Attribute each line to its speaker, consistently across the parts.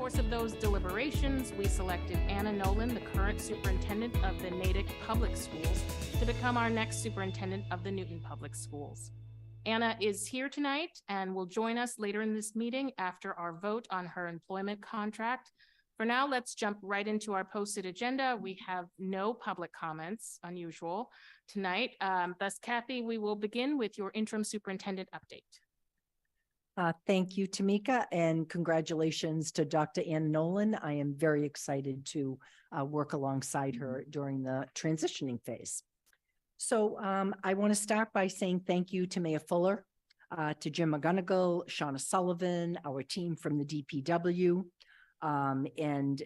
Speaker 1: course of those deliberations, we selected Anna Nolan, the current superintendent of the Natick Public Schools, to become our next superintendent of the Newton Public Schools. Anna is here tonight and will join us later in this meeting after our vote on her employment contract. For now, let's jump right into our posted agenda. We have no public comments, unusual, tonight. Thus, Kathy, we will begin with your interim superintendent update.
Speaker 2: Thank you, Tamika, and congratulations to Dr. Ann Nolan. I am very excited to work alongside her during the transitioning phase. So I want to start by saying thank you to Mayor Fuller, to Jim McGonigal, Shauna Sullivan, our team from the DPW, and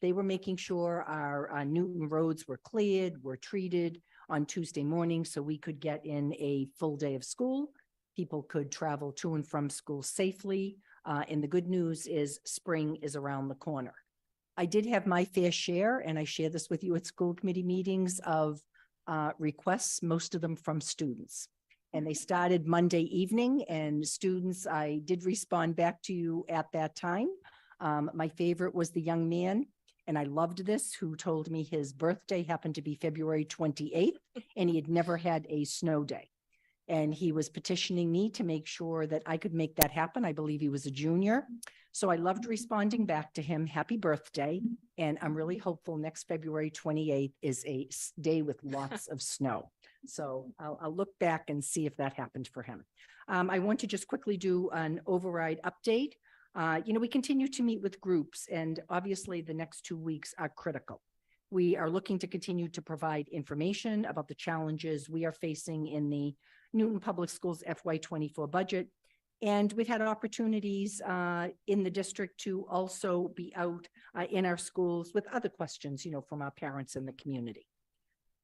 Speaker 2: they were making sure our Newton roads were cleared, were treated on Tuesday morning so we could get in a full day of school. People could travel to and from school safely. And the good news is spring is around the corner. I did have my fair share, and I share this with you at school committee meetings, of requests, most of them from students. And they started Monday evening, and students, I did respond back to you at that time. My favorite was the young man, and I loved this, who told me his birthday happened to be February 28th, and he had never had a snow day. And he was petitioning me to make sure that I could make that happen. I believe he was a junior. So I loved responding back to him, happy birthday. And I'm really hopeful next February 28th is a day with lots of snow. So I'll look back and see if that happened for him. I want to just quickly do an override update. We continue to meet with groups, and obviously the next 2 weeks are critical. We are looking to continue to provide information about the challenges we are facing in the Newton Public Schools FY24 budget. And we've had opportunities in the district to also be out in our schools with other questions, from our parents in the community.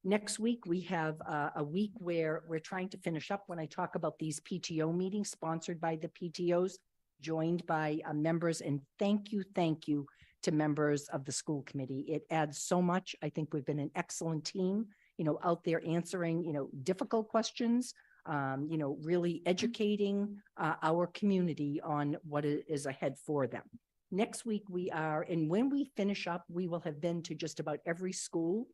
Speaker 2: Next week, we have a week where we're trying to finish up when I talk about these PTO meetings sponsored by the PTOs, joined by members. And thank you to members of the school committee. It adds so much. I think we've been an excellent team, out there answering, difficult questions, really educating our community on what is ahead for them. Next week and when we finish up, we will have been to just about every school.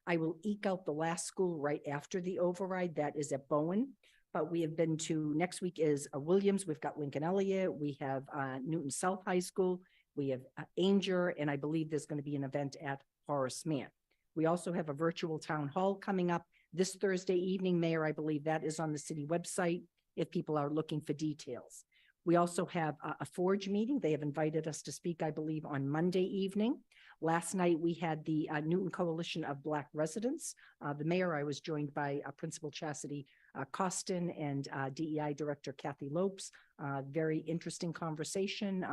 Speaker 2: I will eke out the last school right after the override. That is at Bowen. But we have been to, next week is Williams. We've got Lincoln Elliott. We have Newton South High School. We have Ainger, and I believe there's going to be an event at Horace Mann. We also have a virtual town hall coming up this Thursday evening, Mayor. I believe that is on the city website if people are looking for details. We also have a Forge meeting. They have invited us to speak, I believe, on Monday evening. Last night, we had the Newton Coalition of Black Residents. The mayor, I was joined by Principal Chastity Costin and DEI Director Kathy Lopes. Very interesting conversation.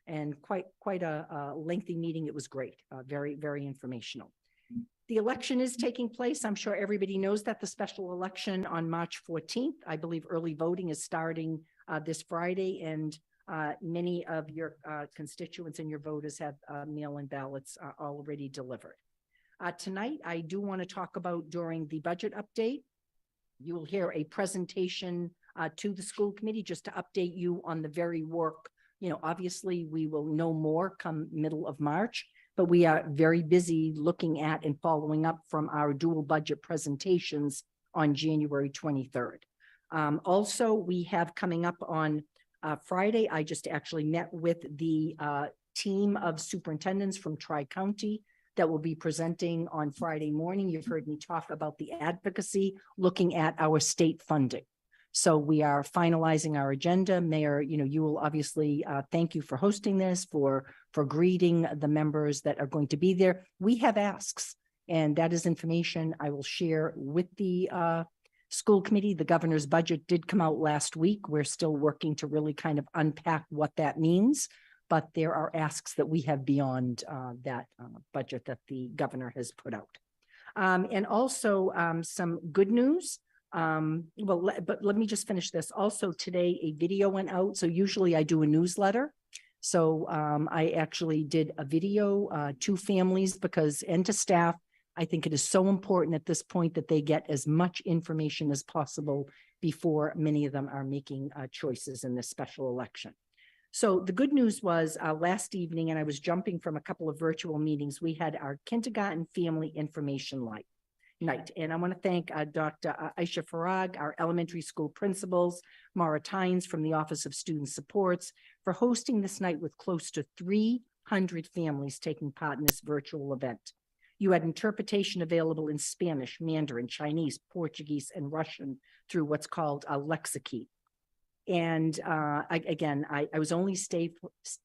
Speaker 2: And quite a lengthy meeting. It was great, very, very informational. The election is taking place. I'm sure everybody knows that the special election on March 14th, I believe early voting is starting this Friday, and many of your constituents and your voters have mail-in ballots already delivered. Tonight, I do want to talk about, during the budget update, you will hear a presentation to the school committee just to update you on the very work. Obviously we will know more come middle of March, but we are very busy looking at and following up from our dual budget presentations on January 23rd. Also, we have coming up on Friday, I just actually met with the team of superintendents from Tri-County that will be presenting on Friday morning. You've heard me talk about the advocacy, looking at our state funding. So we are finalizing our agenda. Mayor, you will obviously thank you for hosting this, for greeting the members that are going to be there. We have asks, and that is information I will share with the school committee. The governor's budget did come out last week. We're still working to really kind of unpack what that means, but there are asks that we have beyond that budget that the governor has put out. And also some good news. But let me just finish this. Also today, a video went out. So usually I do a newsletter. So I actually did a video to families and to staff. I think it is so important at this point that they get as much information as possible before many of them are making choices in this special election. So the good news was last evening, and I was jumping from a couple of virtual meetings, we had our kindergarten family information night. And I want to thank Dr. Aisha Farag, our elementary school principals, Mara Tynes from the Office of Student Supports, for hosting this night with close to 300 families taking part in this virtual event. You had interpretation available in Spanish, Mandarin, Chinese, Portuguese, and Russian through what's called a Lexikey. And I was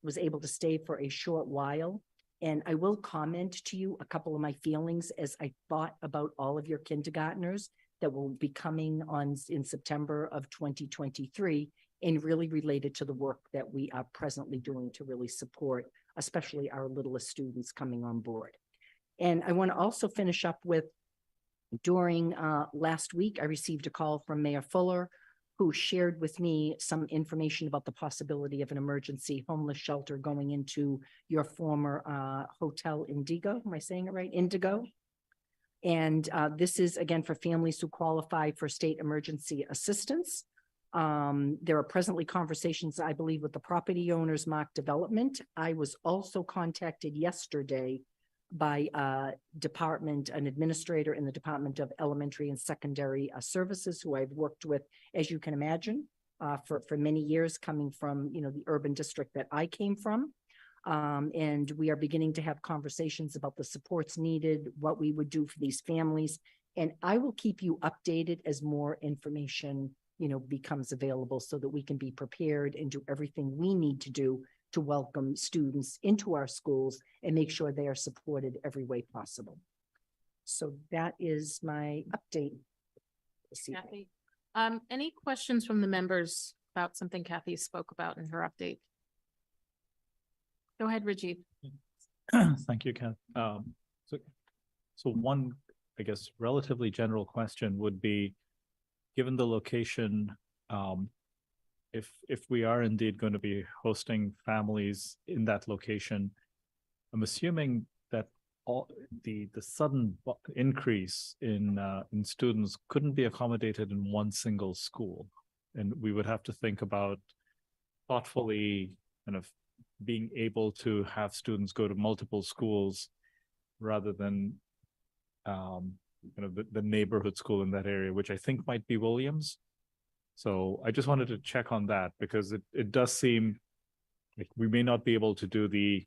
Speaker 2: was able to stay for a short while. And I will comment to you a couple of my feelings as I thought about all of your kindergartners that will be coming on in September of 2023, and really related to the work that we are presently doing to really support, especially our littlest students coming on board. And I want to also finish up with, during last week, I received a call from Mayor Fuller, who shared with me some information about the possibility of an emergency homeless shelter going into your former Hotel Indigo. Am I saying it right? Indigo. And this is, again, for families who qualify for state emergency assistance. There are presently conversations, I believe, with the property owners, Mark Development. I was also contacted yesterday by an administrator in the Department of Elementary and Secondary Services, who I've worked with, as you can imagine, for many years, coming from, the urban district that I came from. And we are beginning to have conversations about the supports needed, what we would do for these families. And I will keep you updated as more information, becomes available, so that we can be prepared and do everything we need to do to welcome students into our schools and make sure they are supported every way possible. So that is my update.
Speaker 1: Kathy, any questions from the members about something Kathy spoke about in her update? Go ahead, Rajiv.
Speaker 3: Thank you, Kath. So one, I guess, relatively general question would be, given the location, if we are indeed going to be hosting families in that location, I'm assuming that all the sudden increase in students couldn't be accommodated in one single school, and we would have to think about thoughtfully kind of being able to have students go to multiple schools rather than the neighborhood school in that area, which I think might be Williams. So I just wanted to check on that, because it does seem like we may not be able to do the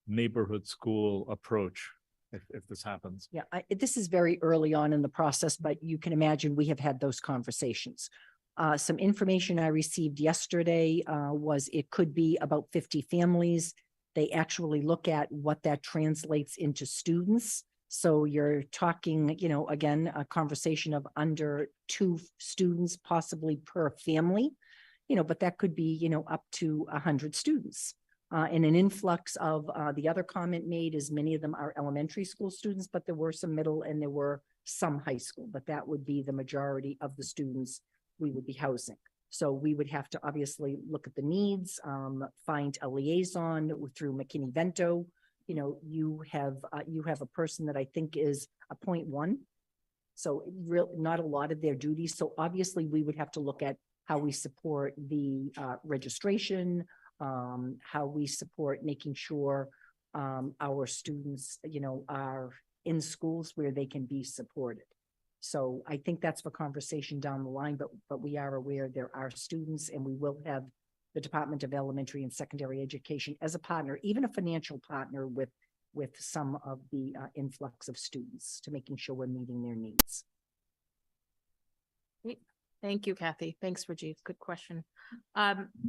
Speaker 3: neighborhood school approach if this happens.
Speaker 2: Yeah, this is very early on in the process, but you can imagine we have had those conversations. Some information I received yesterday was it could be about 50 families. They actually look at what that translates into students. So you're talking, again, a conversation of under 2 students possibly per family, but that could be, up to 100 students. And an influx of the other comment made is many of them are elementary school students, but there were some middle and there were some high school, but that would be the majority of the students we would be housing. So we would have to obviously look at the needs, find a liaison through McKinney-Vento. You have a person that I think is a 0.1. So not a lot of their duties. So obviously we would have to look at how we support the registration, how we support making sure our students, are in schools where they can be supported. So I think that's for conversation down the line, but we are aware there are students, and we will have the Department of Elementary and Secondary Education as a partner, even a financial partner with some of the influx of students, to making sure we're meeting their needs.
Speaker 1: Great. Thank you, Kathy. Thanks, Rajiv. Good question.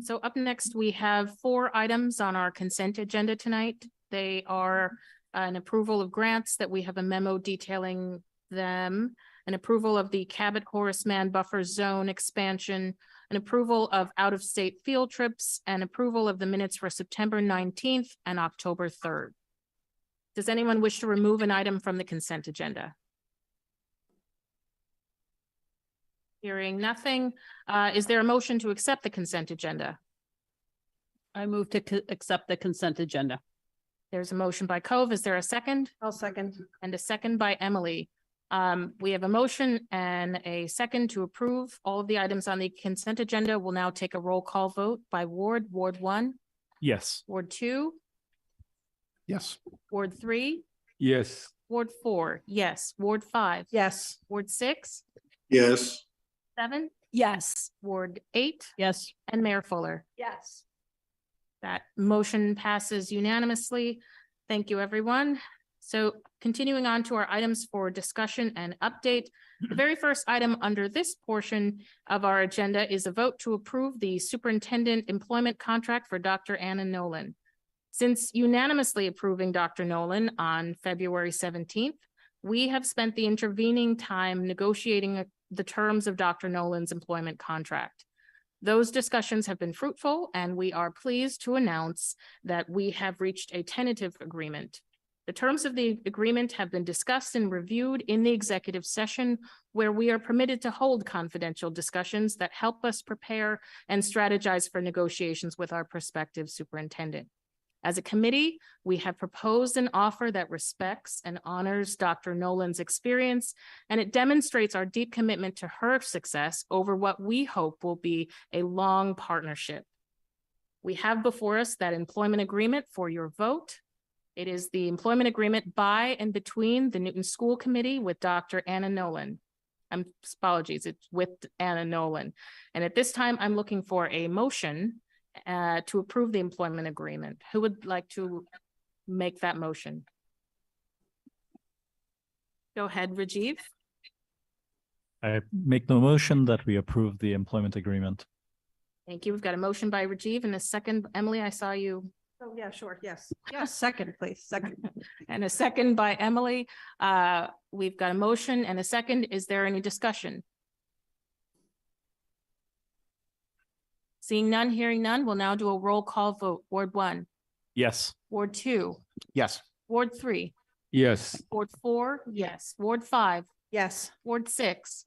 Speaker 1: So up next, we have 4 items on our consent agenda tonight. They are an approval of grants that we have a memo detailing them, an approval of the Cabot Horace Mann buffer zone expansion, an approval of out-of-state field trips, and approval of the minutes for September 19th and October 3rd. Does anyone wish to remove an item from the consent agenda? Hearing nothing, is there a motion to accept the consent agenda?
Speaker 4: I move to accept the consent agenda.
Speaker 1: There's a motion by Cove. Is there a second?
Speaker 4: I'll second.
Speaker 1: And a second by Emily. We have a motion and a second to approve all of the items on the consent agenda. We'll now take a roll call vote by ward. Ward 1.
Speaker 3: Yes.
Speaker 1: Ward 2,
Speaker 5: Yes.
Speaker 1: Ward 3,
Speaker 5: Yes.
Speaker 1: Ward 4, yes. Ward 5.
Speaker 2: Yes.
Speaker 1: Ward 6,
Speaker 5: Yes.
Speaker 1: 7,
Speaker 2: Yes.
Speaker 1: Ward 8,
Speaker 4: Yes.
Speaker 1: and Mayor Fuller.
Speaker 2: Yes.
Speaker 1: That motion passes unanimously. Thank you, everyone. So continuing on to our items for discussion and update. The very first item under this portion of our agenda is a vote to approve the superintendent employment contract for Dr. Anna Nolan. Since unanimously approving Dr. Nolan on February 17th, we have spent the intervening time negotiating the terms of Dr. Nolan's employment contract. Those discussions have been fruitful, and we are pleased to announce that we have reached a tentative agreement. The terms of the agreement have been discussed and reviewed in the executive session, where we are permitted to hold confidential discussions that help us prepare and strategize for negotiations with our prospective superintendent. As a committee, we have proposed an offer that respects and honors Dr. Nolan's experience, and it demonstrates our deep commitment to her success over what we hope will be a long partnership. We have before us that employment agreement for your vote. It is the employment agreement by and between the Newton School Committee with Dr. Anna Nolan. Apologies, it's with Anna Nolan. And at this time, I'm looking for a motion to approve the employment agreement. Who would like to make that motion? Go ahead, Rajiv.
Speaker 3: I make the motion that we approve the employment agreement.
Speaker 1: Thank you. We've got a motion by Rajiv and a second. Emily, I saw you.
Speaker 6: Oh, yeah, sure. Yes. Yes. Second, please. Second.
Speaker 1: And a second by Emily. We've got a motion and a second. Is there any discussion? Seeing none, hearing none, we'll now do a roll call vote. Ward 1,
Speaker 3: Yes.
Speaker 1: Ward 2,
Speaker 5: Yes.
Speaker 1: Ward 3,
Speaker 5: Yes.
Speaker 1: Ward 4, yes. Ward 5,
Speaker 6: Yes.
Speaker 1: Ward 6,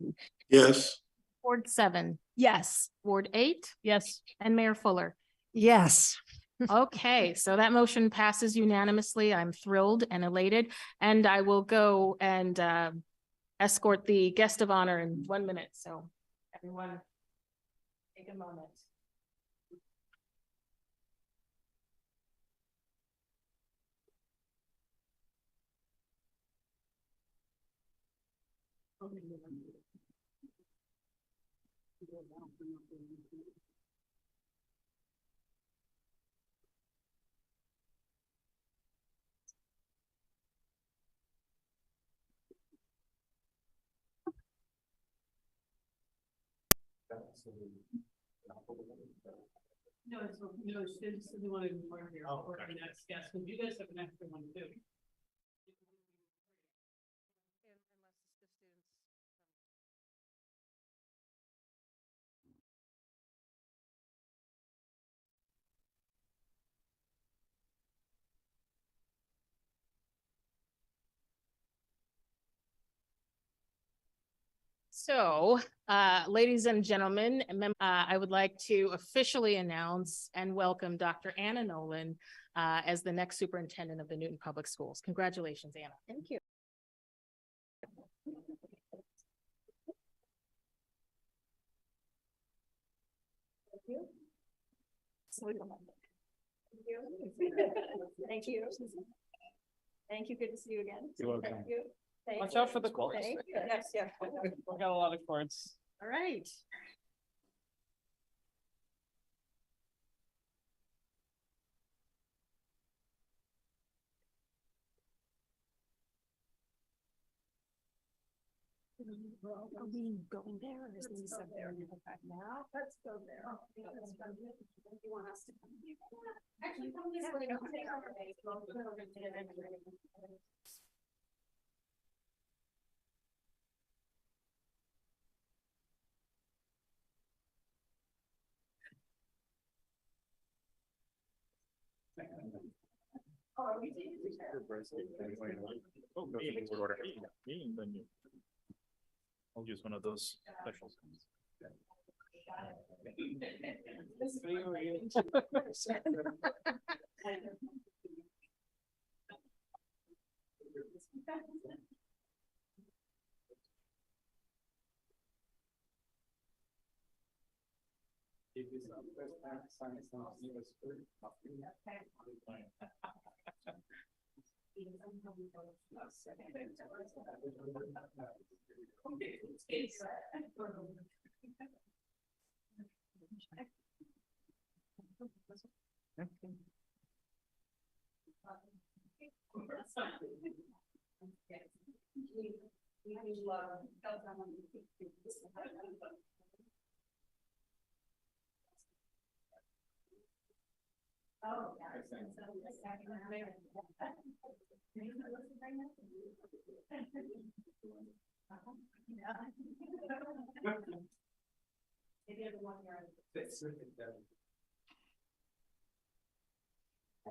Speaker 5: Yes.
Speaker 1: Ward 7,
Speaker 2: Yes.
Speaker 1: Ward 8,
Speaker 4: Yes.
Speaker 1: and Mayor Fuller.
Speaker 2: Yes.
Speaker 1: Okay, so that motion passes unanimously. I'm thrilled and elated, and I will go and escort the guest of honor in 1 minute. So everyone, take a moment.
Speaker 4: No, students who want to be part of your, or the next guest, because you guys have an extra one too.
Speaker 1: So, ladies and gentlemen, I would like to officially announce and welcome Dr. Anna Nolan as the next superintendent of the Newton Public Schools. Congratulations, Anna.
Speaker 6: Thank you. Thank you. Thank you. Good to see you again.
Speaker 3: You're welcome.
Speaker 6: Thank you. Thank
Speaker 3: Watch
Speaker 6: you.
Speaker 3: out for the cords.
Speaker 6: Thank you. Yes, yes.
Speaker 3: We got a lot of cords.
Speaker 1: All right.
Speaker 2: Are we going there? Or is Lisa there?
Speaker 6: Now, let's go there. You want us to come?
Speaker 1: Actually, come this way.
Speaker 3: I'll use one of those specials.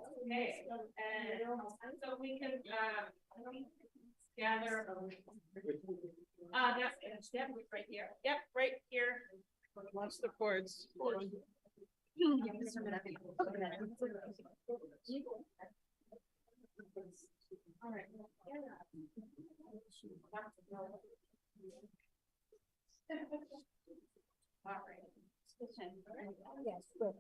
Speaker 1: Okay, and so we can, gather. That's, yep, right here. Yep, right here.
Speaker 4: Watch the cords.
Speaker 1: All right. All right.
Speaker 6: Yes, good.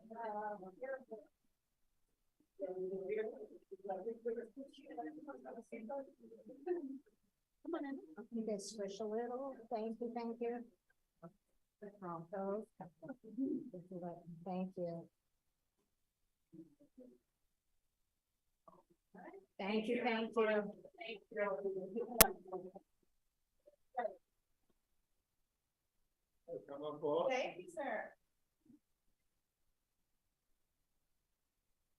Speaker 6: Come on in. You guys swish a little. Thank you, thank you. Pronto. Thank you. Thank you, thank you.
Speaker 1: Thank you, sir.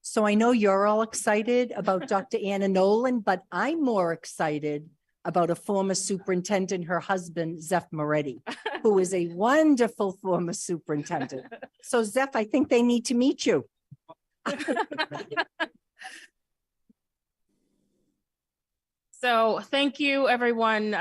Speaker 2: So I know you're all excited about Dr. Anna Nolan, but I'm more excited about a former superintendent, her husband, Zeph Moretti, who is a wonderful former superintendent. So Zeph, I think they need to meet you.
Speaker 1: So thank you, everyone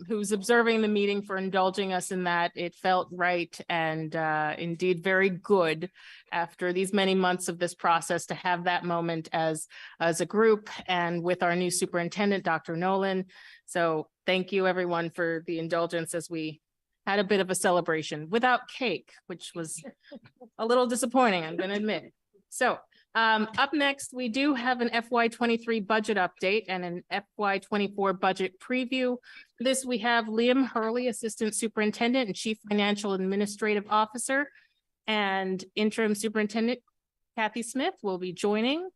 Speaker 1: who's observing the meeting for indulging us in that. It felt right and indeed very good after these many months of this process to have that moment as a group and with our new superintendent, Dr. Nolan. So thank you, everyone, for the indulgence as we had a bit of a celebration without cake, which was a little disappointing, I'm going to admit. So up next, we do have an FY23 budget update and an FY24 budget preview. For this, we have Liam Hurley, Assistant Superintendent and Chief Financial Administrative Officer, and Interim Superintendent Kathy Smith will be joining.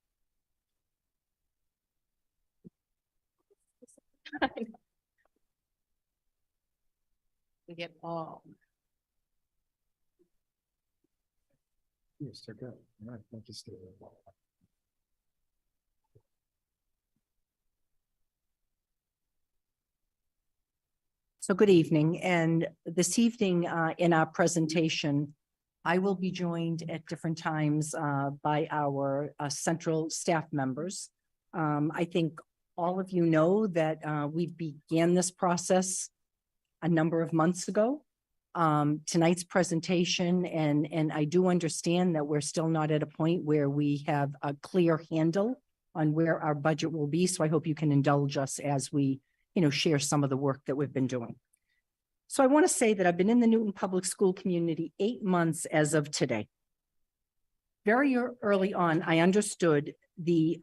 Speaker 1: We get all.
Speaker 5: Yes, they're good. All right, thank you, Steve.
Speaker 2: So good evening, and this evening in our presentation, I will be joined at different times by our central staff members. I think all of you know that we began this process a number of months ago. Tonight's presentation, and I do understand that we're still not at a point where we have a clear handle on where our budget will be. So I hope you can indulge us as we, share some of the work that we've been doing. So I want to say that I've been in the Newton Public School community 8 months as of today. Very early on, I understood the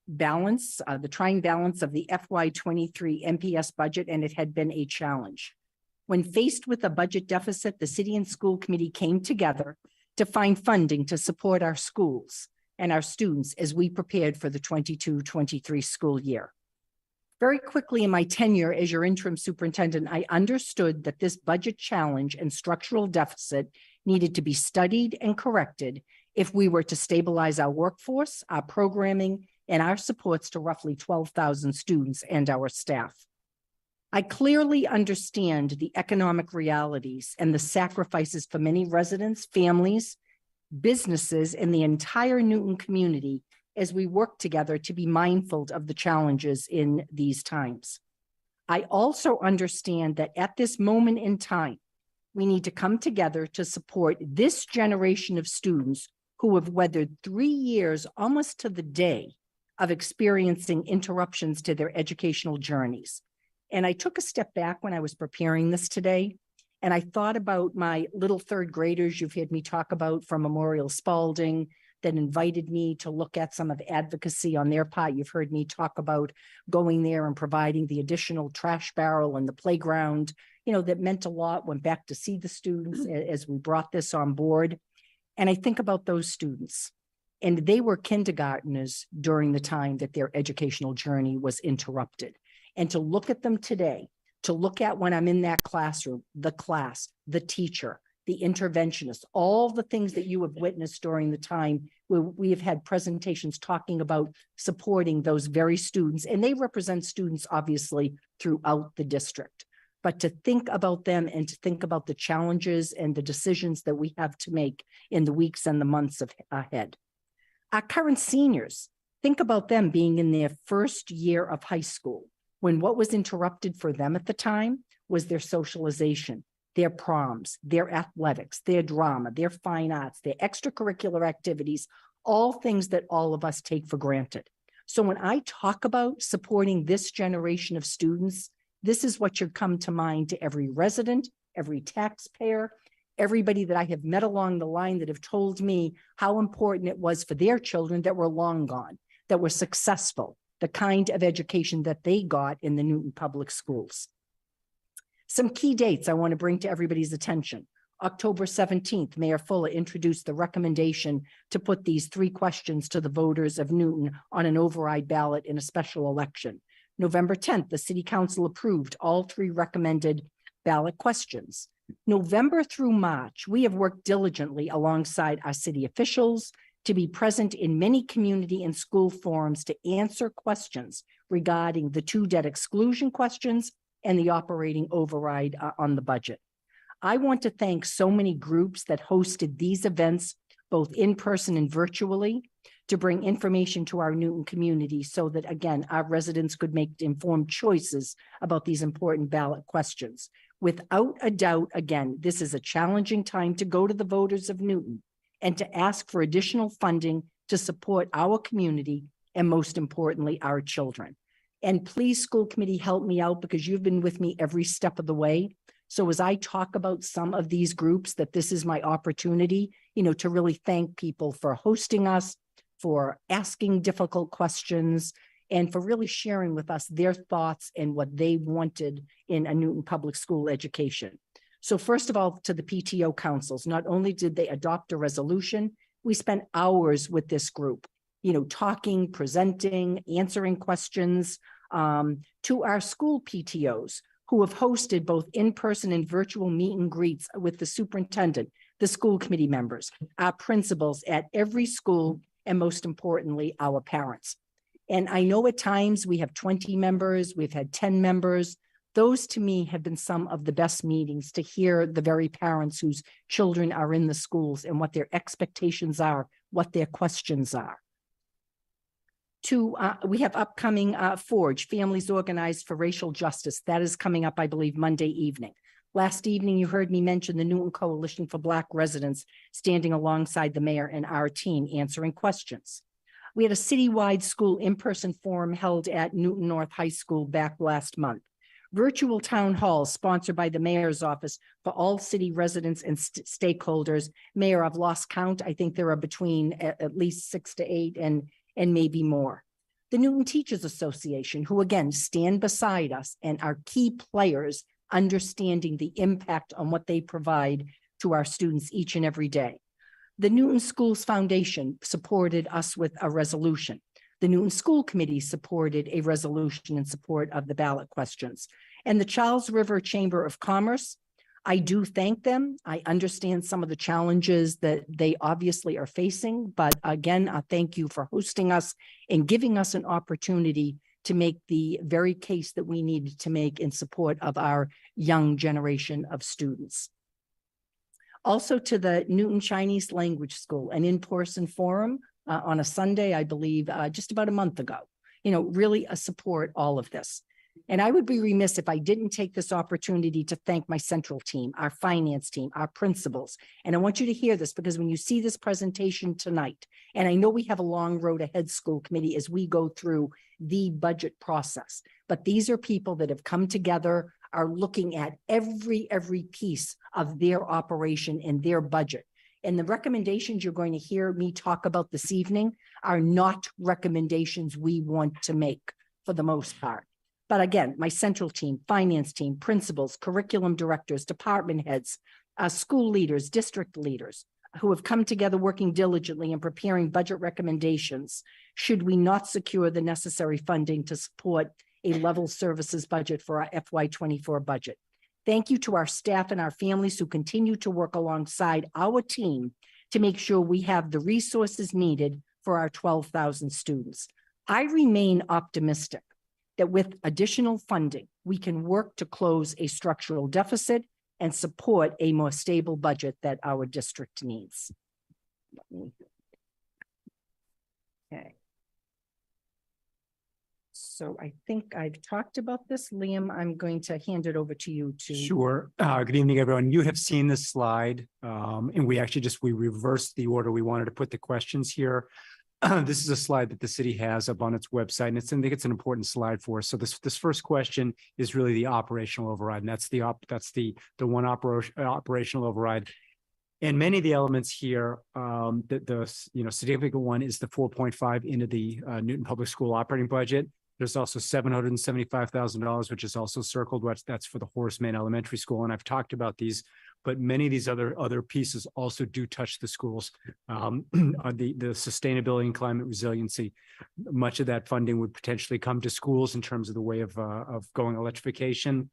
Speaker 2: balance, the trying balance of the FY23 MPS budget, and it had been a challenge. When faced with a budget deficit, the City and School Committee came together to find funding to support our schools and our students as we prepared for the 22-23 school year. Very quickly in my tenure as your interim superintendent, I understood that this budget challenge and structural deficit needed to be studied and corrected if we were to stabilize our workforce, our programming, and our supports to roughly 12,000 students and our staff. I clearly understand the economic realities and the sacrifices for many residents, families, businesses, and the entire Newton community as we work together to be mindful of the challenges in these times. I also understand that at this moment in time, we need to come together to support this generation of students who have weathered 3 years almost to the day of experiencing interruptions to their educational journeys. And I took a step back when I was preparing this today, And I thought about my little third graders you've heard me talk about from Memorial Spalding that invited me to look at some of advocacy on their part. You've heard me talk about going there and providing the additional trash barrel and the playground, that meant a lot. Went back to see the students as we brought this on board. And I think about those students, and they were kindergartners during the time that their educational journey was interrupted. And to look at them today, to look at when I'm in that classroom, the class, the teacher, the interventionist, all the things that you have witnessed during the time where we have had presentations talking about supporting those very students, and they represent students obviously throughout the district. But to think about them and to think about the challenges and the decisions that we have to make in the weeks and the months ahead. Our current seniors, think about them being in their first year of high school, when what was interrupted for them at the time was their socialization, their proms, their athletics, their drama, their fine arts, their extracurricular activities, all things that all of us take for granted. So when I talk about supporting this generation of students, this is what should come to mind to every resident, every taxpayer, everybody that I have met along the line that have told me how important it was for their children that were long gone, that were successful, the kind of education that they got in the Newton Public Schools. Some key dates I want to bring to everybody's attention. October 17th, Mayor Fuller introduced the recommendation to put these 3 questions to the voters of Newton on an override ballot in a special election. November 10th, the City Council approved all 3 recommended ballot questions. November through March, we have worked diligently alongside our city officials to be present in many community and school forums to answer questions regarding the 2 debt exclusion questions and the operating override on the budget. I want to thank so many groups that hosted these events, both in person and virtually, to bring information to our Newton community so that, again, our residents could make informed choices about these important ballot questions. Without a doubt, again, this is a challenging time to go to the voters of Newton and to ask for additional funding to support our community and, most importantly, our children. And please, school committee, help me out because you've been with me every step of the way. So as I talk about some of these groups, that this is my opportunity, to really thank people for hosting us, for asking difficult questions, and for really sharing with us their thoughts and what they wanted in a Newton Public School education. So first of all, to the PTO councils, not only did they adopt a resolution, we spent hours with this group, talking, presenting, answering questions, to our school PTOs who have hosted both in-person and virtual meet and greets with the superintendent, the school committee members, our principals at every school, and most importantly, our parents. And I know at times we have 20 members, we've had 10 members. Those to me have been some of the best meetings to hear the very parents whose children are in the schools and what their expectations are, what their questions are. We have upcoming Forge, Families Organized for Racial Justice. That is coming up, I believe, Monday evening. Last evening, you heard me mention the Newton Coalition for Black Residents standing alongside the mayor and our team answering questions. We had a citywide school in-person forum held at Newton North High School back last month. Virtual town halls sponsored by the mayor's office for all city residents and stakeholders. Mayor, I've lost count. I think there are between at least 6 to 8 and maybe more. The Newton Teachers Association, who again stand beside us and are key players understanding the impact on what they provide to our students each and every day. The Newton Schools Foundation supported us with a resolution. The Newton School Committee supported a resolution in support of the ballot questions. And the Charles River Chamber of Commerce, I do thank them. I understand some of the challenges that they obviously are facing, but again, I thank you for hosting us and giving us an opportunity to make the very case that we needed to make in support of our young generation of students. Also to the Newton Chinese Language School, an in-person forum on a Sunday, I believe, just about a month ago, really support all of this. And I would be remiss if I didn't take this opportunity to thank my central team, our finance team, our principals. And I want you to hear this because when you see this presentation tonight, and I know we have a long road ahead, school committee, as we go through the budget process, but these are people that have come together are looking at every piece of their operation and their budget. And the recommendations you're going to hear me talk about this evening are not recommendations we want to make for the most part. But again, my central team, finance team, principals, curriculum directors, department heads, school leaders, district leaders, who have come together working diligently in preparing budget recommendations, should we not secure the necessary funding to support a level services budget for our FY24 budget. Thank you to our staff and our families who continue to work alongside our team to make sure we have the resources needed for our 12,000 students. I remain optimistic that with additional funding, we can work to close a structural deficit and support a more stable budget that our district needs. Okay. So I think I've talked about this. Liam, I'm going to hand it over to you to.
Speaker 5: Sure. Good evening, everyone. You have seen this slide, and we actually we reversed the order. We wanted to put the questions here. This is a slide that the city has up on its website, and I think it's an important slide for us. So this first question is really the operational override, and that's the one operational override. And many of the elements here, the significant one is the 4.5 into the Newton Public School operating budget. There's also $775,000, which is also circled. That's for the Horace Mann Elementary School, and I've talked about these. But many of these other pieces also do touch the schools. The sustainability and climate resiliency, much of that funding would potentially come to schools in terms of the way of going electrification.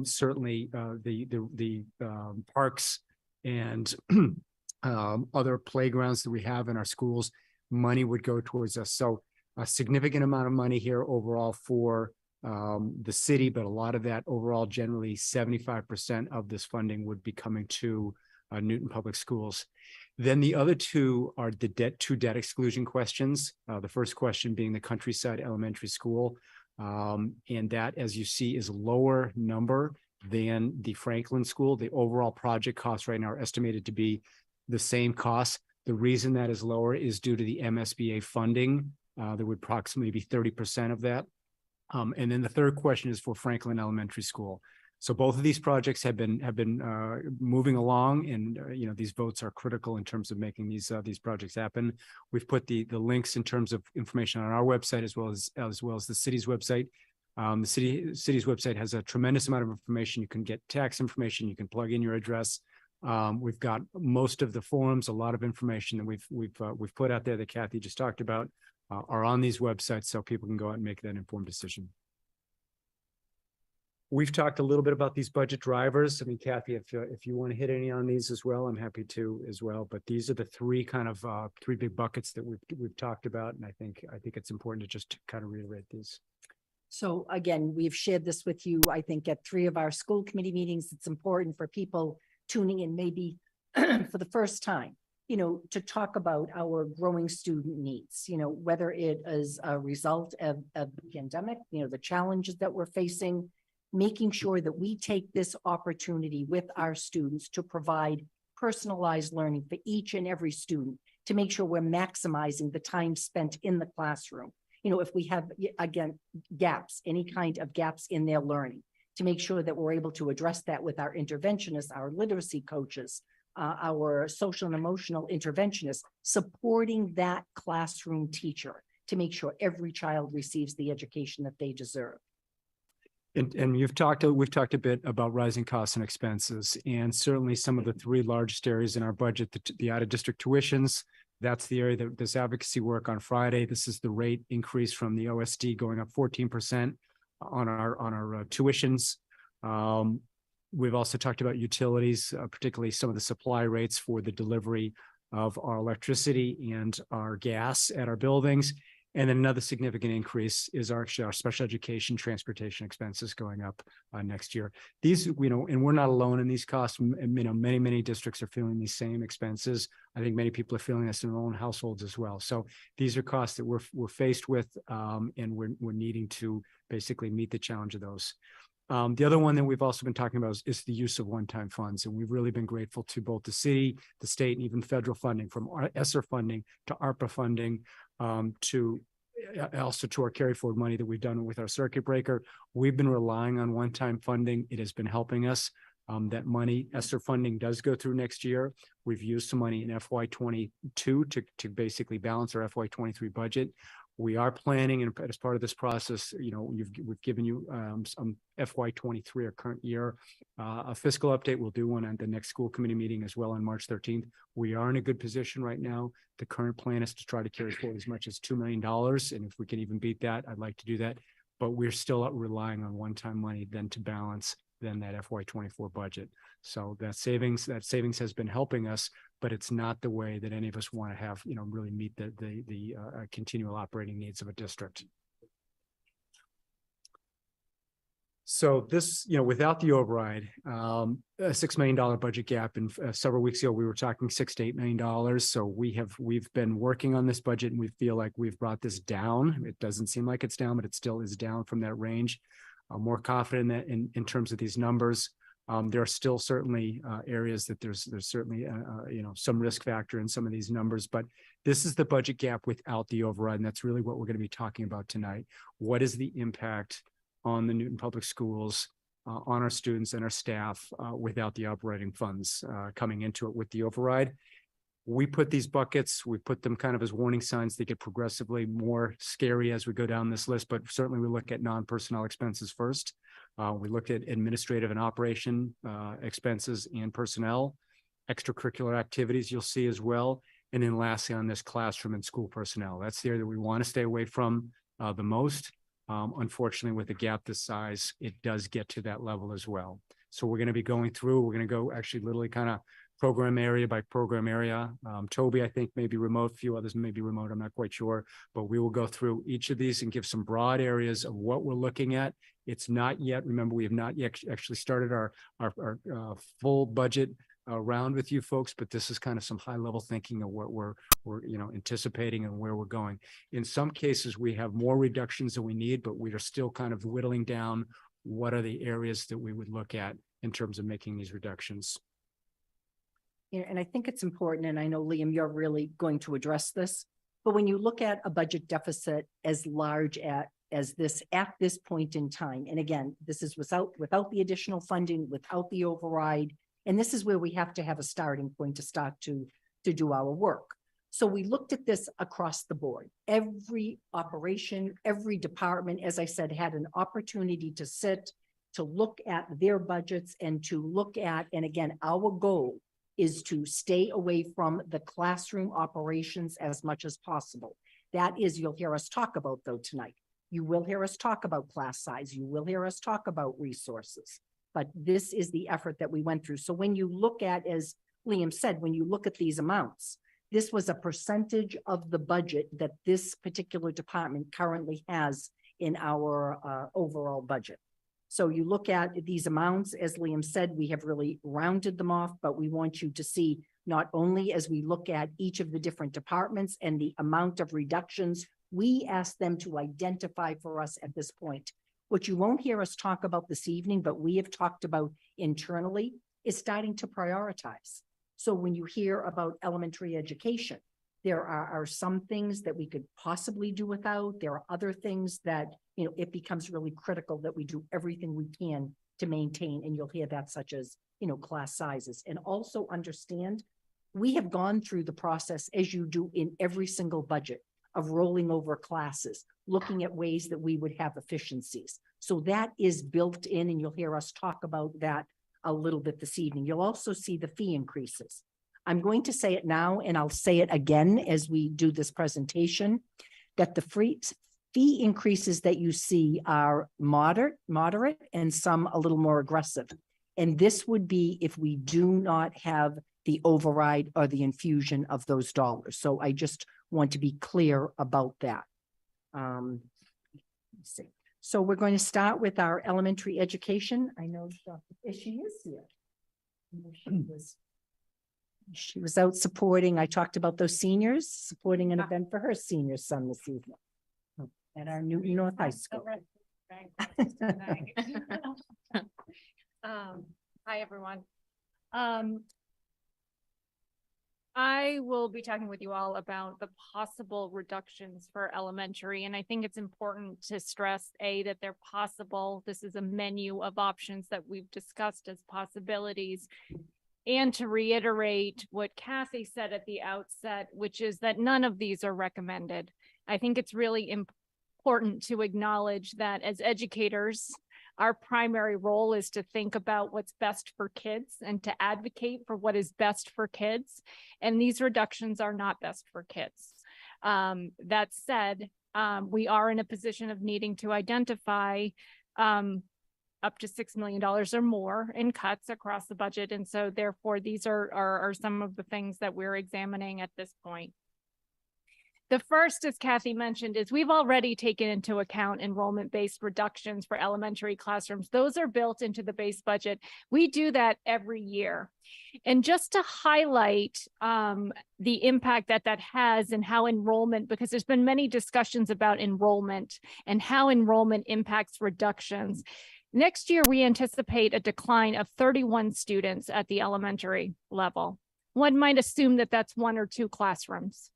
Speaker 5: Certainly, the parks and other playgrounds that we have in our schools, money would go towards us. So a significant amount of money here overall for the city, but a lot of that overall, generally 75% of this funding would be coming to Newton Public Schools. Then the other two are the two debt exclusion questions. The first question being the Countryside Elementary School. And that, as you see, is a lower number than the Franklin School. The overall project costs right now are estimated to be the same cost. The reason that is lower is due to the MSBA funding. There would approximately be 30% of that. And then the third question is for Franklin Elementary School. So both of these projects have been moving along, and these votes are critical in terms of making these projects happen. We've put the links in terms of information on our website as well as the city's website. The city's website has a tremendous amount of information. You can get tax information. You can plug in your address. We've got most of the forums, a lot of information that we've put out there that Kathy just talked about. Are on these websites so people can go out and make that informed decision. We've talked a little bit about these budget drivers. I mean, Kathy, if you want to hit any on these as well, I'm happy to as well. But these are the three big buckets that we've talked about, and I think it's important to just kind of reiterate these.
Speaker 2: So again, we've shared this with you, I think, at 3 of our school committee meetings. It's important for people tuning in maybe for the first time, to talk about our growing student needs, whether it is a result of the pandemic, the challenges that we're facing, making sure that we take this opportunity with our students to provide personalized learning for each and every student, to make sure we're maximizing the time spent in the classroom. If we have, again, gaps, any kind of gaps in their learning, to make sure that we're able to address that with our interventionists, our literacy coaches, our social and emotional interventionists, supporting that classroom teacher to make sure every child receives the education that they deserve.
Speaker 5: And we've talked a bit about rising costs and expenses, and certainly some of the 3 largest areas in our budget, the out-of-district tuitions. That's the area that this advocacy work on Friday. This is the rate increase from the OSD going up 14% on our tuitions. We've also talked about utilities, particularly some of the supply rates for the delivery of our electricity and our gas at our buildings. And then another significant increase is our special education transportation expenses going up next year. These, and we're not alone in these costs. Many districts are feeling these same expenses. I think many people are feeling this in their own households as well. So these are costs that we're faced with, and we're needing to basically meet the challenge of those. The other one that we've also been talking about is the use of one-time funds. And we've really been grateful to both the city, the state, and even federal funding, from ESSER funding to ARPA funding, to also to our carry forward money that we've done with our circuit breaker. We've been relying on one-time funding. It has been helping us. That money, ESSER funding does go through next year. We've used some money in FY 22 to basically balance our FY 23 budget. We are planning, and as part of this process, we've given you some FY 23, our current year, a fiscal update. We'll do one at the next school committee meeting as well on March 13th. We are in a good position right now. The current plan is to try to carry forward as much as $2 million. And if we can even beat that, I'd like to do that. But we're still relying on one-time money then to balance then that FY 24 budget. So that savings has been helping us, but it's not the way that any of us want to have, really meet the continual operating needs of a district. So this, without the override, a $6 million budget gap, and several weeks ago, we were talking $6 to $8 million. So we've been working on this budget, and we feel like we've brought this down. It doesn't seem like it's down, but it still is down from that range. I'm more confident that in terms of these numbers. There are still certainly areas that there's certainly some risk factor in some of these numbers, but this is the budget gap without the override, and that's really what we're going to be talking about tonight. What is the impact on the Newton Public Schools, on our students and our staff without the operating funds coming into it with the override? We put these buckets, we put them kind of as warning signs. They get progressively more scary as we go down this list, but certainly we look at non-personnel expenses first. We look at administrative and operation expenses and personnel, extracurricular activities you'll see as well. And then lastly on this, classroom and school personnel. That's the area that we want to stay away from the most. Unfortunately, with a gap this size, it does get to that level as well. So we're going to be going through, we're going to go actually literally kind of program area by program area. Toby, I think maybe remote, a few others may be remote, I'm not quite sure, but we will go through each of these and give some broad areas of what we're looking at. It's not yet, remember, we have not yet actually started our full budget round with you folks, but this is kind of some high level thinking of what we're anticipating and where we're going. In some cases, we have more reductions than we need, but we are still kind of whittling down what are the areas that we would look at in terms of making these reductions.
Speaker 2: And I think it's important, and I know, Liam, you're really going to address this, but when you look at a budget deficit as large as this at this point in time, and again, this is without the additional funding, without the override, and this is where we have to have a starting point to start to do our work. So we looked at this across the board. Every operation, every department, as I said, had an opportunity to sit, to look at their budgets and to look at, and again, our goal is to stay away from the classroom operations as much as possible. That is, you'll hear us talk about though tonight. You will hear us talk about class size. You will hear us talk about resources, but this is the effort that we went through. So when you look at, as Liam said, when you look at these amounts, this was a percentage of the budget that this particular department currently has in our overall budget. So you look at these amounts, as Liam said, we have really rounded them off, but we want you to see not only as we look at each of the different departments and the amount of reductions we ask them to identify for us at this point. What you won't hear us talk about this evening, but we have talked about internally, is starting to prioritize. So when you hear about elementary education, there are some things that we could possibly do without. There are other things that, it becomes really critical that we do everything we can to maintain. And you'll hear that, such as, class sizes. And also understand, we have gone through the process, as you do in every single budget, of rolling over classes, looking at ways that we would have efficiencies. So that is built in, and you'll hear us talk about that a little bit this evening. You'll also see the fee increases. I'm going to say it now, and I'll say it again as we do this presentation, that the fee increases that you see are moderate, and some a little more aggressive. And this would be if we do not have the override or the infusion of those dollars. So I just want to be clear about that. Let's see. So we're going to start with our elementary education. I know she is here. She was out supporting, I talked about those seniors, supporting an event for her senior son this evening at our Newton North High School.
Speaker 6: Hi, everyone.
Speaker 7: I will be talking with you all about the possible reductions for elementary, and I think it's important to stress, A, that they're possible. This is a menu of options that we've discussed as possibilities. And to reiterate what Kathy said at the outset, which is that none of these are recommended. I think it's really important to acknowledge that as educators, our primary role is to think about what's best for kids and to advocate for what is best for kids. And these reductions are not best for kids. That said, we are in a position of needing to identify up to $6 million or more in cuts across the budget. And so therefore, these are some of the things that we're examining at this point. The first, as Kathy mentioned, is we've already taken into account enrollment-based reductions for elementary classrooms. Those are built into the base budget. We do that every year. And just to highlight the impact that that has and how enrollment, because there's been many discussions about enrollment and how enrollment impacts reductions. Next year, we anticipate a decline of 31 students at the elementary level. One might assume that that's 1 or 2 classrooms.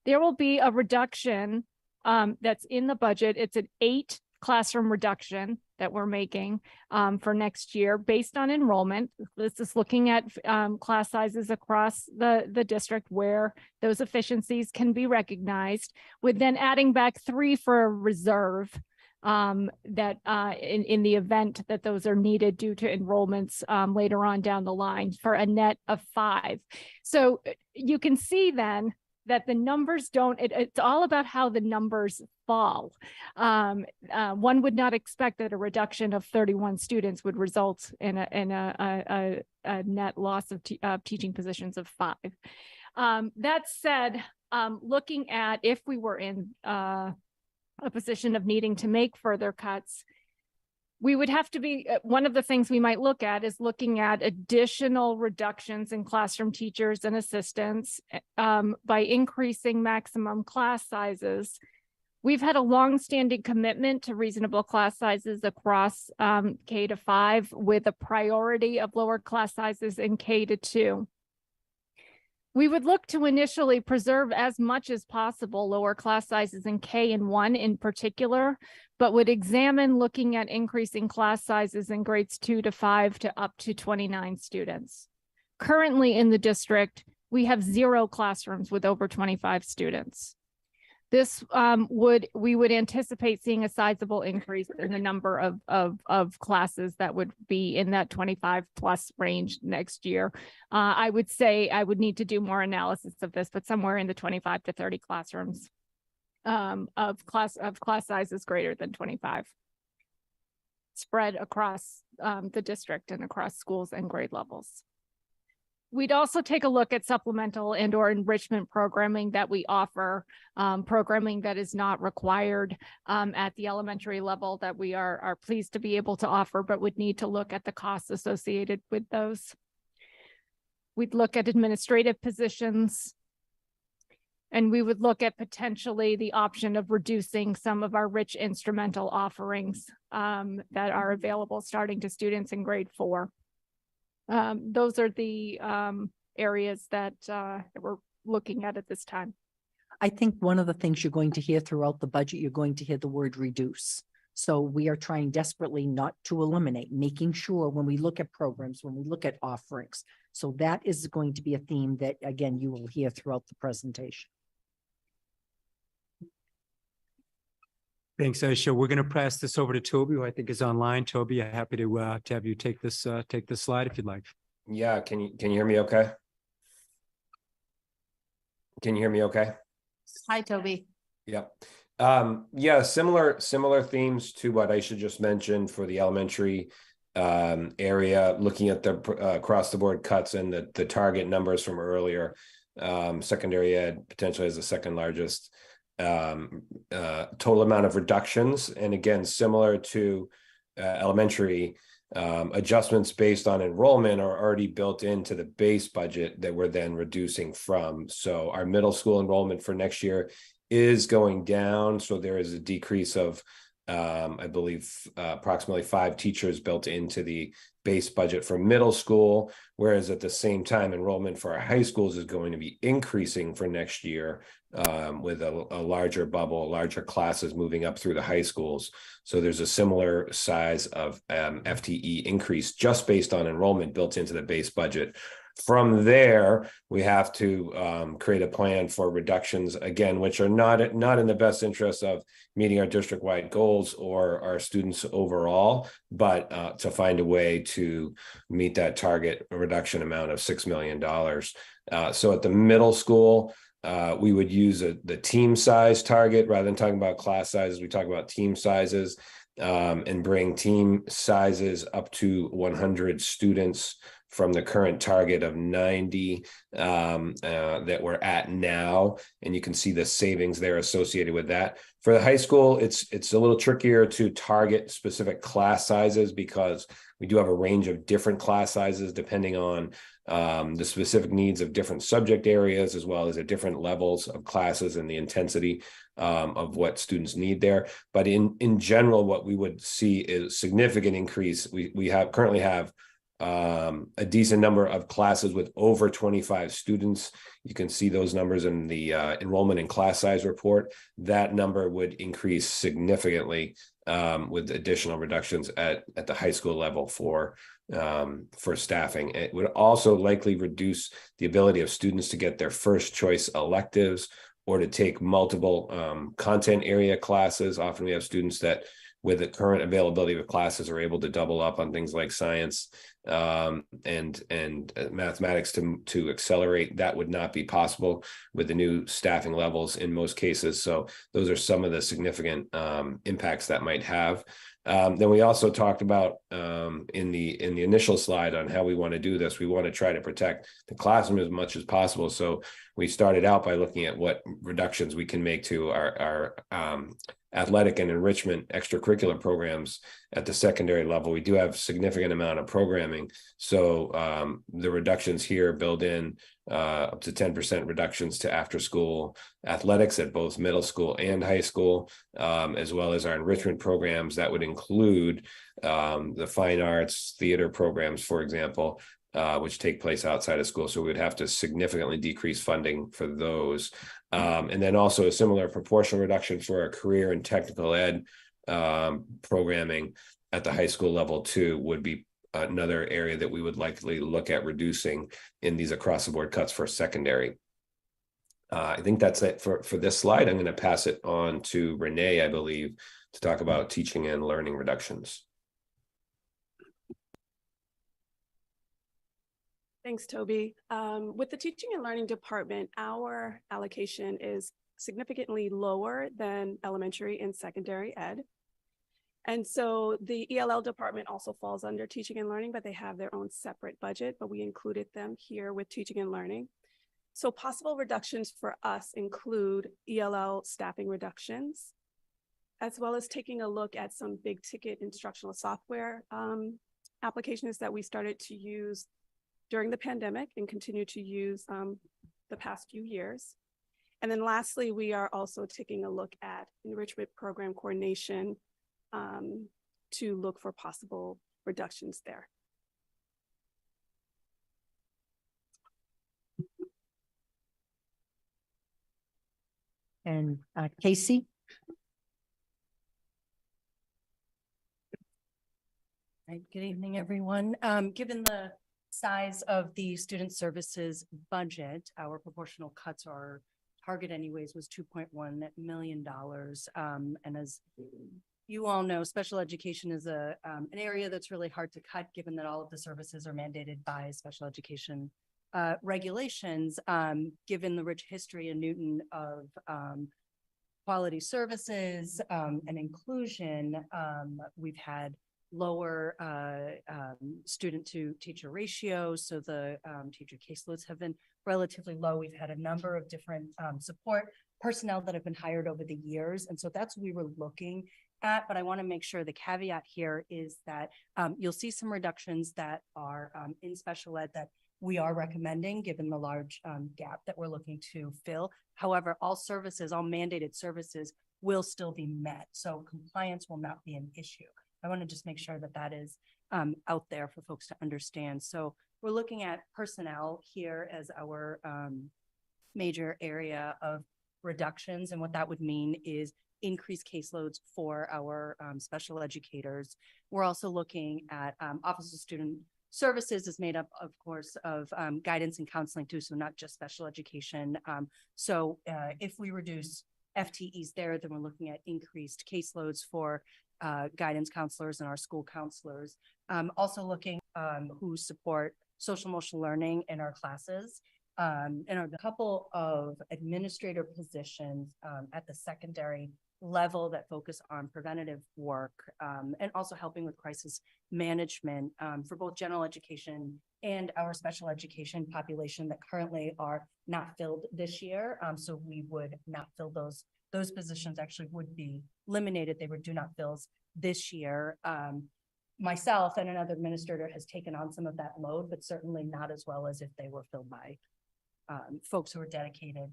Speaker 7: There will be a reduction that's in the budget. It's an 8 classroom reduction that we're making for next year based on enrollment. This is looking at class sizes across the district where those efficiencies can be recognized, with then adding back 3 for a reserve that in the event that those are needed due to enrollments later on down the line, for a net of 5. So you can see then that the numbers don't, it's all about how the numbers fall. One would not expect that a reduction of 31 students would result in a net loss of teaching positions of 5. That said, looking at if we were in a position of needing to make further cuts, we would have to be, one of the things we might look at is looking at additional reductions in classroom teachers and assistants by increasing maximum class sizes. We've had a longstanding commitment to reasonable class sizes across K to 5, with a priority of lower class sizes in K to 2. We would look to initially preserve as much as possible lower class sizes in K and 1 in particular, but would examine looking at increasing class sizes in grades 2 to 5 to up to 29 students. Currently in the district, we have 0 classrooms with over 25 students. This we would anticipate seeing a sizable increase in the number of classes that would be in that 25 plus range next year. I would say I would need to do more analysis of this, but somewhere in the 25 to 30 classrooms of class sizes greater than 25, spread across the district and across schools and grade levels. We'd also take a look at supplemental and or enrichment programming that we offer, programming that is not required at the elementary level that we are pleased to be able to offer, but would need to look at the costs associated with those. We'd look at administrative positions, and we would look at potentially the option of reducing some of our rich instrumental offerings that are available starting to students in grade 4. Those are the areas that we're looking at this time.
Speaker 2: I think one of the things you're going to hear throughout the budget, you're going to hear the word reduce. So we are trying desperately not to eliminate, making sure when we look at programs, when we look at offerings. So that is going to be a theme that, again, you will hear throughout the presentation.
Speaker 5: Thanks, Aisha. We're going to pass this over to Toby, who I think is online. Toby, I'm happy to have you take this slide if you'd like.
Speaker 8: Yeah, can you hear me okay? Can you hear me okay?
Speaker 1: Hi, Toby.
Speaker 8: Yep. Yeah, similar themes to what Aisha just mentioned for the elementary area, looking at the across the board cuts and the target numbers from earlier. Secondary ed potentially has the second largest total amount of reductions, and again, similar to elementary, adjustments based on enrollment are already built into the base budget that we're then reducing from. So our middle school enrollment for next year is going down, so there is a decrease of I believe approximately 5 teachers built into the base budget for middle school, whereas at the same time, enrollment for our high schools is going to be increasing for next year with a larger bubble, larger classes moving up through the high schools. So there's a similar size of FTE increase just based on enrollment built into the base budget. From there, we have to create a plan for reductions, again, which are not in the best interest of meeting our district-wide goals or our students overall, but to find a way to meet that target reduction amount of $6 million. So at the middle school, we would use the team size target rather than talking about class sizes. We talk about team sizes and bring team sizes up to 100 students from the current target of 90 that we're at now. And you can see the savings there associated with that. For the high school, it's a little trickier to target specific class sizes because we do have a range of different class sizes depending on the specific needs of different subject areas, as well as at different levels of classes and the intensity of what students need there. But in general, what we would see is significant increase. We currently have a decent number of classes with over 25 students. You can see those numbers in the enrollment and class size report. That number would increase significantly with additional reductions at the high school level for staffing. It would also likely reduce the ability of students to get their first choice electives or to take multiple content area classes. Often we have students that with the current availability of classes are able to double up on things like science and mathematics to accelerate. That would not be possible with the new staffing levels in most cases. So those are some of the significant impacts that might have. Then we also talked about in the initial slide on how we want to do this. We want to try to protect the classroom as much as possible. So we started out by looking at what reductions we can make to our athletic and enrichment extracurricular programs at the secondary level. We do have significant amount of programming. So the reductions here build in up to 10% reductions to after school athletics at both middle school and high school, as well as our enrichment programs. That would include the fine arts, theater programs, for example, which take place outside of school. So we would have to significantly decrease funding for those. And then also a similar proportional reduction for our career and technical ed programming at the high school level too would be another area that we would likely look at reducing in these across the board cuts for secondary. I think that's it for this slide. I'm going to pass it on to Renee, I believe, to talk about teaching and learning reductions.
Speaker 9: Thanks, Toby. With the teaching and learning department, our allocation is significantly lower than elementary and secondary ed. And so the ELL department also falls under teaching and learning, but they have their own separate budget, but we included them here with teaching and learning. So possible reductions for us include ELL staffing reductions, as well as taking a look at some big ticket instructional software applications that we started to use during the pandemic and continue to use the past few years. And then lastly, we are also taking a look at enrichment program coordination to look for possible reductions there.
Speaker 2: And Casey?
Speaker 6: Right, good evening, everyone. Given the size of the student services budget, our proportional cuts, our target anyways was $2.1 million. And as you all know, special education is an area that's really hard to cut given that all of the services are mandated by special education regulations. Given the rich history in Newton of quality services and inclusion, we've had lower student to teacher ratios. So the teacher caseloads have been relatively low. We've had a number of different support personnel that have been hired over the years. And so that's what we were looking at. But I want to make sure the caveat here is that you'll see some reductions that are in special ed that we are recommending given the large gap that we're looking to fill. However, all services, all mandated services will still be met. So compliance will not be an issue. I want to just make sure that that is out there for folks to understand. So we're looking at personnel here as our major area of reductions. And what that would mean is increased caseloads for our special educators. We're also looking at Office of Student Services is made up, of course, of guidance and counseling too, so not just special education. So if we reduce FTEs there, then we're looking at increased caseloads for guidance counselors and our school counselors. Also looking who support social emotional learning in our classes. And a couple of administrator positions at the secondary level that focus on preventative work and also helping with crisis management for both general education and our special education population that currently are not filled this year. So we would not fill those positions actually would be eliminated. They were do not fills this year. Myself and another administrator has taken on some of that load, but certainly not as well as if they were filled by folks who are dedicated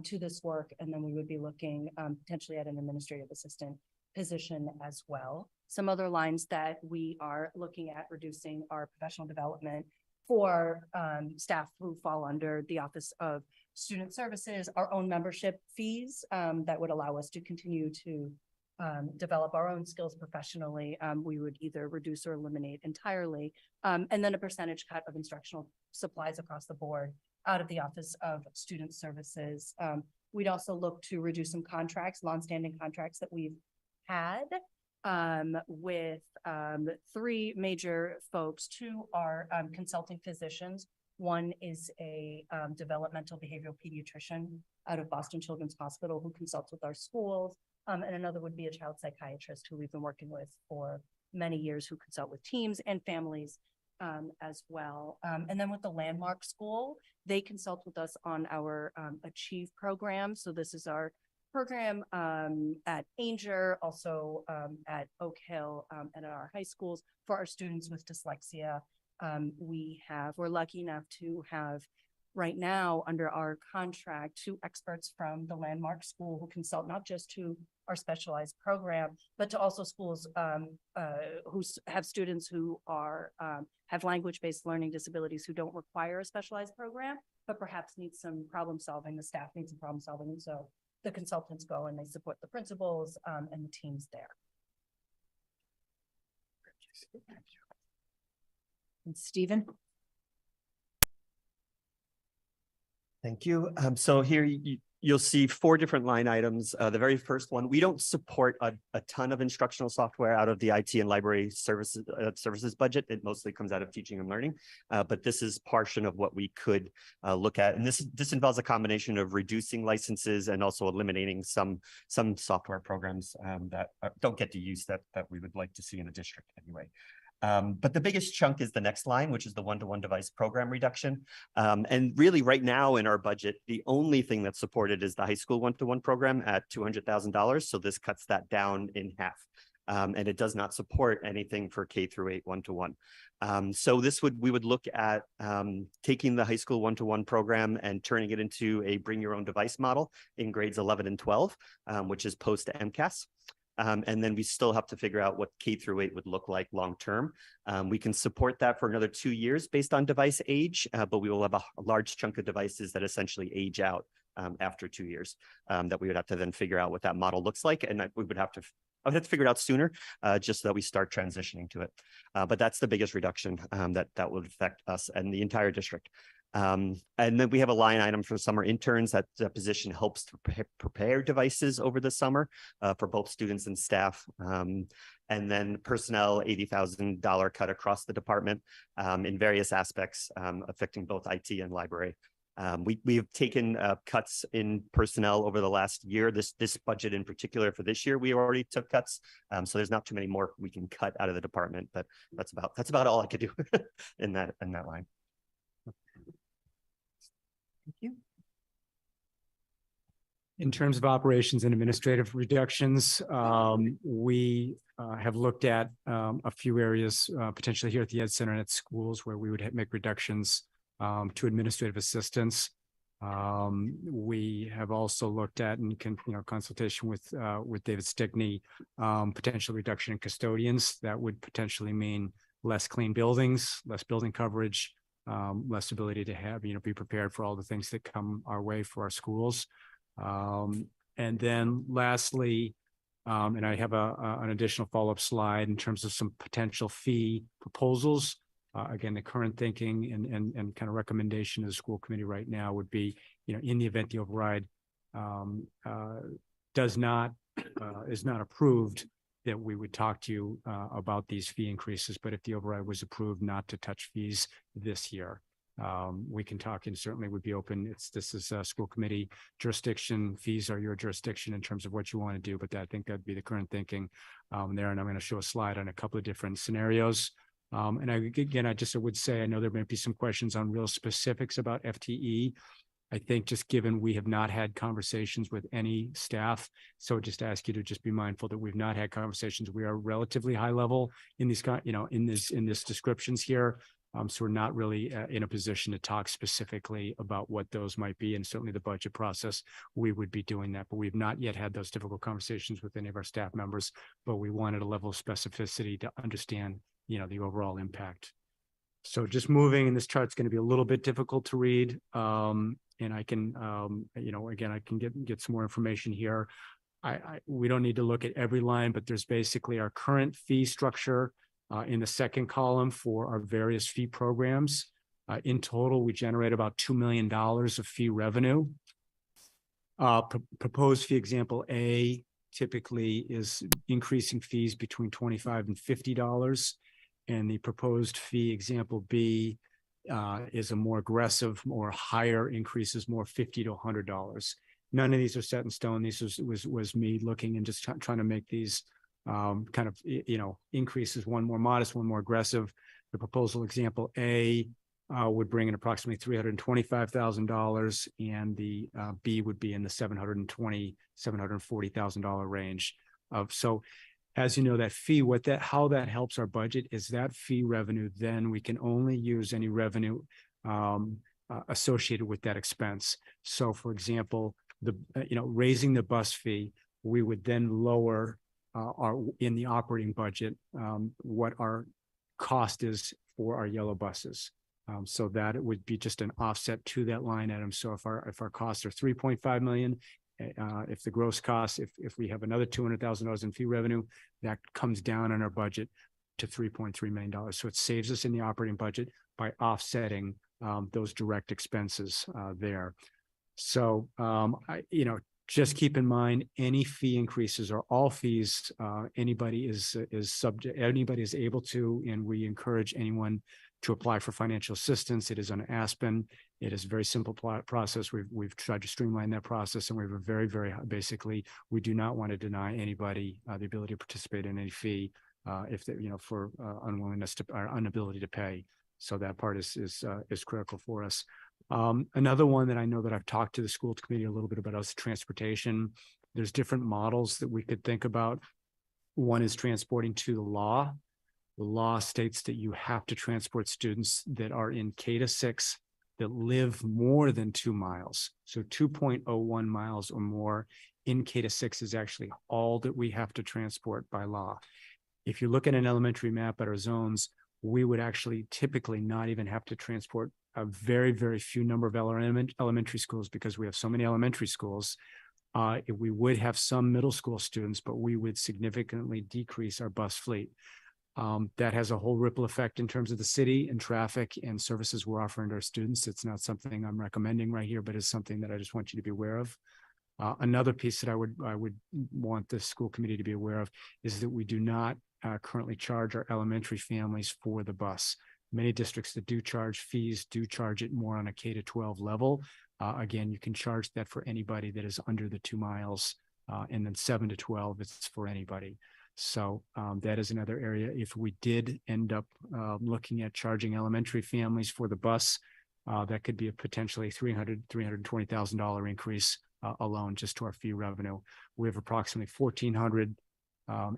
Speaker 6: to this work. And then we would be looking potentially at an administrative assistant position as well. Some other lines that we are looking at reducing are professional development for staff who fall under the Office of Student Services, our own membership fees that would allow us to continue to develop our own skills professionally. We would either reduce or eliminate entirely. And then a percentage cut of instructional supplies across the board out of the Office of Student Services. We'd also look to reduce some contracts, longstanding contracts that we've had with three major folks. Two are consulting physicians. One is a developmental behavioral pediatrician out of Boston Children's Hospital who consults with our schools. And another would be a child psychiatrist who we've been working with for many years, who consult with teams and families as well. And then with the Landmark School, they consult with us on our Achieve program. So this is our program at Ainger, also at Oak Hill and at our high schools for our students with dyslexia. We're lucky enough to have right now under our contract 2 experts from the Landmark School who consult not just to our specialized program, but to also schools who have students who are have language-based learning disabilities who don't require a specialized program, but perhaps need some problem solving. The staff needs some problem solving. And so the consultants go and they support the principals and the teams there.
Speaker 2: And Stephen?
Speaker 10: Thank you. So here you'll see 4 different line items. The very first one, we don't support a ton of instructional software out of the IT and library services budget. It mostly comes out of teaching and learning, but this is portion of what we could look at. And this involves a combination of reducing licenses and also eliminating some software programs that don't get to use that we would like to see in a district anyway. But the biggest chunk is the next line, which is the one-to-one device program reduction. And really right now in our budget, the only thing that's supported is the high school one-to-one program at $200,000. So this cuts that down in half. And it does not support anything for K-8 one-to-one. So we would look at taking the high school one-to-one program and turning it into a bring your own device model in grades 11 and 12, which is post MCAS. And then we still have to figure out what K-8 would look like long-term. We can support that for another 2 years based on device age, but we will have a large chunk of devices that essentially age out after 2 years that we would have to then figure out what that model looks like. And I would have to figure it out sooner just so that we start transitioning to it. But that's the biggest reduction that would affect us and the entire district. And then we have a line item for summer interns. That position helps to prepare devices over the summer for both students and staff. And then personnel, $80,000 cut across the department in various aspects affecting both IT and library. We have taken cuts in personnel over the last year. This budget in particular for this year, we already took cuts. So there's not too many more we can cut out of the department, but that's about all I could do in that line.
Speaker 2: Thank you.
Speaker 5: In terms of operations and administrative reductions, we have looked at a few areas potentially here at the Ed Center and at schools where we would make reductions to administrative assistants. We have also looked at and consultation with David Stickney, potential reduction in custodians. That would potentially mean less clean buildings, less building coverage, less ability to have, be prepared for all the things that come our way for our schools. And then lastly, and I have an additional follow-up slide in terms of some potential fee proposals. Again, the current thinking and kind of recommendation of the school committee right now would be, in the event the override is not approved, that we would talk to you about these fee increases. But if the override was approved, not to touch fees this year. We can talk, and certainly would be open. This is a school committee jurisdiction. Fees are your jurisdiction in terms of what you want to do, but I think that'd be the current thinking there. And I'm going to show a slide on a couple of different scenarios. And I would say, I know there might be some questions on real specifics about FTE. I think just given we have not had conversations with any staff, so just ask you to just be mindful that we've not had conversations. We are relatively high level in these, in this descriptions here. So we're not really in a position to talk specifically about what those might be. And certainly the budget process, we would be doing that, but we've not yet had those difficult conversations with any of our staff members, but we wanted a level of specificity to understand, the overall impact. So just moving, and this chart's going to be a little bit difficult to read. And I can, again, I can get some more information here. We don't need to look at every line, but there's basically our current fee structure in the second column for our various fee programs. In total, we generate about $2 million of fee revenue. Proposed fee example A typically is increasing fees between $25 and $50. And the proposed fee example B is a more aggressive, more higher increases, more $50 to $100. None of these are set in stone. This was me looking and just trying to make these kind of, increases, one more modest, one more aggressive. The proposal example A would bring in approximately $325,000, and the B would be in the $720,000, $740,000 range. So as you know, that fee, how that helps our budget is that fee revenue, then we can only use any revenue associated with that expense. So for example, raising the bus fee, we would then lower in the operating budget what our cost is for our yellow buses. So that it would be just an offset to that line item. So if our costs are 3.5 million, if the gross cost, if we have another $200,000 in fee revenue, that comes down on our budget to $3.3 million. So it saves us in the operating budget by offsetting those direct expenses there. So, just keep in mind, any fee increases or all fees, anybody is able to, and we encourage anyone to apply for financial assistance. It is on Aspen. It is a very simple process. We've tried to streamline that process, and we have a very, very, basically, we do not want to deny anybody the ability to participate in any fee if they, for unwillingness to or inability to pay. So that part is critical for us. Another one that I know that I've talked to the school committee a little bit about is transportation. There's different models that we could think about. One is transporting to the law. The law states that you have to transport students that are in K-6 that live more than 2 miles. So 2.01 miles or more in K-6 is actually all that we have to transport by law. If you look at an elementary map at our zones, we would actually typically not even have to transport a very, very few number of elementary schools, because we have so many elementary schools. We would have some middle school students, but we would significantly decrease our bus fleet. That has a whole ripple effect in terms of the city and traffic and services we're offering to our students. It's not something I'm recommending right here, but it's something that I just want you to be aware of. Another piece that I would want the school committee to be aware of is that we do not currently charge our elementary families for the bus. Many districts that do charge fees do charge it more on a K-12 level. Again, you can charge that for anybody that is under the 2 miles, and then 7 to 12, it's for anybody. So that is another area. If we did end up looking at charging elementary families for the bus, that could be a potentially $320,000 increase alone just to our fee revenue. We have approximately 1,400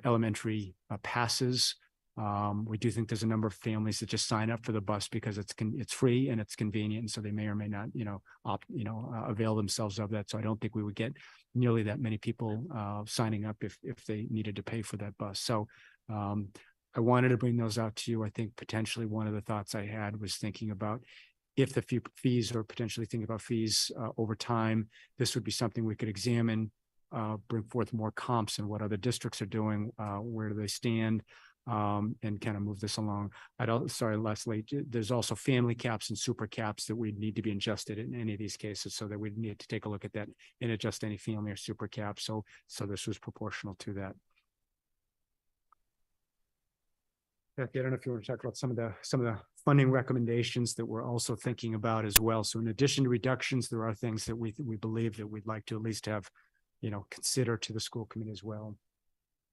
Speaker 5: elementary passes We do think there's a number of families that just sign up for the bus because it's free and it's convenient, and so they may or may not, avail themselves of that. So I don't think we would get nearly that many people signing up if they needed to pay for that bus. So I wanted to bring those out to you. I think potentially one of the thoughts I had was thinking about if the fees, or potentially thinking about fees over time, this would be something we could examine, bring forth more comps and what other districts are doing, where do they stand, and kind of move this along. Sorry, Leslie, there's also family caps and super caps that would need to be adjusted in any of these cases, so that we'd need to take a look at that and adjust any family or super cap. So this was proportional to that. Kathy, I don't know if you want to talk about some of the funding recommendations that we're also thinking about as well. So in addition to reductions, there are things that we believe that we'd like to at least have, consider to the school committee as well.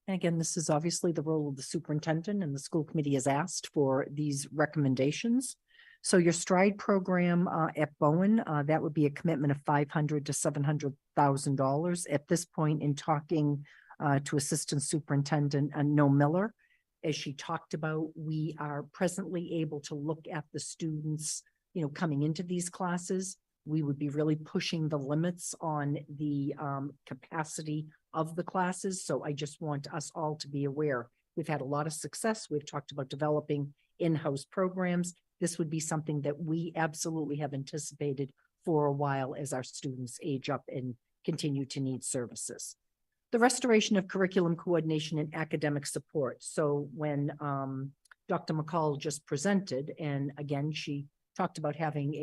Speaker 2: And again, this is obviously the role of the superintendent, and the school committee has asked for these recommendations. So your STRIDE program at Bowen, that would be a commitment of $500,000 to $700,000. At this point in talking to Assistant Superintendent Noel Miller, as she talked about, we are presently able to look at the students, coming into these classes. We would be really pushing the limits on the capacity of the classes. So I just want us all to be aware. We've had a lot of success. We've talked about developing in-house programs. This would be something that we absolutely have anticipated for a while as our students age up and continue to need services. The restoration of curriculum coordination and academic support. So when Dr. McCall just presented, and again, she talked about having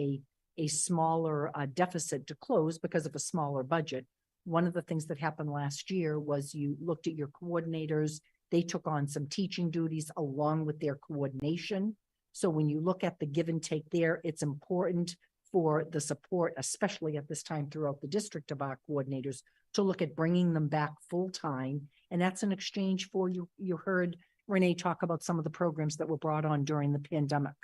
Speaker 2: a smaller deficit to close because of a smaller budget. One of the things that happened last year was you looked at your coordinators. They took on some teaching duties along with their coordination. So when you look at the give and take there, it's important for the support, especially at this time throughout the district, of our coordinators to look at bringing them back full time. And that's in exchange for, you heard Renee talk about some of the programs that were brought on during the pandemic,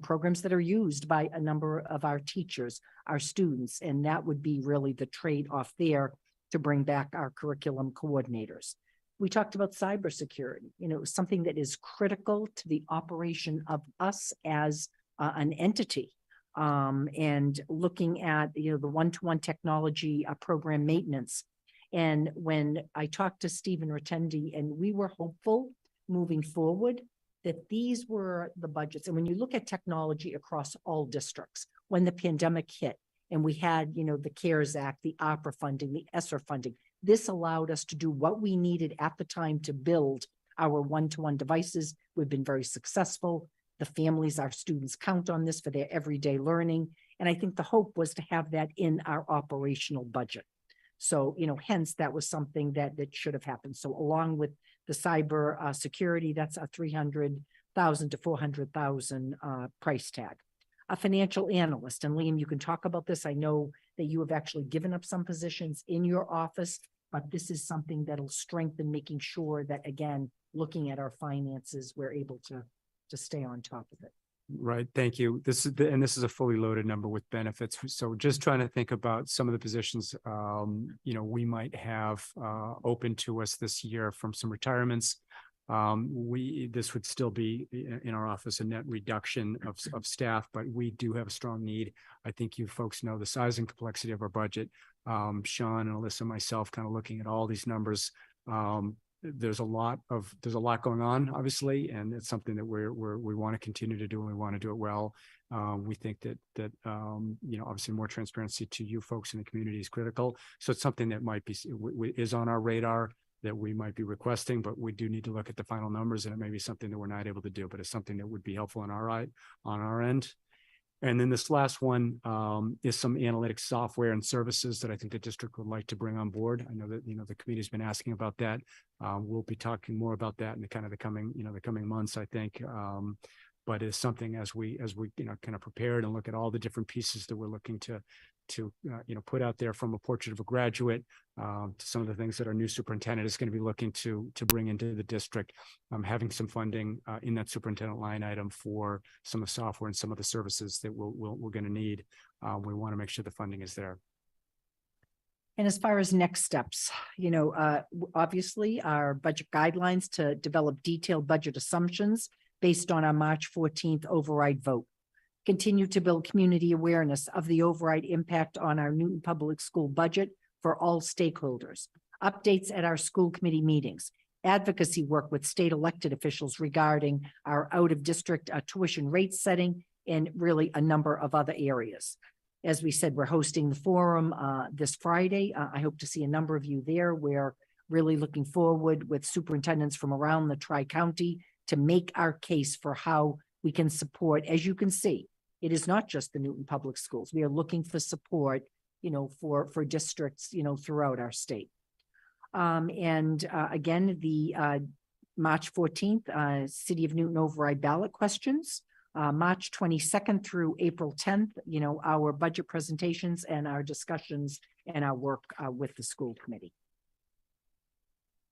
Speaker 2: programs that are used by a number of our teachers, our students, and that would be really the trade-off there to bring back our curriculum coordinators. We talked about cybersecurity, something that is critical to the operation of us as an entity. And looking at, the one-to-one technology program maintenance. And when I talked to Stephen Rattendi, and we were hopeful moving forward that these were the budgets. And when you look at technology across all districts, when the pandemic hit and we had, the CARES Act, the ARPA funding, the ESSER funding, this allowed us to do what we needed at the time to build our one-to-one devices. We've been very successful. The families, our students count on this for their everyday learning. And I think the hope was to have that in our operational budget. So, hence that was something that should have happened. So along with the cyber security, that's a $300,000 to $400,000 price tag. A financial analyst, and Liam, you can talk about this. I know that you have actually given up some positions in your office, but this is something that'll strengthen making sure that, again, looking at our finances, we're able to stay on top of it.
Speaker 5: Right. Thank you. This is a fully loaded number with benefits. So just trying to think about some of the positions, we might have open to us this year from some retirements. This would still be in our office a net reduction of staff, but we do have a strong need. I think you folks know the size and complexity of our budget. Sean and Alyssa, myself, kind of looking at all these numbers. There's a lot going on, obviously, and it's something that we want to continue to do, and we want to do it well. We think that obviously more transparency to you folks in the community is critical. So it's something that is on our radar that we might be requesting, but we do need to look at the final numbers, and it may be something that we're not able to do, but it's something that would be helpful on our end. And then this last one is some analytics software and services that I think the district would like to bring on board. I know that, the committee's been asking about that. We'll be talking more about that in the coming months, I think. But it's something as we kind of prepared and look at all the different pieces that we're looking to put out there, from a portrait of a graduate to some of the things that our new superintendent is going to be looking to bring into the district, having some funding in that superintendent line item for some of the software and some of the services that we're going to need. We want to make sure the funding is there.
Speaker 2: And as far as next steps, obviously our budget guidelines to develop detailed budget assumptions based on our March 14th override vote. Continue to build community awareness of the override impact on our Newton Public School budget for all stakeholders. Updates at our school committee meetings. Advocacy work with state elected officials regarding our out-of-district tuition rate setting and really a number of other areas. As we said, we're hosting the forum this Friday. I hope to see a number of you there. We're really looking forward with superintendents from around the Tri-County to make our case for how we can support. As you can see, it is not just the Newton Public Schools. We are looking for support, for districts, throughout our state. Again, the March 14th, City of Newton override ballot questions. March 22nd through April 10th, our budget presentations and our discussions and our work with the school committee.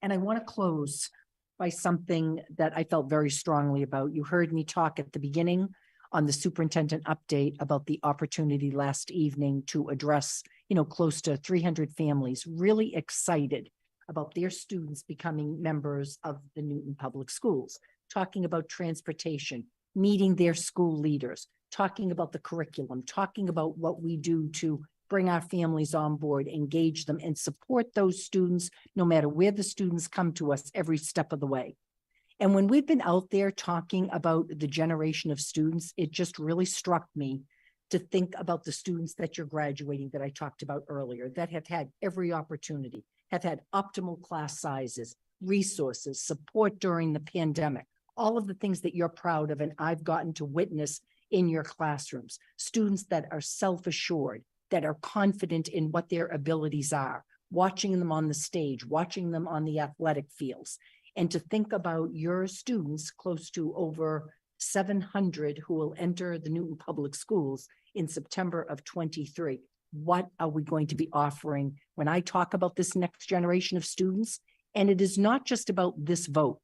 Speaker 2: And I want to close by something that I felt very strongly about. You heard me talk at the beginning on the superintendent update about the opportunity last evening to address, close to 300 families really excited about their students becoming members of the Newton Public Schools, talking about transportation, meeting their school leaders, talking about the curriculum, talking about what we do to bring our families on board, engage them, and support those students, no matter where the students come to us every step of the way. And when we've been out there talking about the generation of students, it just really struck me to think about the students that you're graduating that I talked about earlier, that have had every opportunity, have had optimal class sizes, resources, support during the pandemic, all of the things that you're proud of and I've gotten to witness in your classrooms. Students that are self-assured, that are confident in what their abilities are, watching them on the stage, watching them on the athletic fields. And to think about your students, close to over 700 who will enter the Newton Public Schools in September of 23. What are we going to be offering when I talk about this next generation of students? And it is not just about this vote.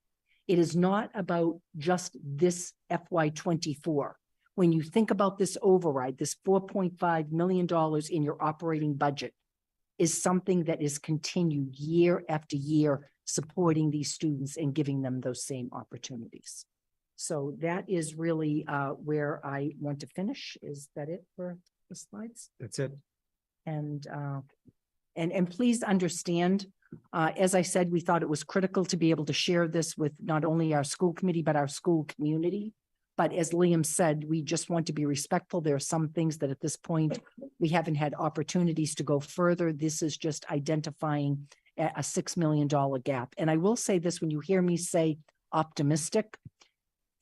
Speaker 2: It is not about just this FY24. When you think about this override, this $4.5 million in your operating budget is something that is continued year after year, supporting these students and giving them those same opportunities. So that is really where I want to finish. Is that it for the slides?
Speaker 5: That's it.
Speaker 2: And please understand, as I said, we thought it was critical to be able to share this with not only our school committee, but our school community. But as Liam said, we just want to be respectful. There are some things that at this point, we haven't had opportunities to go further. This is just identifying a $6 million gap. And I will say this, when you hear me say optimistic,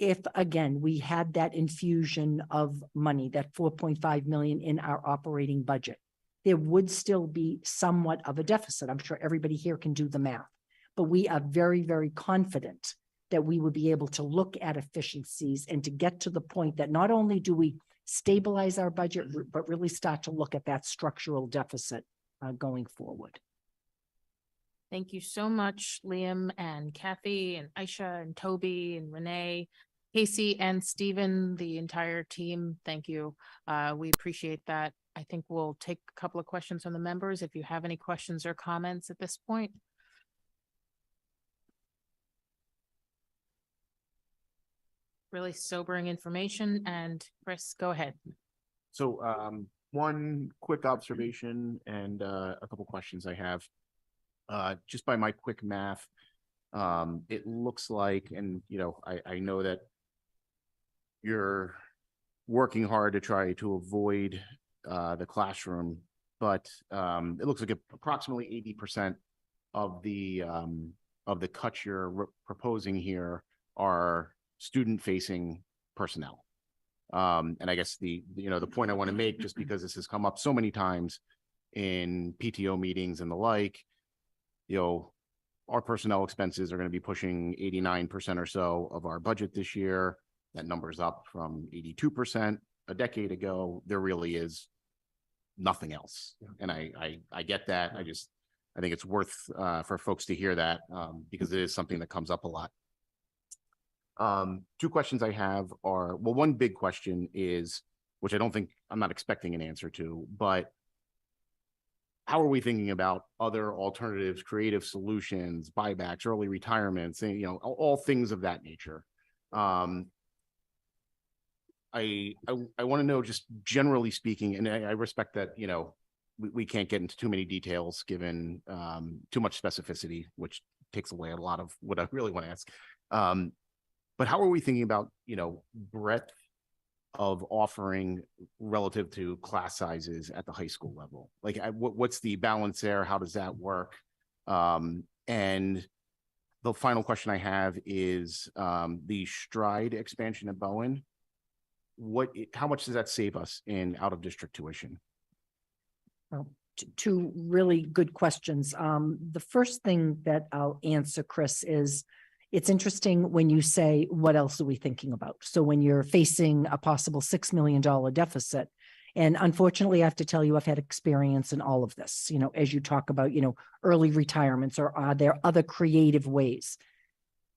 Speaker 2: if again, we had that infusion of money, that 4.5 million in our operating budget, there would still be somewhat of a deficit. I'm sure everybody here can do the math, but we are very, very confident that we would be able to look at efficiencies and to get to the point that not only do we stabilize our budget, but really start to look at that structural deficit going forward.
Speaker 1: Thank you so much, Liam and Kathy and Aisha and Toby and Renee, Casey and Stephen, the entire team. Thank you. We appreciate that. I think we'll take a couple of questions from the members if you have any questions or comments at this point. Really sobering information. And Chris, go ahead.
Speaker 11: So one quick observation and a couple questions I have. Just by my quick math, it looks like, and I know that you're working hard to try to avoid the classroom, but it looks like approximately 80% of the cuts you're proposing here are student-facing personnel. And I guess the point I want to make, just because this has come up so many times in PTO meetings and the like, our personnel expenses are going to be pushing 89% or so of our budget this year. That number's up from 82% a decade ago. There really is nothing else. And I get that. I think it's worth for folks to hear that because it is something that comes up a lot. Two questions I have are, well, one big question is, which I'm not expecting an answer to, but how are we thinking about other alternatives, creative solutions, buybacks, early retirements, and, you know, all things of that nature? I want to know, just generally speaking, and I respect that, you know, we can't get into too many details given too much specificity, which takes away a lot of what I really want to ask. But how are we thinking about, you know, breadth of offering relative to class sizes at the high school level? Like, what's the balance there? How does that work? And the final question I have is the Stride expansion at Bowen. How much does that save us in out of district tuition?
Speaker 2: Well, two really good questions. The first thing that I'll answer, Chris, is it's interesting when you say, what else are we thinking about? So when you're facing a possible $6 million deficit, and unfortunately, I have to tell you, I've had experience in all of this, you know, as you talk about, you know, early retirements, or are there other creative ways?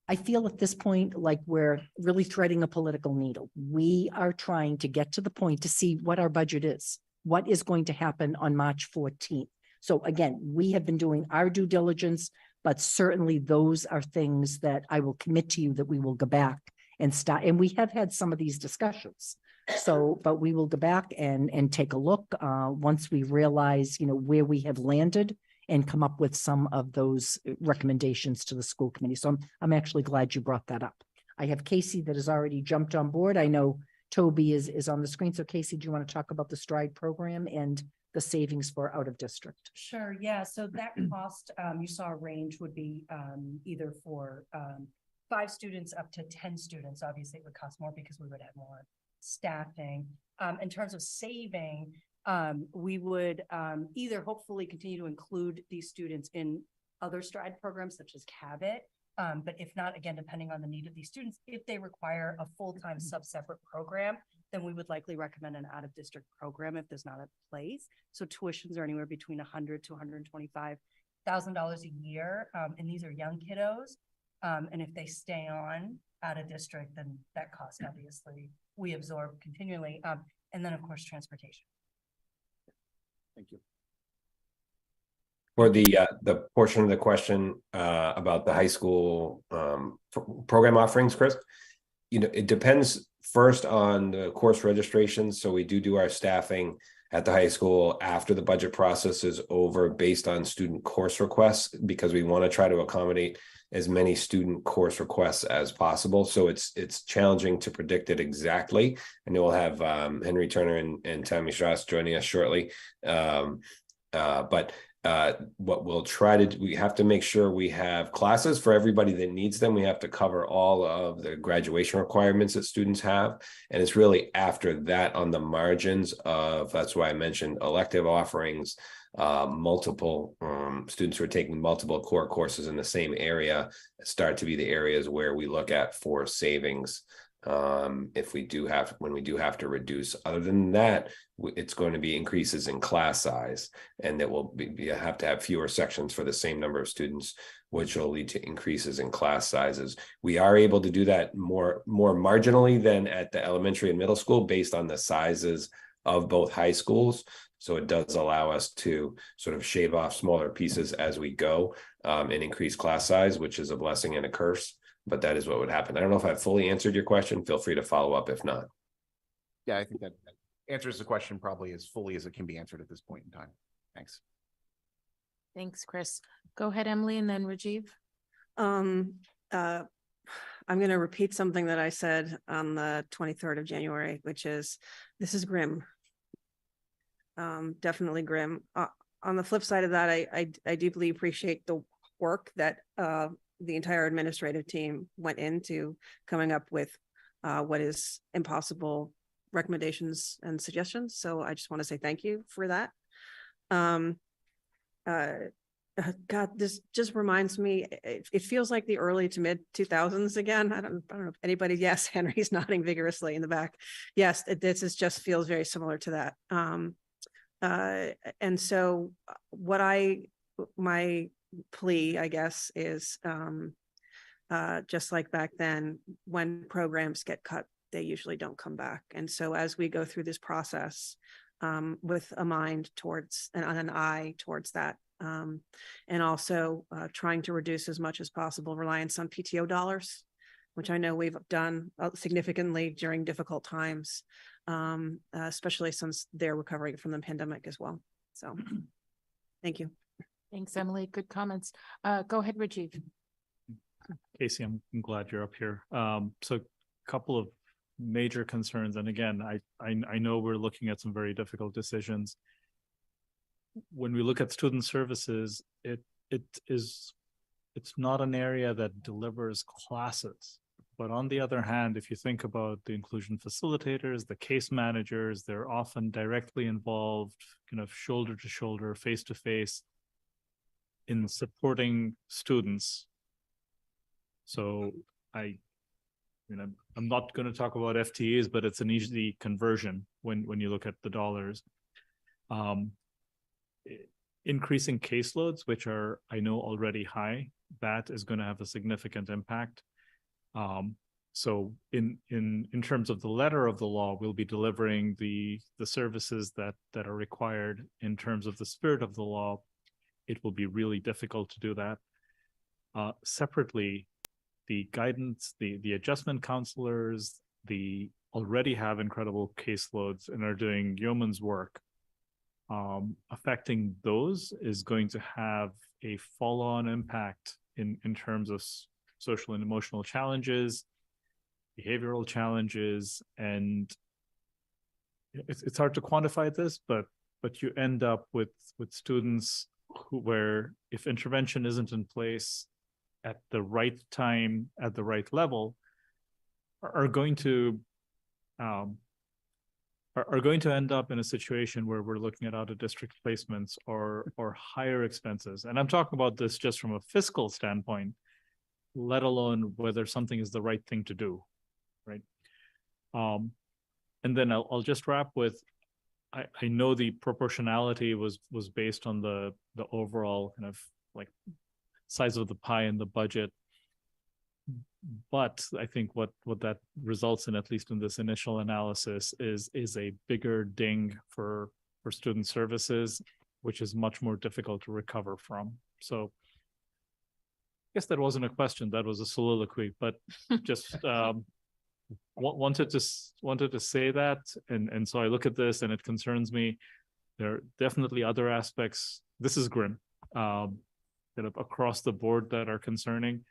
Speaker 2: I feel at this point like we're really threading a political needle. We are trying to get to the point to see what our budget is, what is going to happen on March 14th. So again, we have been doing our due diligence, but certainly those are things that I will commit to you that we will go back and start. And we have had some of these discussions. So, but we will go back and take a look once we realize, you know, where we have landed, and come up with some of those recommendations to the school committee. So I'm actually glad you brought that up. I have Casey that has already jumped on board. I know Toby is on the screen. So Casey, do you want to talk about the Stride program and the savings for out of district?
Speaker 6: Sure, yeah, so that cost, you saw a range would be either for 5 students up to 10 students. Obviously, it would cost more because we would have more staffing. In terms of saving, we would either hopefully continue to include these students in other Stride programs such as Cabot. But if not, again, depending on the need of these students, if they require a full-time sub-separate program, then we would likely recommend an out-of-district program if there's not a place. So tuitions are anywhere between $100,000 to $125,000 a year. And these are young kiddos. And if they stay on out of district, then that cost obviously we absorb continually. And then of course, transportation.
Speaker 11: Thank you.
Speaker 8: For the portion of the question about the high school program offerings, Chris, you know, it depends first on the course registrations. So we do our staffing at the high school after the budget process is over based on student course requests, because we want to try to accommodate as many student course requests as possible. So it's challenging to predict it exactly. I know we'll have Henry Turner and Tammy Strauss joining us shortly. But what we'll try to do, we have to make sure we have classes for everybody that needs them. We have to cover all of the graduation requirements that students have. And it's really after that on the margins of, that's why I mentioned elective offerings, multiple students who are taking multiple core courses in the same area start to be the areas where we look at for savings. If we do have, when we do have to reduce. Other than that, it's going to be increases in class size, and that will have to have fewer sections for the same number of students, which will lead to increases in class sizes. We are able to do that more marginally than at the elementary and middle school based on the sizes of both high schools. So it does allow us to sort of shave off smaller pieces as we go and increase class size, which is a blessing and a curse. But that is what would happen. I don't know if I've fully answered your question. Feel free to follow up if not.
Speaker 11: Yeah, I think that answers the question probably as fully as it can be answered at this point in time. Thanks.
Speaker 1: Thanks, Chris. Go ahead, Emily, and then Rajiv.
Speaker 12: I'm going to repeat something that I said on the 23rd of January, which is, this is grim. Definitely grim. On the flip side of that, I deeply appreciate the work that the entire administrative team went into coming up with what is impossible recommendations and suggestions. So I just want to say thank you for that. God, this just reminds me, it feels like the early to mid 2000s again. I don't know if anybody, yes, Henry's nodding vigorously in the back. Yes, this just feels very similar to that. And so my plea, I guess, is just like back then, when programs get cut, they usually don't come back. And so as we go through this process, with a mind towards and an eye towards that. And also trying to reduce as much as possible reliance on PTO dollars, which I know we've done significantly during difficult times, especially since they're recovering from the pandemic as well. So thank you.
Speaker 1: Thanks, Emily. Good comments. Go ahead, Rajiv.
Speaker 3: Casey, I'm glad you're up here. So a couple of major concerns. And again, I know we're looking at some very difficult decisions. When we look at student services, it's not an area that delivers classes. But on the other hand, if you think about the inclusion facilitators, the case managers, they're often directly involved, kind of shoulder to shoulder, face to face in supporting students. So I'm not going to talk about FTEs, but it's an easy conversion when you look at the dollars. Increasing caseloads, which are, I know, already high, that is going to have a significant impact. So in terms of the letter of the law, we'll be delivering the services that are required. In terms of the spirit of the law, it will be really difficult to do that. Separately, the guidance, the adjustment counselors, already have incredible caseloads and are doing yeoman's work. Affecting those is going to have a follow-on impact in terms of social and emotional challenges, behavioral challenges, and it's hard to quantify this, but you end up with students where if intervention isn't in place at the right time, at the right level, are going to end up in a situation where we're looking at out-of-district placements or higher expenses. And I'm talking about this just from a fiscal standpoint, let alone whether something is the right thing to do, right? And then I'll just wrap with, I know the proportionality was based on the overall kind of like size of the pie in the budget. But I think what that results in, at least in this initial analysis, is a bigger ding for student services, which is much more difficult to recover from. So I guess that wasn't a question, that was a soliloquy, but just wanted to say that. And so I look at this and it concerns me. There are definitely other aspects. This is grim, kind of across the board, that are concerning.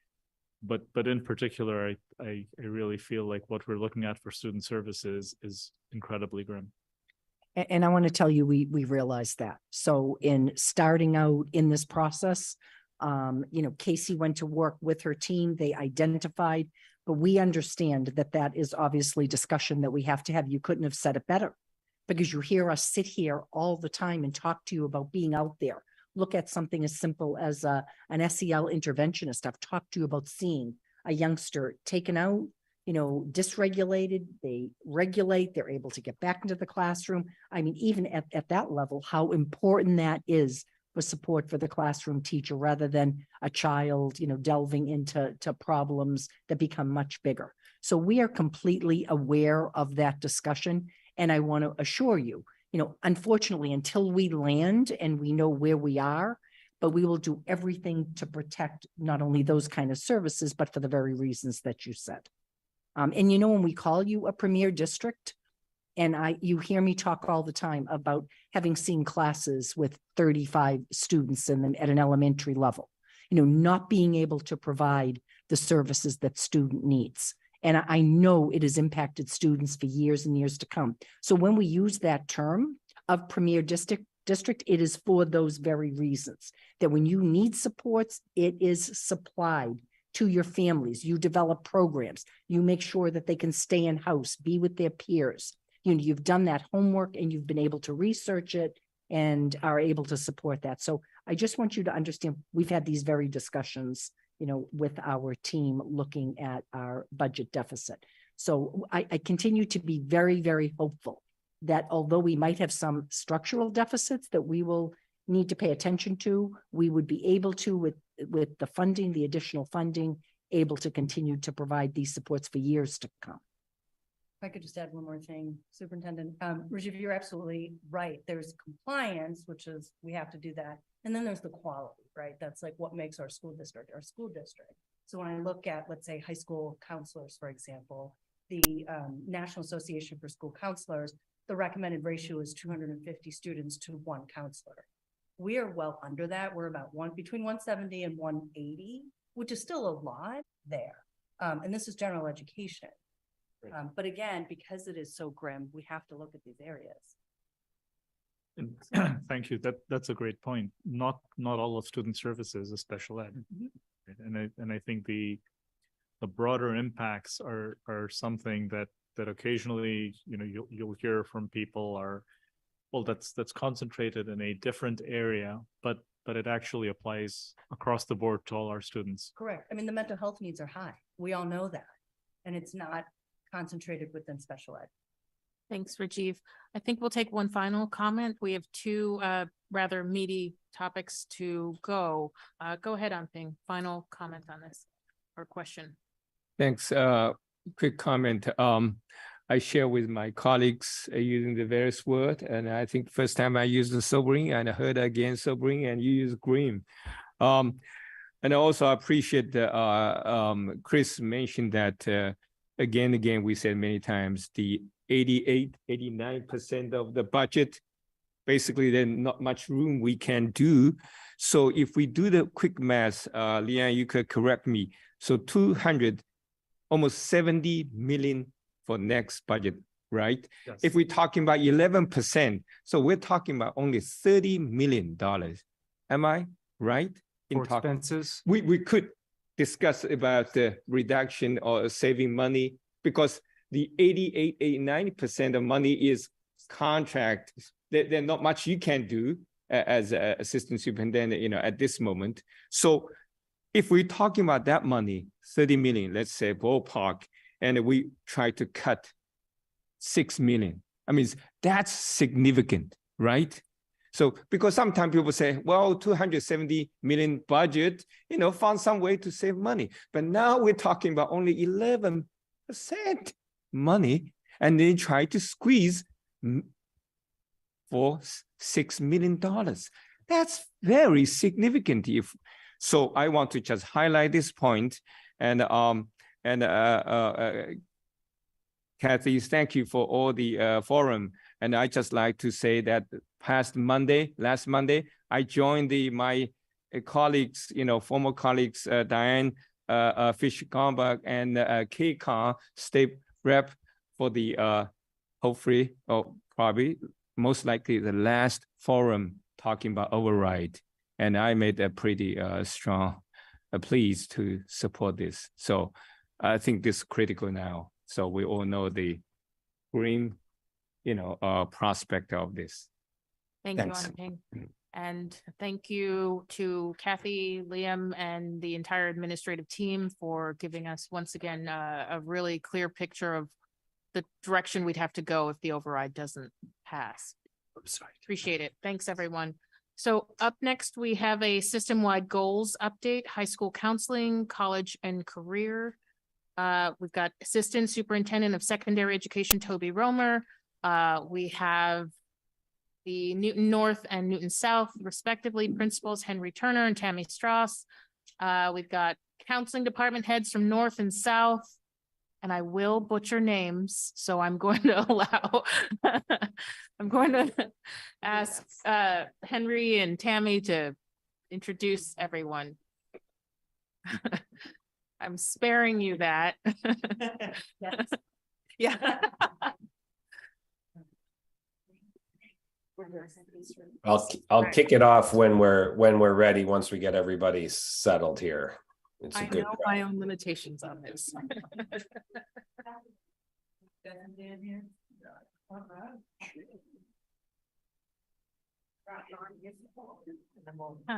Speaker 3: But in particular, I really feel like what we're looking at for student services is incredibly grim.
Speaker 2: And I want to tell you, we realize that. So in starting out in this process, Casey went to work with her team, they identified, but we understand that is obviously discussion that we have to have. You couldn't have said it better, because you hear us sit here all the time and talk to you about being out there. Look at something as simple as an SEL interventionist. I've talked to you about seeing a youngster taken out, dysregulated, they regulate, they're able to get back into the classroom. I mean, even at that level, how important that is for support for the classroom teacher, rather than a child, delving into problems that become much bigger. So we are completely aware of that discussion. And I want to assure you, unfortunately, until we land and we know where we are, but we will do everything to protect not only those kind of services, but for the very reasons that you said. And when we call you a premier district, and you hear me talk all the time about having seen classes with 35 students in them at an elementary level, not being able to provide the services that student needs. And I know it has impacted students for years and years to come. So when we use that term of premier district, it is for those very reasons, that when you need supports, it is supplied to your families. You develop programs. You make sure that they can stay in house, be with their peers. You've done that homework and you've been able to research it and are able to support that. So I just want you to understand, we've had these very discussions with our team looking at our budget deficit. So I continue to be very, very hopeful that although we might have some structural deficits that we will need to pay attention to, we would be able to, with the funding, the additional funding, able to continue to provide these supports for years to come.
Speaker 6: If I could just add one more thing, Superintendent, Rajiv, you're absolutely right. There's compliance, which is, we have to do that. And then there's the quality, right? That's like what makes our school district our school district. So when I look at, let's say, high school counselors, for example, the National Association for School Counselors, the recommended ratio is 250 students to 1 counselor. We are well under that. We're about between 170 and 180, which is still a lot there. And this is general education. But again, because it is so grim, we have to look at these areas.
Speaker 3: And thank you. That's a great point. Not all of student services is special ed. Right? And I think the broader impacts are something that occasionally, you'll hear from people are, well, that's concentrated in a different area, but it actually applies across the board to all our students.
Speaker 6: Correct. I mean, the mental health needs are high. We all know that. And it's not concentrated within special ed.
Speaker 1: Thanks, Rajiv. I think we'll take one final comment. We have 2 rather meaty topics to go. Go ahead, Anping. Final comment on this or question.
Speaker 13: Thanks. Quick comment. I share with my colleagues using the various word, and I think first time I used the sobering and I heard again sobering, and you use grim. And also I appreciate Chris mentioned that again, we said many times the 89% of the budget, basically there's not much room we can do. So if we do the quick math, Leanne, you could correct me. So almost 70 million for next budget, right?
Speaker 3: Yes.
Speaker 13: If we're talking about 11%, so we're talking about only $30 million. Am I right?
Speaker 5: For expenses?
Speaker 13: We could discuss about the reduction or saving money, because the 90% of money is contract. There's not much you can do as an assistant superintendent, at this moment. So if we're talking about that money, 30 million, let's say ballpark, and we try to cut 6 million, I mean, that's significant, right? So, because sometimes people say, well, 270 million budget, found some way to save money. But now we're talking about only 11% money, and they try to squeeze for $6 million. That's very significant. So I want to just highlight this point. And Kathy, thank you for all the forum. And I just like to say that last Monday, I joined my colleagues, former colleagues, Diane Fish-Gombach and Kay Khan, state rep for the hopefully, or probably most likely the last forum talking about override. And I made a pretty strong plea to support this. So I think this is critical now. So we all know the green, prospect of this.
Speaker 1: Thank
Speaker 13: Thanks.
Speaker 1: you, Anping. And thank you to Kathy, Liam, and the entire administrative team for giving us once again a really clear picture of the direction we'd have to go if the override doesn't pass. Appreciate it. Thanks, everyone. So up next, we have a system-wide goals update, high school counseling, college and career. We've got Assistant Superintendent of Secondary Education, Toby Romer. We have the Newton North and Newton South, respectively, principals Henry Turner and Tammy Strauss. We've got counseling department heads from North and South, and I will butcher names, so I'm going to allow, I'm going to ask Henry and Tammy to introduce everyone. I'm sparing you that.
Speaker 6: Yes.
Speaker 1: Yeah.
Speaker 8: I'll kick it off when we're ready, once we get everybody settled here. It's a
Speaker 1: I
Speaker 8: good
Speaker 1: know
Speaker 8: job.
Speaker 1: my own limitations on this.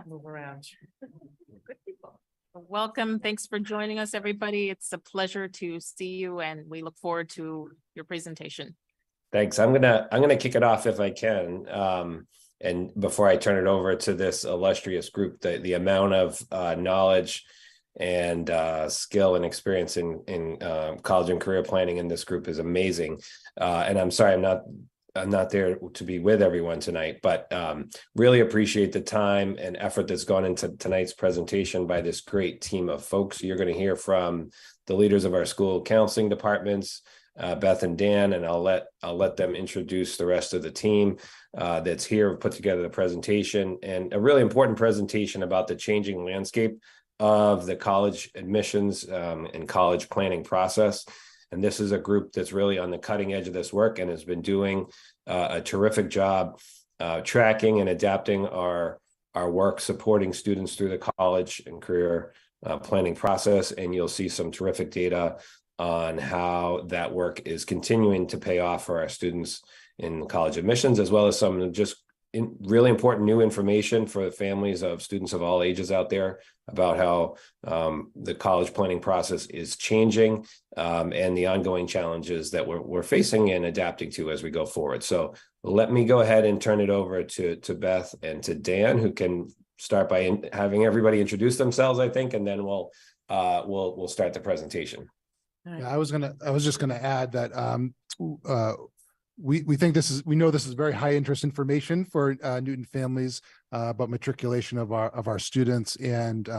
Speaker 6: Move around.
Speaker 1: Welcome. Thanks for joining us, everybody. It's a pleasure to see you, and we look forward to your presentation.
Speaker 8: Thanks. I'm gonna kick it off if I can. And before I turn it over to this illustrious group, the amount of knowledge and skill and experience in college and career planning in this group is amazing. And I'm sorry, I'm not there to be with everyone tonight, but really appreciate the time and effort that's gone into tonight's presentation by this great team of folks. You're going to hear from the leaders of our school counseling departments, Beth and Dan, and I'll let them introduce the rest of the team that's here, put together the presentation, and a really important presentation about the changing landscape of the college admissions and college planning process. And this is a group that's really on the cutting edge of this work and has been doing a terrific job tracking and adapting our work, supporting students through the college and career planning process. And you'll see some terrific data on how that work is continuing to pay off for our students in college admissions, as well as some just really important new information for the families of students of all ages out there about how the college planning process is changing and the ongoing challenges that we're facing and adapting to as we go forward. So let me go ahead and turn it over to Beth and to Dan, who can start by having everybody introduce themselves, I think, and then we'll start the presentation.
Speaker 14: Yeah, I was just gonna add that we think we know this is very high interest information for Newton families about matriculation of our students, and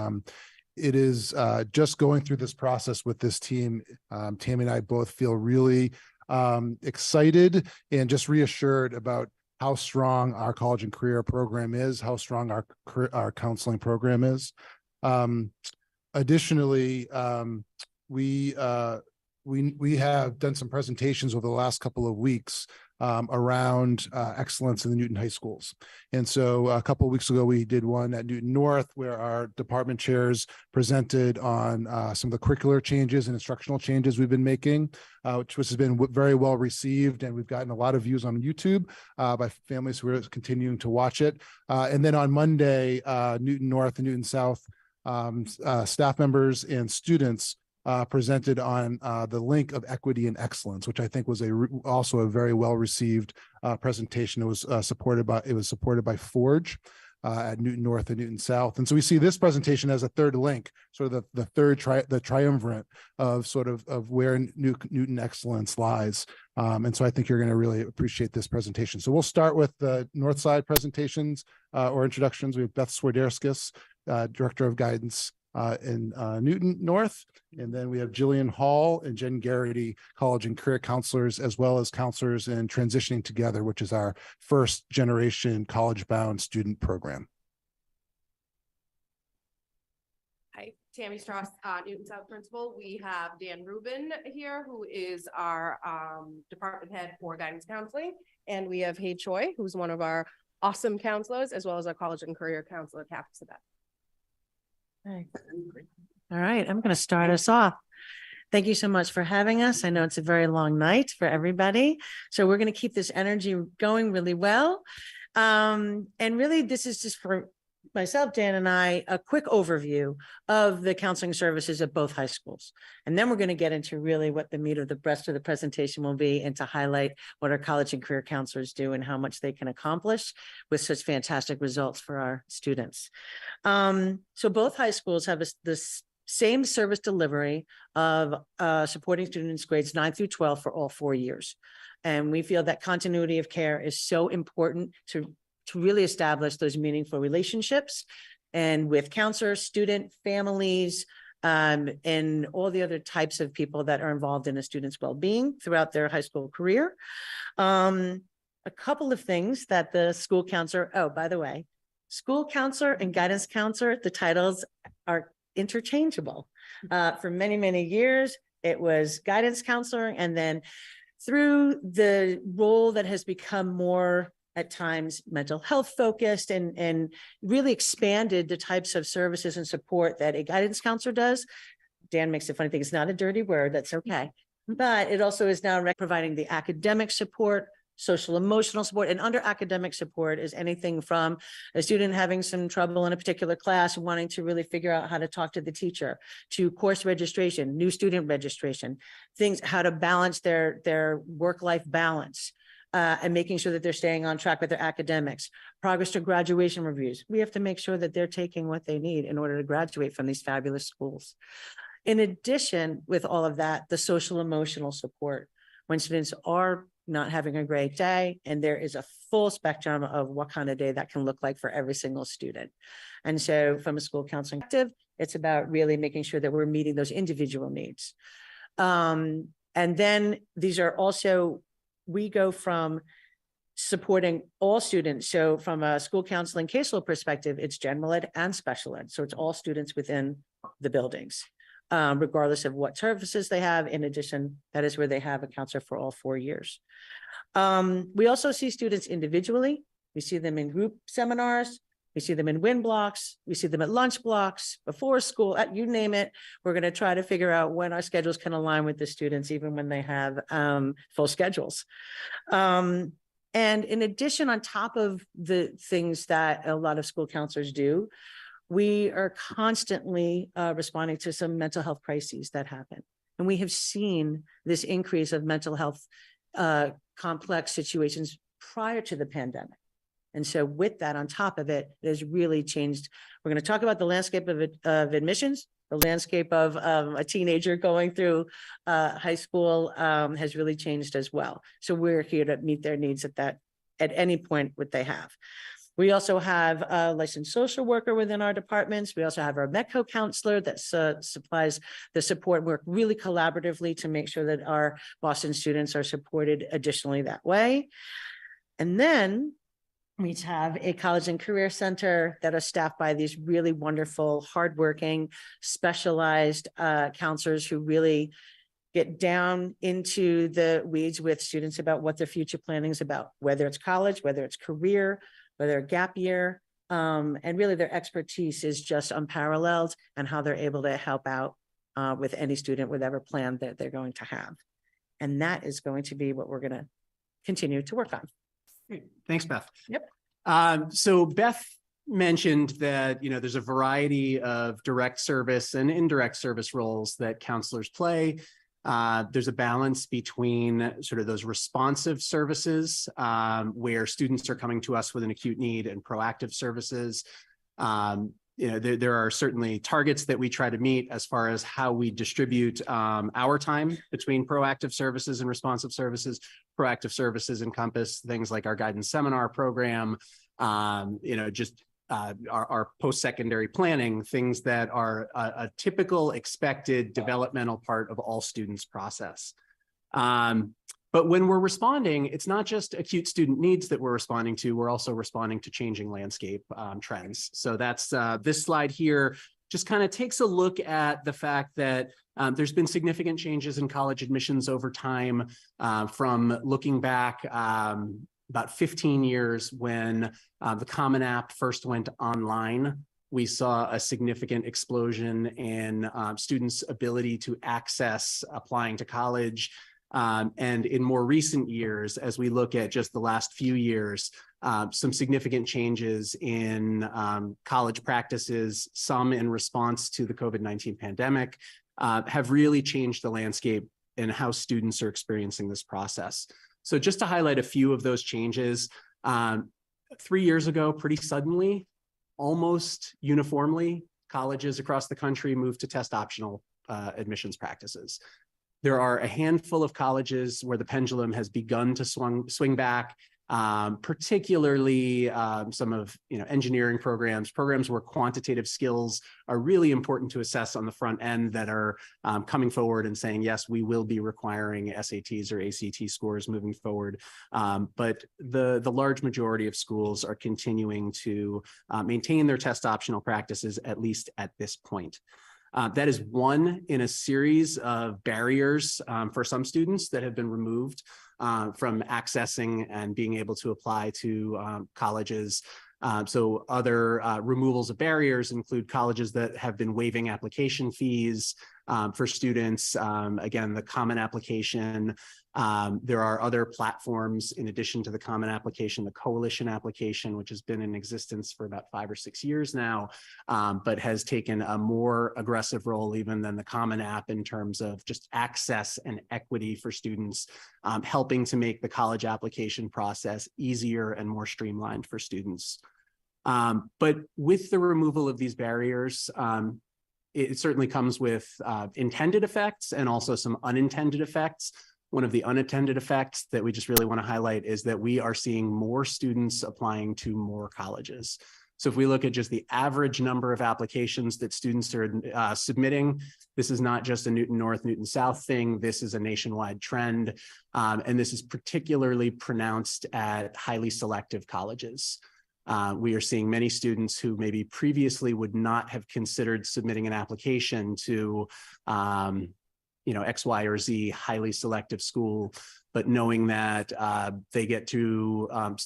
Speaker 14: it is just going through this process with this team. Tammy and I both feel really excited and just reassured about how strong our college and career program is, how strong our counseling program is. Additionally, we have done some presentations over the last couple of weeks around excellence in the Newton high schools. And so a couple of weeks ago, we did one at Newton North where our department chairs presented on some of the curricular changes and instructional changes we've been making, which has been very well received. And we've gotten a lot of views on YouTube by families who are continuing to watch it. And then on Monday, Newton North and Newton South staff members and students presented on the link of equity and excellence, which I think was also a very well received presentation. It was supported by Forge at Newton North and Newton South. And so we see this presentation as a third link, sort of the triumvirate of where Newton excellence lies. And so I think you're going to really appreciate this presentation. So we'll start with the North Side presentations or introductions. We have Beth Swiderskis, Director of Guidance in Newton North. And then we have Jillian Hall and Jen Garrity, college and career counselors, as well as counselors in Transitioning Together, which is our first generation college-bound student program.
Speaker 15: Hi, Tammy Strauss, Newton South Principal. We have Dan Rubin here, who is our department head for guidance counseling. And we have Hay Choi, who's one of our awesome counselors, as well as our college and career counselor, Kathy Sabet.
Speaker 16: All right, I'm going to start us off. Thank you so much for having us. I know it's a very long night for everybody, so we're going to keep this energy going really well. And really, this is just for myself, Dan, and I, a quick overview of the counseling services at both high schools. And then we're going to get into really what the meat of the rest of the presentation will be, and to highlight what our college and career counselors do and how much they can accomplish with such fantastic results for our students. So both high schools have this same service delivery of supporting students grades 9 through 12 for all 4 years. And we feel that continuity of care is so important to really establish those meaningful relationships, and with counselors, student families, and all the other types of people that are involved in a student's well-being throughout their high school career. A couple of things that the school counselor, oh, by the way, school counselor and guidance counselor, the titles are interchangeable. For many, many years, it was guidance counselor, and then through the role that has become more at times mental health focused and really expanded the types of services and support that a guidance counselor does. Dan makes a funny thing. It's not a dirty word. That's okay. But it also is now providing the academic support, social emotional support, and under academic support is anything from a student having some trouble in a particular class and wanting to really figure out how to talk to the teacher, to course registration, new student registration, things, how to balance their work-life balance. and making sure that they're staying on track with their academics, progress to graduation reviews. We have to make sure that they're taking what they need in order to graduate from these fabulous schools. In addition, with all of that, the social emotional support when students are not having a great day, and there is a full spectrum of what kind of day that can look like for every single student. And so from a school counseling perspective, it's about really making sure that we're meeting those individual needs. And then these are also, we go from supporting all students. So from a school counseling caseload perspective, it's general ed and special ed. So it's all students within the buildings, regardless of what services they have. In addition, that is where they have a counselor for all 4 years. We also see students individually. We see them in group seminars. We see them in WIN blocks. We see them at lunch blocks, before school, you name it. We're going to try to figure out when our schedules can align with the students, even when they have full schedules. And in addition, on top of the things that a lot of school counselors do, we are constantly responding to some mental health crises that happen. And we have seen this increase of mental health complex situations prior to the pandemic. And so with that, on top of it, it has really changed. We're going to talk about the landscape of admissions, the landscape of a teenager going through high school has really changed as well. So we're here to meet their needs at any point what they have. We also have a licensed social worker within our departments. We also have our METCO counselor that supplies the support, work really collaboratively to make sure that our Boston students are supported additionally that way. And then we have a college and career center that are staffed by these really wonderful, hardworking, specialized counselors who really get down into the weeds with students about what their future planning is about, whether it's college, whether it's career, whether a gap year, and really their expertise is just unparalleled and how they're able to help out with any student, whatever plan that they're going to have. And that is going to be what we're going to continue to work on.
Speaker 17: Great. Thanks, Beth.
Speaker 16: Yep.
Speaker 17: So Beth mentioned that, there's a variety of direct service and indirect service roles that counselors play. There's a balance between sort of those responsive services where students are coming to us with an acute need and proactive services. There are certainly targets that we try to meet as far as how we distribute our time between proactive services and responsive services. Proactive services encompass things like our guidance seminar program, our post-secondary planning, things that are a typical expected developmental part of all students' process. But when we're responding, it's not just acute student needs that we're responding to, we're also responding to changing landscape trends. So that's this slide here just kind of takes a look at the fact that there's been significant changes in college admissions over time from looking back about 15 years when the Common App first went online. We saw a significant explosion in students' ability to access applying to college. And in more recent years, as we look at just the last few years, some significant changes in college practices, some in response to the COVID-19 pandemic, have really changed the landscape and how students are experiencing this process. So just to highlight a few of those changes, 3 years ago, pretty suddenly, almost uniformly, colleges across the country moved to test optional admissions practices. There are a handful of colleges where the pendulum has begun to swing back, particularly some of engineering programs where quantitative skills are really important to assess on the front end that are coming forward and saying, yes, we will be requiring SATs or ACT scores moving forward. But the large majority of schools are continuing to maintain their test optional practices, at least at this point. That is one in a series of barriers for some students that have been removed from accessing and being able to apply to colleges. So other removals of barriers include colleges that have been waiving application fees, for students. Again, the Common Application. There are other platforms in addition to the Common Application, the Coalition Application, which has been in existence for about 5 or 6 years now, but has taken a more aggressive role even than the Common App in terms of just access and equity for students, helping to make the college application process easier and more streamlined for students. But with the removal of these barriers, it certainly comes with intended effects and also some unintended effects. One of the unintended effects that we just really want to highlight is that we are seeing more students applying to more colleges. So if we look at just the average number of applications that students are submitting, this is not just a Newton North, Newton South thing. This is a nationwide trend. And this is particularly pronounced at highly selective colleges. We are seeing many students who maybe previously would not have considered submitting an application to X, Y, or Z highly selective school, but knowing that they get to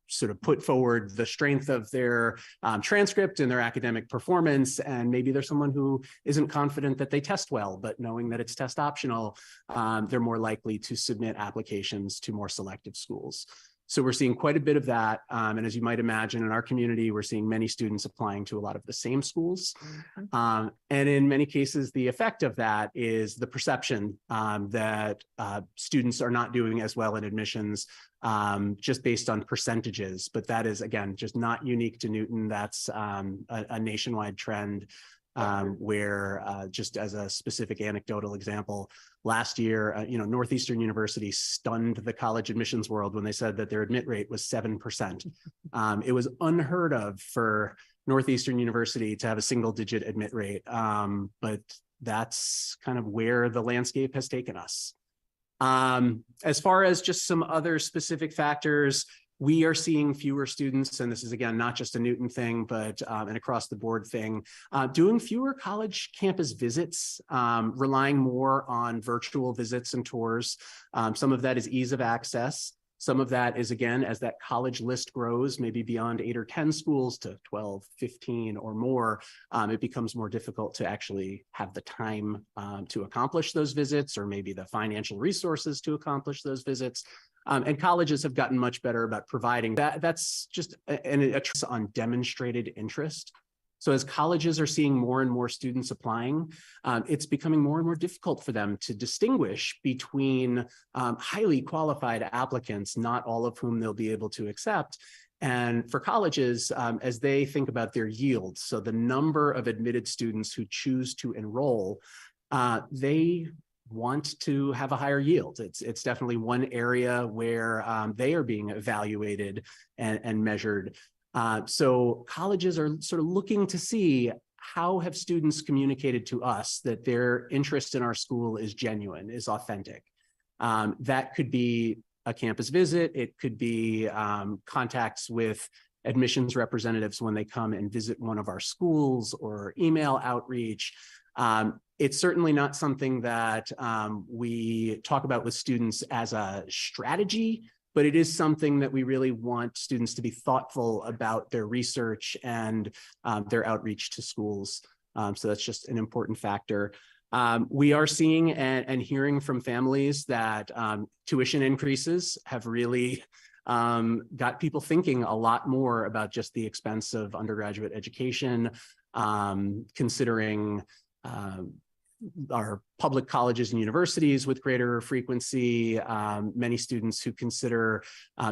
Speaker 17: sort of put forward the strength of their transcript and their academic performance. And maybe there's someone who isn't confident that they test well, but knowing that it's test optional, they're more likely to submit applications to more selective schools. So we're seeing quite a bit of that. And as you might imagine, in our community, we're seeing many students applying to a lot of the same schools. And in many cases, the effect of that is the perception that students are not doing as well in admissions just based on percentages. But that is, again, just not unique to Newton. That's a nationwide trend. Where just as a specific anecdotal example, last year, Northeastern University stunned the college admissions world when they said that their admit rate was 7%. It was unheard of for Northeastern University to have a single-digit admit rate, but that's kind of where the landscape has taken us. As far as just some other specific factors, we are seeing fewer students, and this is, again, not just a Newton thing, but an across the board thing, doing fewer college campus visits, relying more on virtual visits and tours. Some of that is ease of access. Some of that is, again, as that college list grows, maybe beyond 8 or 10 schools to 12, 15 or more, it becomes more difficult to actually have the time to accomplish those visits, or maybe the financial resources to accomplish those visits. And colleges have gotten much better about providing that. That's just a on demonstrated interest. So as colleges are seeing more and more students applying, it's becoming more and more difficult for them to distinguish between highly qualified applicants, not all of whom they'll be able to accept. And for colleges, as they think about their yields, so the number of admitted students who choose to enroll, they want to have a higher yield. It's definitely one area where they are being evaluated and measured. So colleges are sort of looking to see how have students communicated to us that their interest in our school is genuine, is authentic. That could be a campus visit. It could be contacts with admissions representatives when they come and visit one of our schools, or email outreach. It's certainly not something that we talk about with students as a strategy, but it is something that we really want students to be thoughtful about their research and their outreach to schools. So that's just an important factor. We are seeing and hearing from families that tuition increases have really got people thinking a lot more about just the expense of undergraduate education, considering our public colleges and universities with greater frequency, many students who consider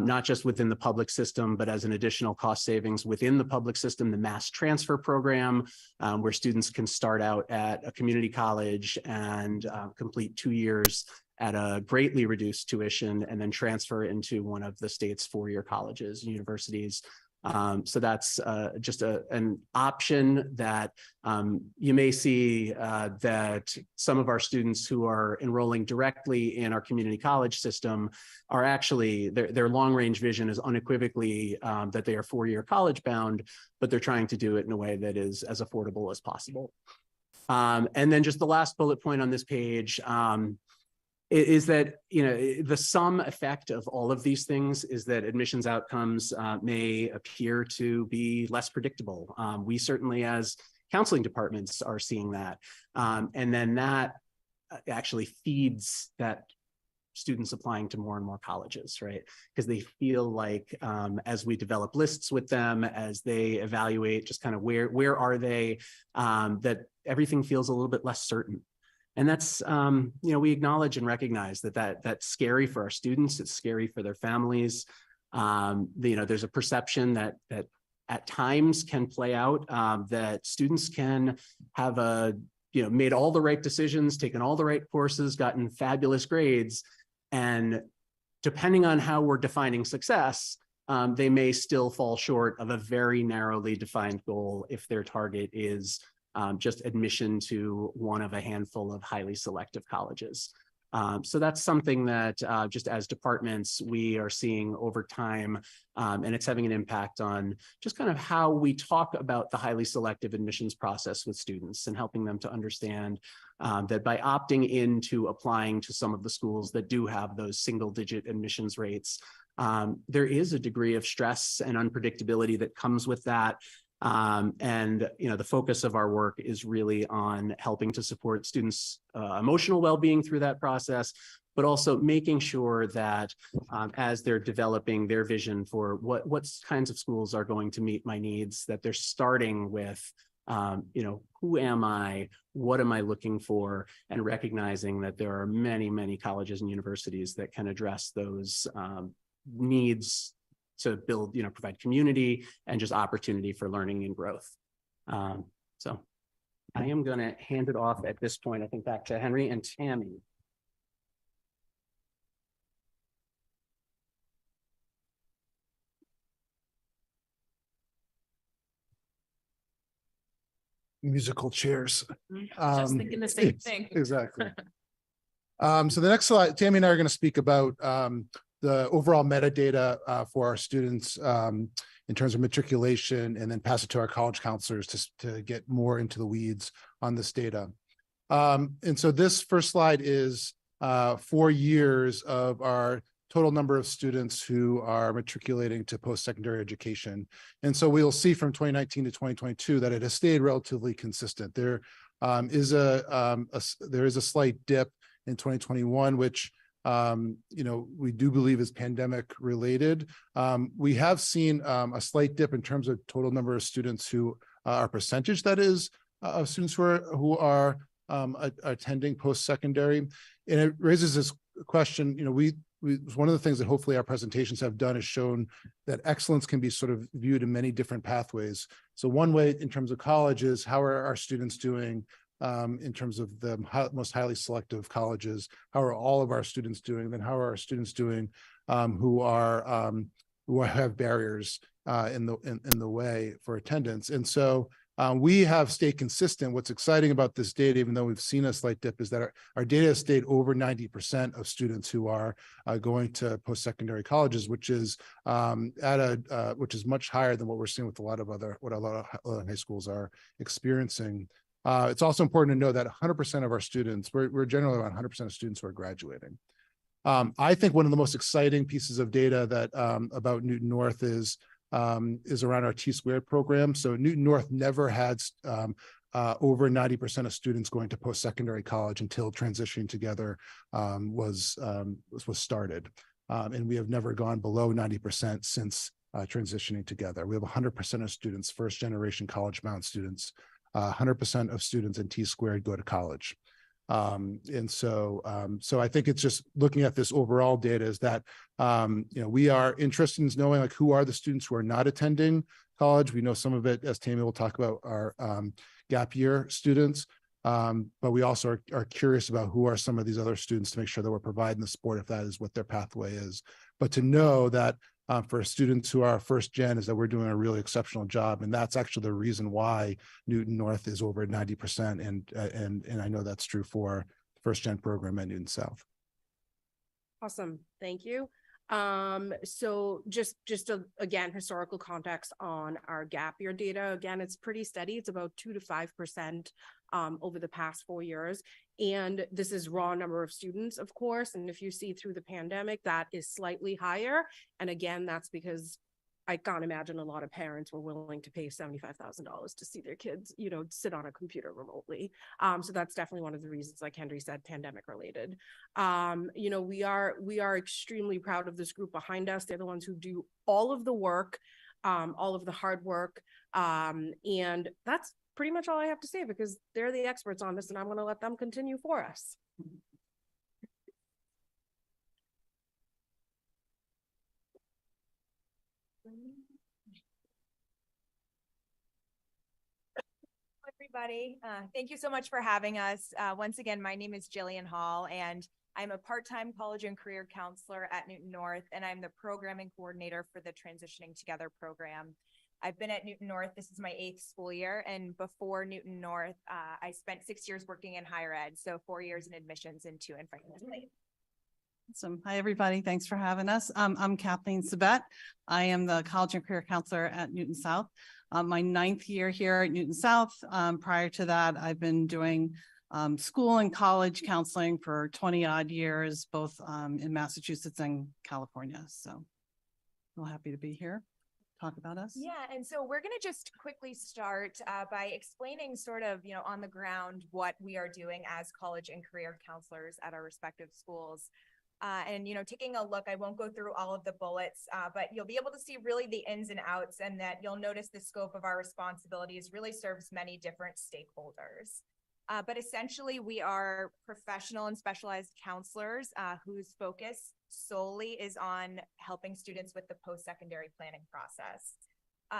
Speaker 17: not just within the public system, but as an additional cost savings within the public system, the mass transfer program, where students can start out at a community college and complete 2 years at a greatly reduced tuition and then transfer into one of the state's 4-year colleges and universities. So that's just an option that you may see that some of our students who are enrolling directly in our community college system are actually, their long-range vision is unequivocally that they are 4-year college bound, but they're trying to do it in a way that is as affordable as possible. And then just the last bullet point on this page, is that, the sum effect of all of these things is that admissions outcomes may appear to be less predictable. We certainly, as counseling departments are seeing that. And then that actually feeds that students applying to more and more colleges, right? Because they feel like as we develop lists with them, as they evaluate just kind of where are they, that everything feels a little bit less certain. And that's, we acknowledge and recognize that's scary for our students. It's scary for their families. There's a perception that at times can play out, that students can have made all the right decisions, taken all the right courses, gotten fabulous grades. And depending on how we're defining success, they may still fall short of a very narrowly defined goal if their target is just admission to one of a handful of highly selective colleges. So that's something that just as departments, we are seeing over time, and it's having an impact on just kind of how we talk about the highly selective admissions process with students and helping them to understand that by opting into applying to some of the schools that do have those single-digit admissions rates, there is a degree of stress and unpredictability that comes with that. The focus of our work is really on helping to support students' emotional well-being through that process, but also making sure that as they're developing their vision for what kinds of schools are going to meet my needs, that they're starting with, who am I? What am I looking for? And recognizing that there are many, many colleges and universities that can address those needs to build, provide community and just opportunity for learning and growth. So I am going to hand it off at this point, I think, back to Henry and Tammy.
Speaker 14: Musical chairs.
Speaker 1: Just thinking the same thing.
Speaker 14: Exactly. So the next slide, Tammy and I are going to speak about the overall metadata for our students in terms of matriculation, and then pass it to our college counselors to get more into the weeds on this data. And so this first slide is 4 years of our total number of students who are matriculating to post-secondary education. And so we'll see from 2019 to 2022 that it has stayed relatively consistent. There is a slight dip in 2021, which we do believe is pandemic related. We have seen a slight dip in terms of total number of students who our percentage that is of students who are attending post-secondary. And it raises this question, one of the things that hopefully our presentations have done is shown that excellence can be sort of viewed in many different pathways. So one way in terms of college is how are our students doing in terms of the most highly selective colleges? How are all of our students doing? Then how are our students doing who have barriers in the way for attendance? And so we have stayed consistent. What's exciting about this data, even though we've seen a slight dip, is that our data has stayed over 90% of students who are going to post-secondary colleges, which is which is much higher than what we're seeing with what a lot of high schools are experiencing. It's also important to know that 100% of our students, we're generally around 100% of students who are graduating. I think one of the most exciting pieces of data that about Newton North is around our T-squared program. So Newton North never had over 90% of students going to post-secondary college until transitioning together was started. And we have never gone below 90% since transitioning together. We have 100% of students, first generation college-bound students, 100% of students in T-squared go to college. And so I think it's just looking at this overall data is that, we are interested in knowing like who are the students who are not attending college. We know some of it, as Tammy will talk about, are gap year students, but we also are curious about who are some of these other students to make sure that we're providing the support if that is what their pathway is. But to know that for students who are first gen is that we're doing a really exceptional job. And that's actually the reason why Newton North is over 90%. And I know that's true for the first gen program at Newton South.
Speaker 15: Awesome. Thank you. So just again, historical context on our gap year data. Again, it's pretty steady. It's about 2 to 5% over the past 4 years. And this is raw number of students, of course. And if you see through the pandemic, that is slightly higher. And again, that's because
Speaker 9: I can't imagine a lot of parents were willing to pay $75,000 to see their kids, you know, sit on a computer remotely. So that's definitely one of the reasons, like Henry said, pandemic related. You know, we are extremely proud of this group behind us. They're the ones who do all of the work, all of the hard work. And that's pretty much all I have to say, because they're the experts on this, and I'm going to let them continue for us.
Speaker 18: Everybody, thank you so much for having us. Once again, my name is Jillian Hall, and I'm a part-time college and career counselor at Newton North, and I'm the programming coordinator for the Transitioning Together program. I've been at Newton North, this is my 8th school year, and before Newton North, I spent 6 years working in higher ed, so 4 years in admissions and 2 in financial aid.
Speaker 19: Awesome. Hi, everybody. Thanks for having us. I'm Kathleen Sabet. I am the college and career counselor at Newton South. My 9th year here at Newton South. Prior to that, I've been doing school and college counseling for 20 odd years, both in Massachusetts and California. So real happy to be here. Talk about us.
Speaker 18: Yeah, and so we're going to just quickly start by explaining sort of, you know, on the ground what we are doing as college and career counselors at our respective schools. And, you know, taking a look, I won't go through all of the bullets, but you'll be able to see really the ins and outs, and that you'll notice the scope of our responsibilities really serves many different stakeholders. But essentially, we are professional and specialized counselors whose focus solely is on helping students with the post-secondary planning process.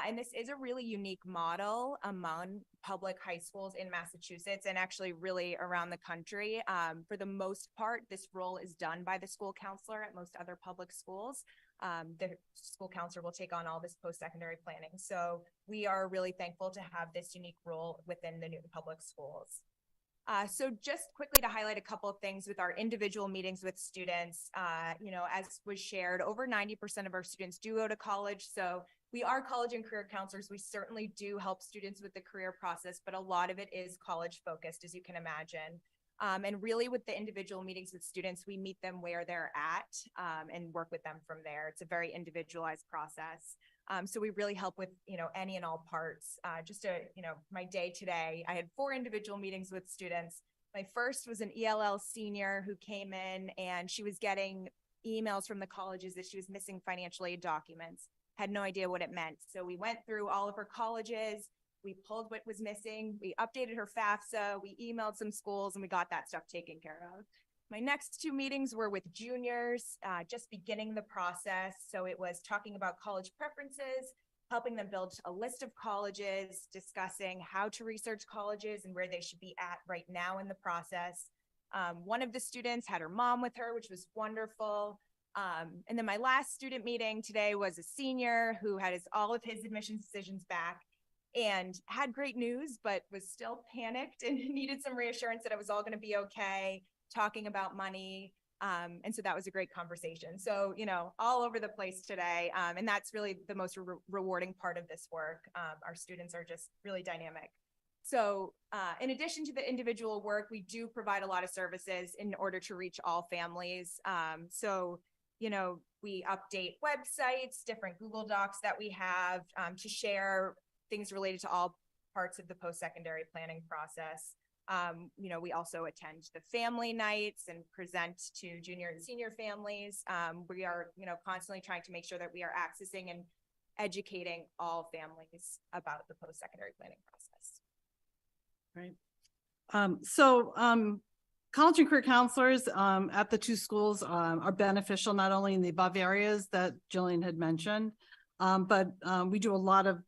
Speaker 18: And this is a really unique model among public high schools in Massachusetts, and actually really around the country. For the most part, this role is done by the school counselor at most other public schools. The school counselor will take on all this post-secondary planning. So we are really thankful to have this unique role within the Newton Public Schools. So just quickly to highlight a couple of things with our individual meetings with students, you know, as was shared, over 90% of our students do go to college. So we are college and career counselors. We certainly do help students with the career process, but a lot of it is college focused, as you can imagine. And really with the individual meetings with students, we meet them where they're at and work with them from there. It's a very individualized process. So we really help with, you know, any and all parts. You know, my day today, I had 4 individual meetings with students. My first was an ELL senior who came in, and she was getting emails from the colleges that she was missing financial aid documents. Had no idea what it meant. So we went through all of her colleges, we pulled what was missing, we updated her FAFSA, we emailed some schools, and we got that stuff taken care of. My next 2 meetings were with juniors, just beginning the process. So it was talking about college preferences, helping them build a list of colleges, discussing how to research colleges and where they should be at right now in the process. One of the students had her mom with her, which was wonderful. And then my last student meeting today was a senior who had all of his admissions decisions back and had great news, but was still panicked and needed some reassurance that it was all going to be okay, talking about money. And so that was a great conversation. So, you know, all over the place today. And that's really the most rewarding part of this work. Our students are just really dynamic. So in addition to the individual work, we do provide a lot of services in order to reach all families. So, you know, we update websites, different Google Docs that we have to share things related to all parts of the post-secondary planning process. You know, we also attend the family nights and present to junior and senior families. We are, you know, constantly trying to make sure that we are accessing and educating all families about the post-secondary planning process.
Speaker 19: Right. College and career counselors at the 2 schools are beneficial not only in the above areas that Jillian had mentioned, but we do a lot of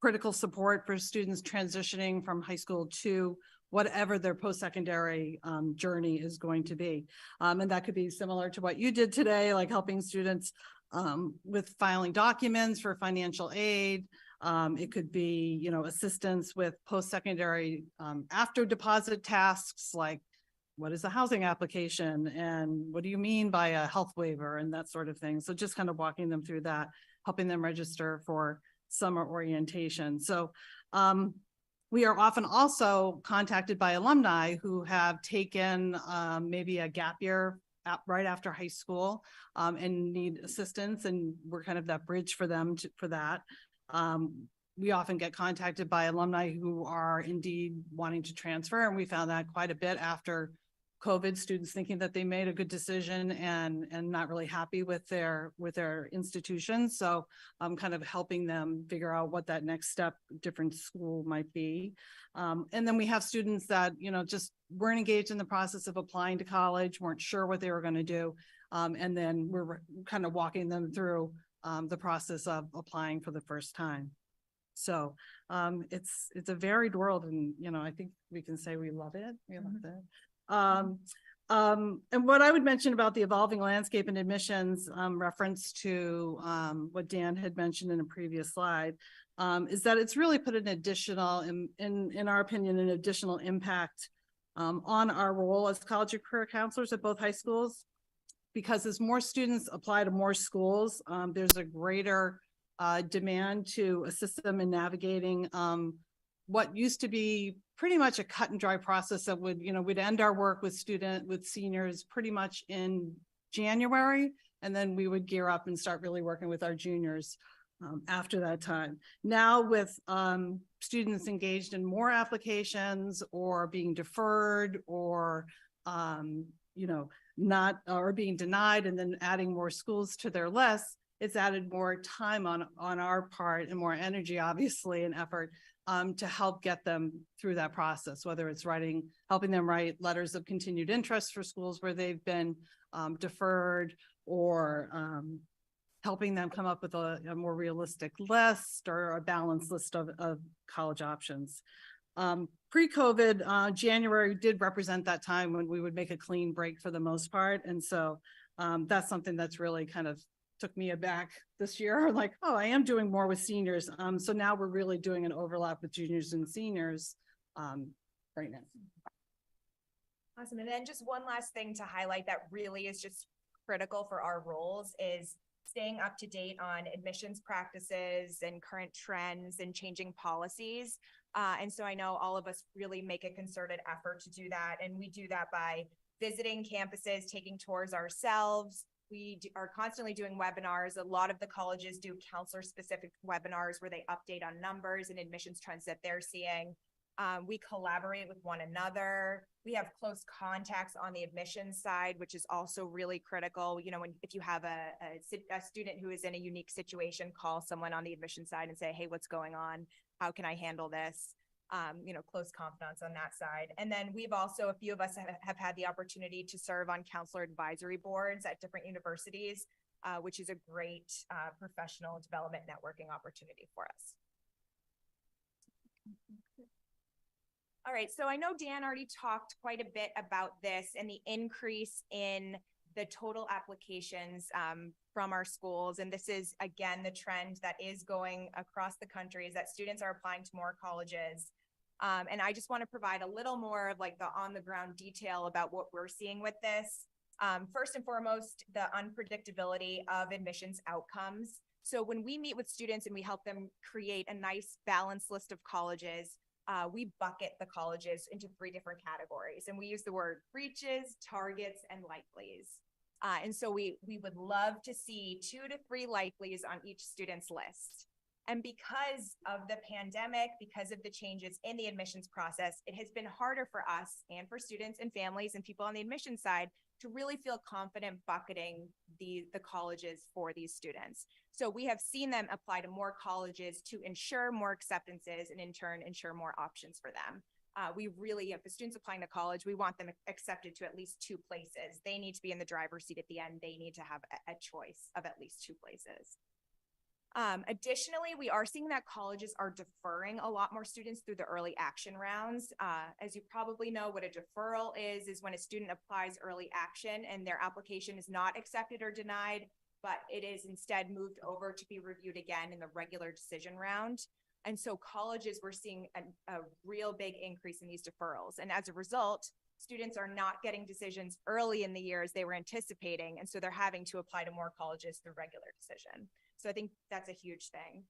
Speaker 19: critical support for students transitioning from high school to whatever their post-secondary journey is going to be. And that could be similar to what you did today, like helping students with filing documents for financial aid. It could be, you know, assistance with post-secondary after deposit tasks, like what is a housing application and what do you mean by a health waiver and that sort of thing. So just kind of walking them through that, helping them register for summer orientation. So we are often also contacted by alumni who have taken maybe a gap year right after high school and need assistance, and we're kind of that bridge for them for that. We often get contacted by alumni who are indeed wanting to transfer, and we found that quite a bit after COVID, students thinking that they made a good decision and not really happy with their institutions. So I'm kind of helping them figure out what that next step, different school might be. And then we have students that, you know, just weren't engaged in the process of applying to college, weren't sure what they were going to do. And then we're kind of walking them through the process of applying for the first time. So it's a varied world, and, you know, I think we can say we love it. We love it. And what I would mention about the evolving landscape and admissions, reference to what Dan had mentioned in a previous slide, is that it's really put an additional, in our opinion, an additional impact on our role as college and career counselors at both high schools, because as more students apply to more schools, there's a greater demand to assist them in navigating what used to be pretty much a cut and dry process that would, you know, we'd end our work with seniors pretty much in January, and then we would gear up and start really working with our juniors after that time. Now with students engaged in more applications or being deferred or, you know, not, or being denied, and then adding more schools to their list, it's added more time on our part and more energy, obviously, and effort to help get them through that process, whether it's helping them write letters of continued interest for schools where they've been deferred, or helping them come up with a more realistic list or a balanced list of college options. Pre-COVID, January did represent that time when we would make a clean break for the most part. And so that's something that's really kind of took me aback this year, like, oh, I am doing more with seniors. So now we're really doing an overlap with juniors and seniors right now.
Speaker 18: Awesome. And then just one last thing to highlight that really is just critical for our roles is staying up to date on admissions practices and current trends and changing policies. And so I know all of us really make a concerted effort to do that. And we do that by visiting campuses, taking tours ourselves. We are constantly doing webinars. A lot of the colleges do counselor-specific webinars where they update on numbers and admissions trends that they're seeing. We collaborate with one another. We have close contacts on the admissions side, which is also really critical. You know, if you have a student who is in a unique situation, call someone on the admission side and say, hey, what's going on? How can I handle this? You know, close confidants on that side. And then we've also, a few of us have had the opportunity to serve on counselor advisory boards at different universities, which is a great professional development networking opportunity for us. All right, so I know Dan already talked quite a bit about this and the increase in the total applications from our schools. And this is, again, the trend that is going across the country, is that students are applying to more colleges. And I just want to provide a little more of like the on the ground detail about what we're seeing with this. First and foremost, the unpredictability of admissions outcomes. So when we meet with students and we help them create a nice balanced list of colleges, we bucket the colleges into 3 different categories. And we use the word reaches, targets, and likelies. And so we would love to see 2 to 3 likelies on each student's list. And because of the pandemic, because of the changes in the admissions process, it has been harder for us and for students and families and people on the admissions side to really feel confident bucketing the colleges for these students. So we have seen them apply to more colleges to ensure more acceptances and in turn ensure more options for them. We really, if the student's applying to college, we want them accepted to at least 2 places. They need to be in the driver's seat at the end. They need to have a choice of at least 2 places. Additionally, we are seeing that colleges are deferring a lot more students through the early action rounds. As you probably know, what a deferral is when a student applies early action and their application is not accepted or denied, but it is instead moved over to be reviewed again in the regular decision round. And so colleges, we're seeing a real big increase in these deferrals. And as a result, students are not getting decisions early in the year as they were anticipating. And so they're having to apply to more colleges through regular decision. So I think that's a huge thing.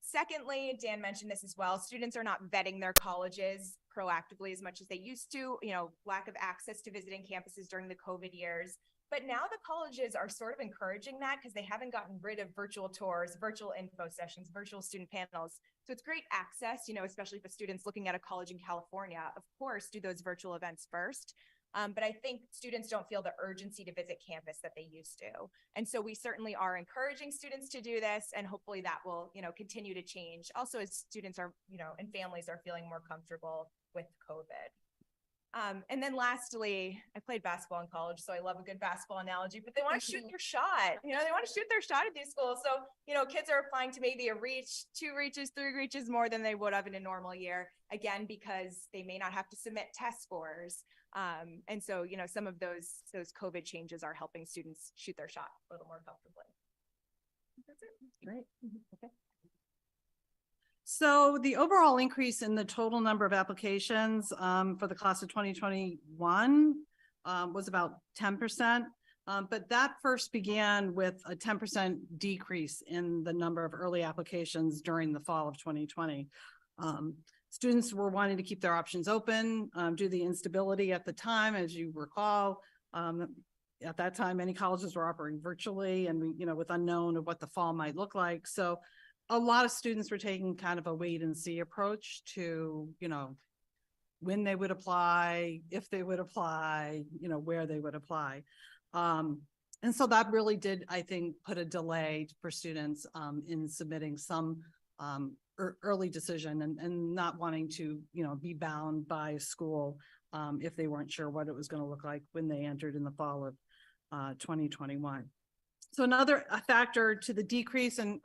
Speaker 18: Secondly, Dan mentioned this as well, students are not vetting their colleges proactively as much as they used to, lack of access to visiting campuses during the COVID years. But now the colleges are sort of encouraging that because they haven't gotten rid of virtual tours, virtual info sessions, virtual student panels. So it's great access, especially for students looking at a college in California. Of course, do those virtual events first. But I think students don't feel the urgency to visit campus that they used to. And so we certainly are encouraging students to do this, and hopefully that will, continue to change. Also, as students are, and families are feeling more comfortable with COVID. And then lastly, I played basketball in college, so I love a good basketball analogy, but they want to shoot their shot. They want to shoot their shot at these schools. So, kids are applying to maybe a reach, 2 reaches, 3 reaches more than they would have in a normal year. Again, because they may not have to submit test scores. And so, some of those COVID changes are helping students shoot their shot a little more comfortably. That's it.
Speaker 2: Great. Okay.
Speaker 19: So the overall increase in the total number of applications for the class of 2021 was about 10%. But that first began with a 10% decrease in the number of early applications during the fall of 2020. Students were wanting to keep their options open due to the instability at the time, as you recall. At that time, many colleges were operating virtually and, with unknown of what the fall might look like. So a lot of students were taking kind of a wait and see approach to, when they would apply, if they would apply, where they would apply. And so that really did, I think, put a delay for students in submitting some early decision and not wanting to, be bound by school if they weren't sure what it was going to look like when they entered in the fall of 2021. So another factor to the decrease in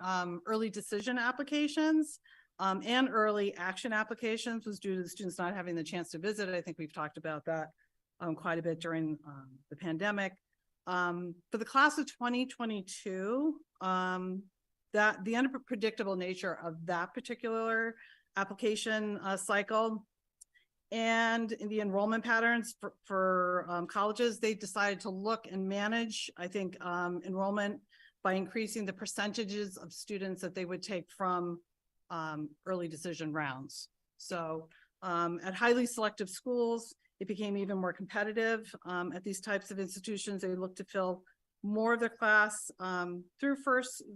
Speaker 19: early decision applications and early action applications was due to the students not having the chance to visit. I think we've talked about that quite a bit during the pandemic. For the class of 2022, that the unpredictable nature of that particular application cycle and in the enrollment patterns for colleges, they decided to look and manage, I think, enrollment by increasing the percentages of students that they would take from early decision rounds. So at highly selective schools, it became even more competitive. At these types of institutions, they looked to fill more of their class through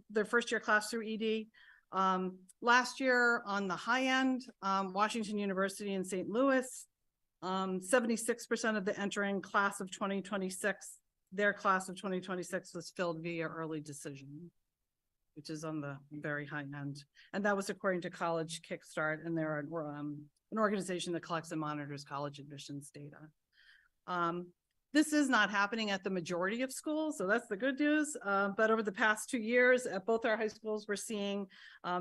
Speaker 19: their first year class through ED. Last year on the high end, Washington University in St. Louis, 76% of the entering class of 2026, their class of 2026 was filled via early decision, which is on the very high end. And that was according to College Kickstart, and they're an organization that collects and monitors college admissions data. This is not happening at the majority of schools, so that's the good news. But over the past 2 years at both our high schools, we're seeing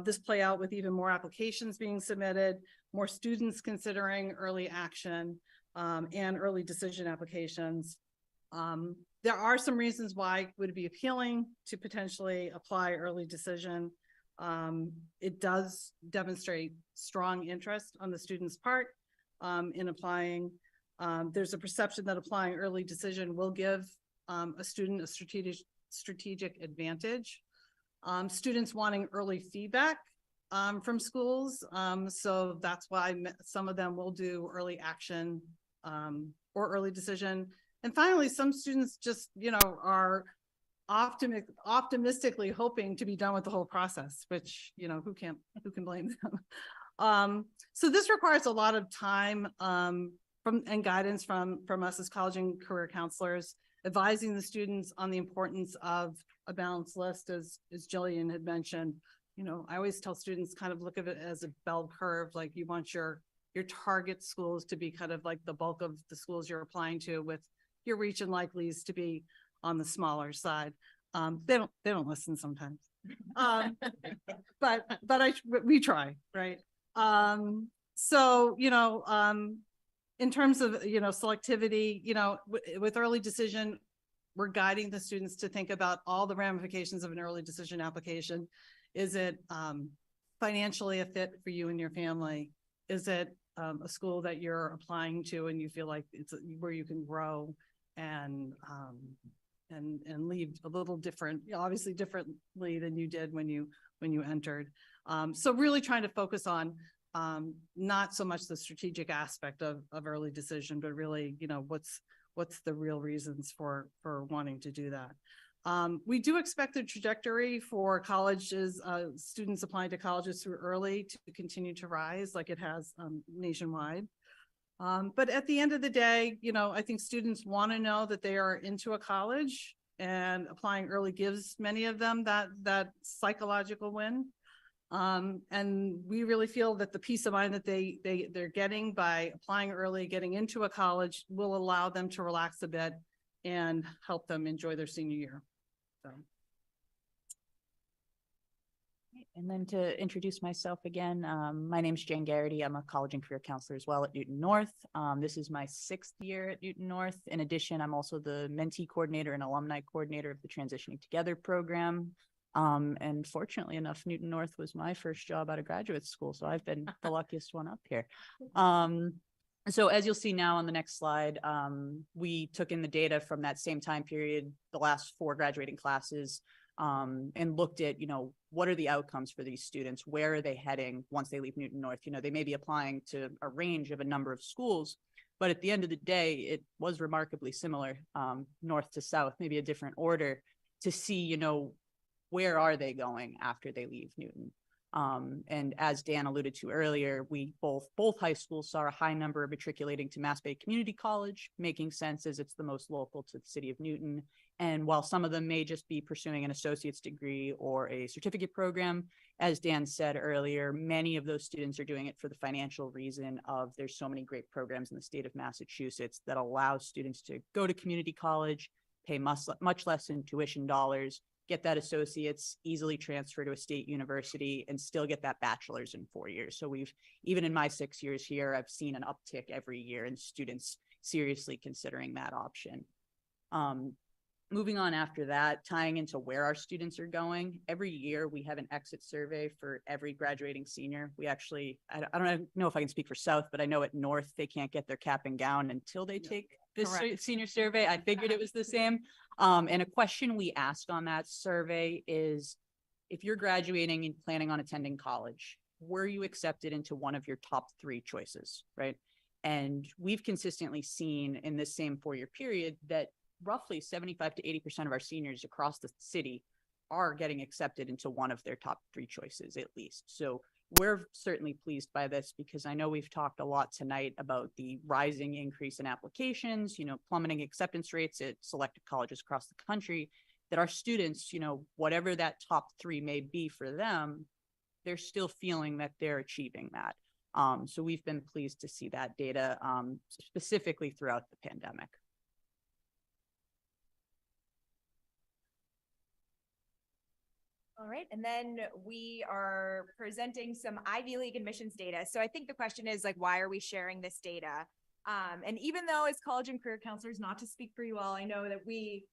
Speaker 19: this play out with even more applications being submitted, more students considering early action and early decision applications. There are some reasons why it would be appealing to potentially apply early decision. It does demonstrate strong interest on the student's part in applying. There's a perception that applying early decision will give a student a strategic advantage. Students wanting early feedback from schools. So that's why some of them will do early action or early decision. And finally, some students just, are optimistically hoping to be done with the whole process, which, who can blame them? So this requires a lot of time and guidance from us as college and career counselors, advising the students on the importance of a balanced list, as Jillian had mentioned. I always tell students kind of look at it as a bell curve, like you want your target schools to be kind of like the bulk of the schools you're applying to, with your reach and likelies to be on the smaller side. They don't listen sometimes, but we try, right? So in terms of selectivity, with early decision, we're guiding the students to think about all the ramifications of an early decision application. Is it financially a fit for you and your family? Is it a school that you're applying to and you feel like it's where you can grow and and leave a little different, obviously differently than you did when you entered. So really trying to focus on not so much the strategic aspect of early decision, but really, you know, what's the real reasons for wanting to do that. We do expect the trajectory for colleges, students applying to colleges through early to continue to rise like it has nationwide. But at the end of the day, you know, I think students want to know that they are into a college, and applying early gives many of them that psychological win. And we really feel that the peace of mind that they're getting by applying early, getting into a college, will allow them to relax a bit and help them enjoy their senior year. So.
Speaker 20: And then to introduce myself again, my name's Jen Garrity. I'm a college and career counselor as well at Newton North. This is my 6th year at Newton North. In addition, I'm also the mentee coordinator and alumni coordinator of the Transitioning Together program. And fortunately enough, Newton North was my first job out of graduate school, so I've been the luckiest one up here. So as you'll see now on the next slide, we took in the data from that same time period, the last 4 graduating classes, and looked at, you know, what are the outcomes for these students? Where are they heading once they leave Newton North? You know, they may be applying to a range of a number of schools, but at the end of the day, it was remarkably similar, north to south, maybe a different order, to see, you know, where are they going after they leave Newton? And as Dan alluded to earlier, we both high schools saw a high number of matriculating to Mass Bay Community College, making sense as it's the most local to the city of Newton. And while some of them may just be pursuing an associate's degree or a certificate program, as Dan said earlier, many of those students are doing it for the financial reason of there's so many great programs in the state of Massachusetts that allow students to go to community college, pay much less in tuition dollars, get that associate's, easily transfer to a state university, and still get that bachelor's in 4 years. So even in my 6 years here, I've seen an uptick every year in students seriously considering that option. Moving on after that, tying into where our students are going, every year we have an exit survey for every graduating senior. We actually, I don't know if I can speak for South, but I know at North, they can't get their cap and gown until they take this senior survey. I figured it was the same. And a question we asked on that survey is, if you're graduating and planning on attending college, were you accepted into one of your top 3 choices, right? And we've consistently seen in this same 4-year period that roughly 75 to 80% of our seniors across the city are getting accepted into one of their top 3 choices at least. So we're certainly pleased by this, because I know we've talked a lot tonight about the rising increase in applications, you know, plummeting acceptance rates at selected colleges across the country, that our students, you know, whatever that top 3 may be for them, they're still feeling that they're achieving that. So we've been pleased to see that data, specifically throughout the pandemic.
Speaker 18: All right, and then we are presenting some Ivy League admissions data. So I think the question is, like, why are we sharing this data? And even though as college and career counselors, not to speak for you all, I know that we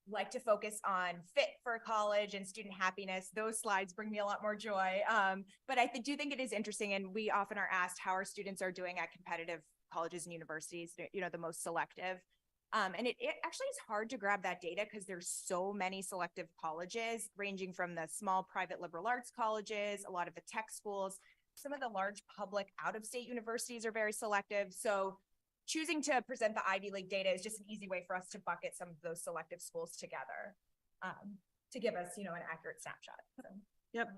Speaker 18: like to focus on fit for college and student happiness. Those slides bring me a lot more joy. But I do think it is interesting, and we often are asked how our students are doing at competitive colleges and universities, you know, the most selective. And it actually is hard to grab that data because there's so many selective colleges, ranging from the small private liberal arts colleges, a lot of the tech schools, some of the large public out-of-state universities are very selective. So choosing to present the Ivy League data is just an easy way for us to bucket some of those selective schools together, to give us, you know, an accurate snapshot. So.
Speaker 19: Yep.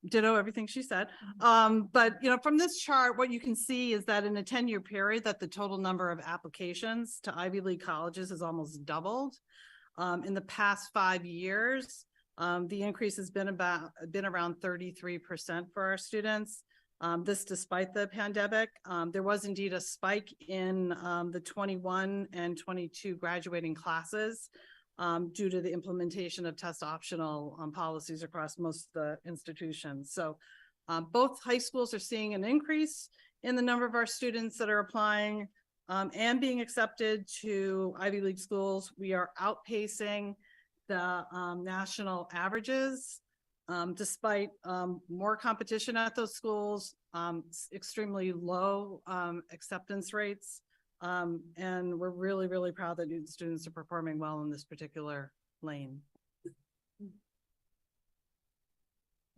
Speaker 19: Ditto everything she said. But, you know, from this chart, what you can see is that in a 10-year period, that the total number of applications to Ivy League colleges has almost doubled. In the past 5 years, the increase has been around 33% for our students. This despite the pandemic. There was indeed a spike in the 21 and 22 graduating classes, due to the implementation of test optional policies across most of the institutions. So both high schools are seeing an increase in the number of our students that are applying and being accepted to Ivy League schools. We are outpacing the national averages, despite more competition at those schools, extremely low acceptance rates. And we're really, really proud that Newton students are performing well in this particular lane.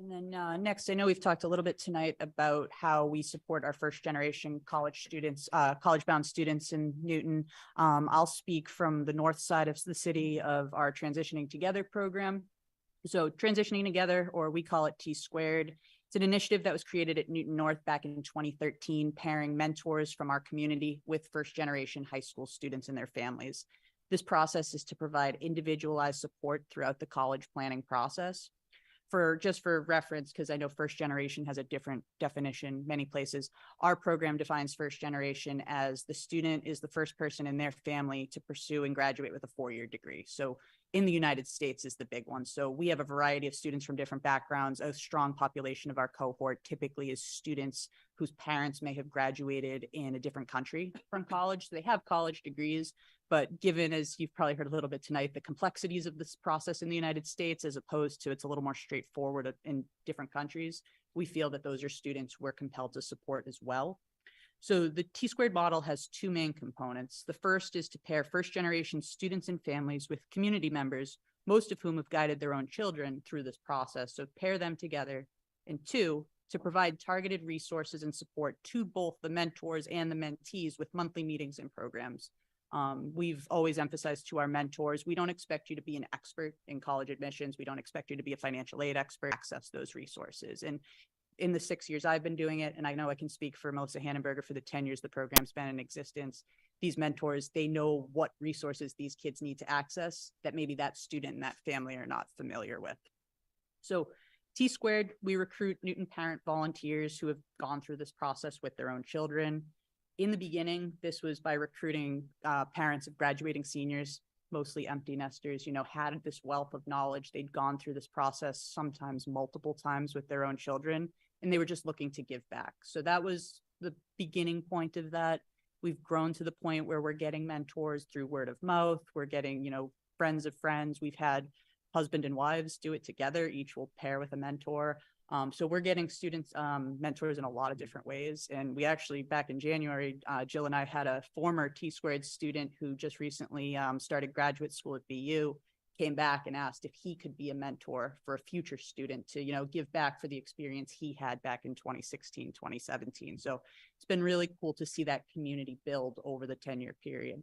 Speaker 20: And then next, I know we've talked a little bit tonight about how we support our first generation college students, college bound students in Newton. I'll speak from the north side of the city of our Transitioning Together program. So Transitioning Together, or we call it T Squared. It's an initiative that was created at Newton North back in 2013, pairing mentors from our community with first generation high school students and their families. This process is to provide individualized support throughout the college planning process. Just for reference, because I know first generation has a different definition many places, our program defines first generation as the student is the first person in their family to pursue and graduate with a four-year degree. So in the United States is the big one. So we have a variety of students from different backgrounds. A strong population of our cohort typically is students whose parents may have graduated in a different country from college. So they have college degrees, but given, as you've probably heard a little bit tonight, the complexities of this process in the United States, as opposed to it's a little more straightforward in different countries, we feel that those are students we're compelled to support as well. So the T Squared model has two main components. The first is to pair first generation students and families with community members, most of whom have guided their own children through this process. So pair them together. And two, to provide targeted resources and support to both the mentors and the mentees with monthly meetings and programs. We've always emphasized to our mentors, we don't expect you to be an expert in college admissions. We don't expect you to be a financial aid expert, access those resources. And in the 6 years I've been doing it, and I know I can speak for Melissa Hannenberger for the 10 years the program's been in existence, these mentors, they know what resources these kids need to access that maybe that student and that family are not familiar with. So T Squared, we recruit Newton parent volunteers who have gone through this process with their own children. In the beginning, this was by recruiting parents of graduating seniors, mostly empty nesters, had this wealth of knowledge. They'd gone through this process sometimes multiple times with their own children, and they were just looking to give back. So that was the beginning point of that. We've grown to the point where we're getting mentors through word of mouth. We're getting, friends of friends. We've had husband and wives do it together. Each will pair with a mentor. So we're getting students, mentors in a lot of different ways. And we actually, back in January, Jill and I had a former T Squared student who just recently started graduate school at BU, came back and asked if he could be a mentor for a future student to, give back for the experience he had back in 2016, 2017. So it's been really cool to see that community build over the 10-year period.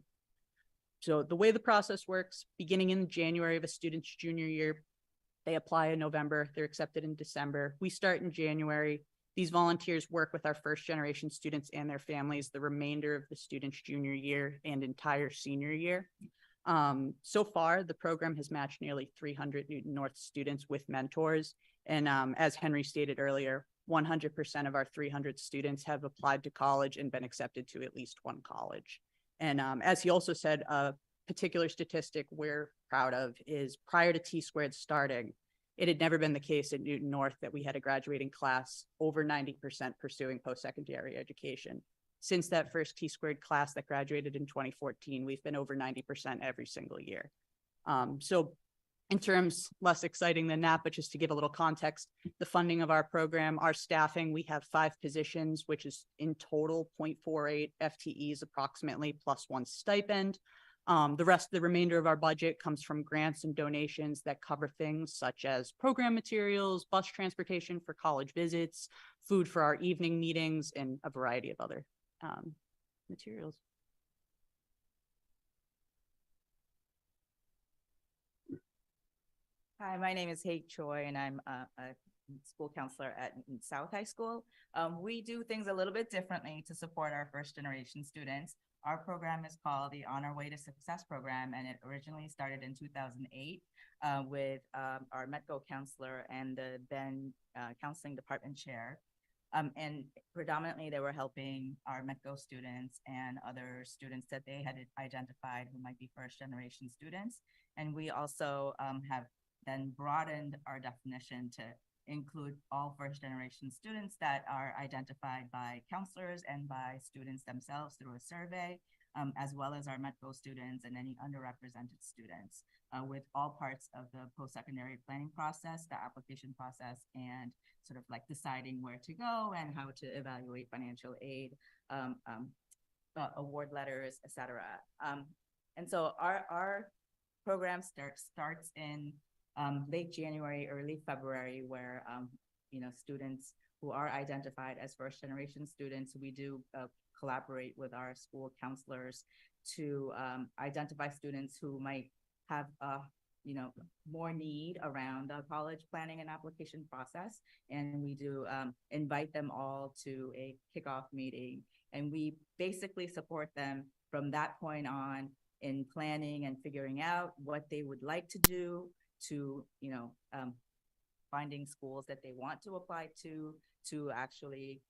Speaker 20: So the way the process works, beginning in January of a student's junior year, they apply in November, they're accepted in December. We start in January. These volunteers work with our first generation students and their families the remainder of the student's junior year and entire senior year. So far, the program has matched nearly 300 Newton North students with mentors. And as Henry stated earlier, 100% of our 300 students have applied to college and been accepted to at least one college. And as he also said, a particular statistic we're proud of is prior to T Squared starting, it had never been the case at Newton North that we had a graduating class over 90% pursuing post-secondary education. Since that first T Squared class that graduated in 2014, we've been over 90% every single year. So in terms less exciting than that, but just to give a little context, the funding of our program, our staffing, we have 5 positions, which is in total 0.48 FTEs approximately, plus 1 stipend. The remainder of our budget comes from grants and donations that cover things such as program materials, bus transportation for college visits, food for our evening meetings, and a variety of other materials.
Speaker 21: Hi, my name is Haig Choi, and I'm a school counselor at South High School. We do things a little bit differently to support our first generation students. Our program is called the On Our Way to Success program, and it originally started in 2008 with our METCO counselor and the then counseling department chair. And predominantly they were helping our METCO students and other students that they had identified who might be first generation students. And we also have then broadened our definition to include all first generation students that are identified by counselors and by students themselves through a survey, as well as our METCO students and any underrepresented students, with all parts of the post-secondary planning process, the application process, and sort of like deciding where to go and how to evaluate financial aid award letters, et cetera. And so our program starts in late January, early February, where students who are identified as first generation students, we do collaborate with our school counselors to identify students who might have more need around the college planning and application process. And we do invite them all to a kickoff meeting, and we basically support them from that point on in planning and figuring out what they would like to do, to finding schools that they want to apply to actually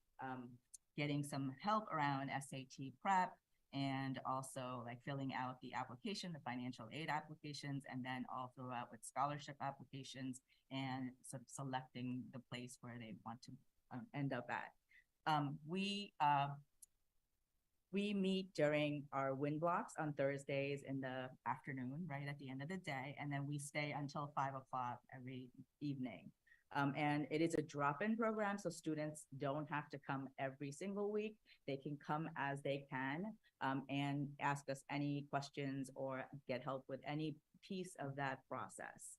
Speaker 21: getting some help around SAT prep, and also like filling out the application, the financial aid applications, and then all throughout with scholarship applications, and sort of selecting the place where they want to end up at. We meet during our WIN blocks on Thursdays in the afternoon, right at the end of the day, and then we stay until 5 o'clock every evening. And it is a drop-in program, so students don't have to come every single week. They can come as they can and ask us any questions or get help with any piece of that process.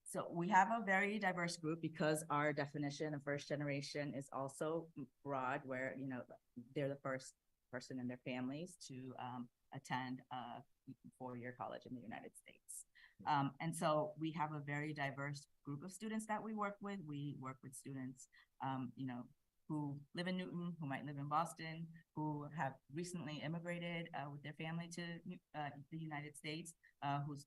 Speaker 21: So we have a very diverse group because our definition of first generation is also broad, where they're the first person in their families to attend a four-year college in the United States. And so we have a very diverse group of students that we work with. We work with students, who live in Newton, who might live in Boston, who have recently immigrated with their family to the United States, who's,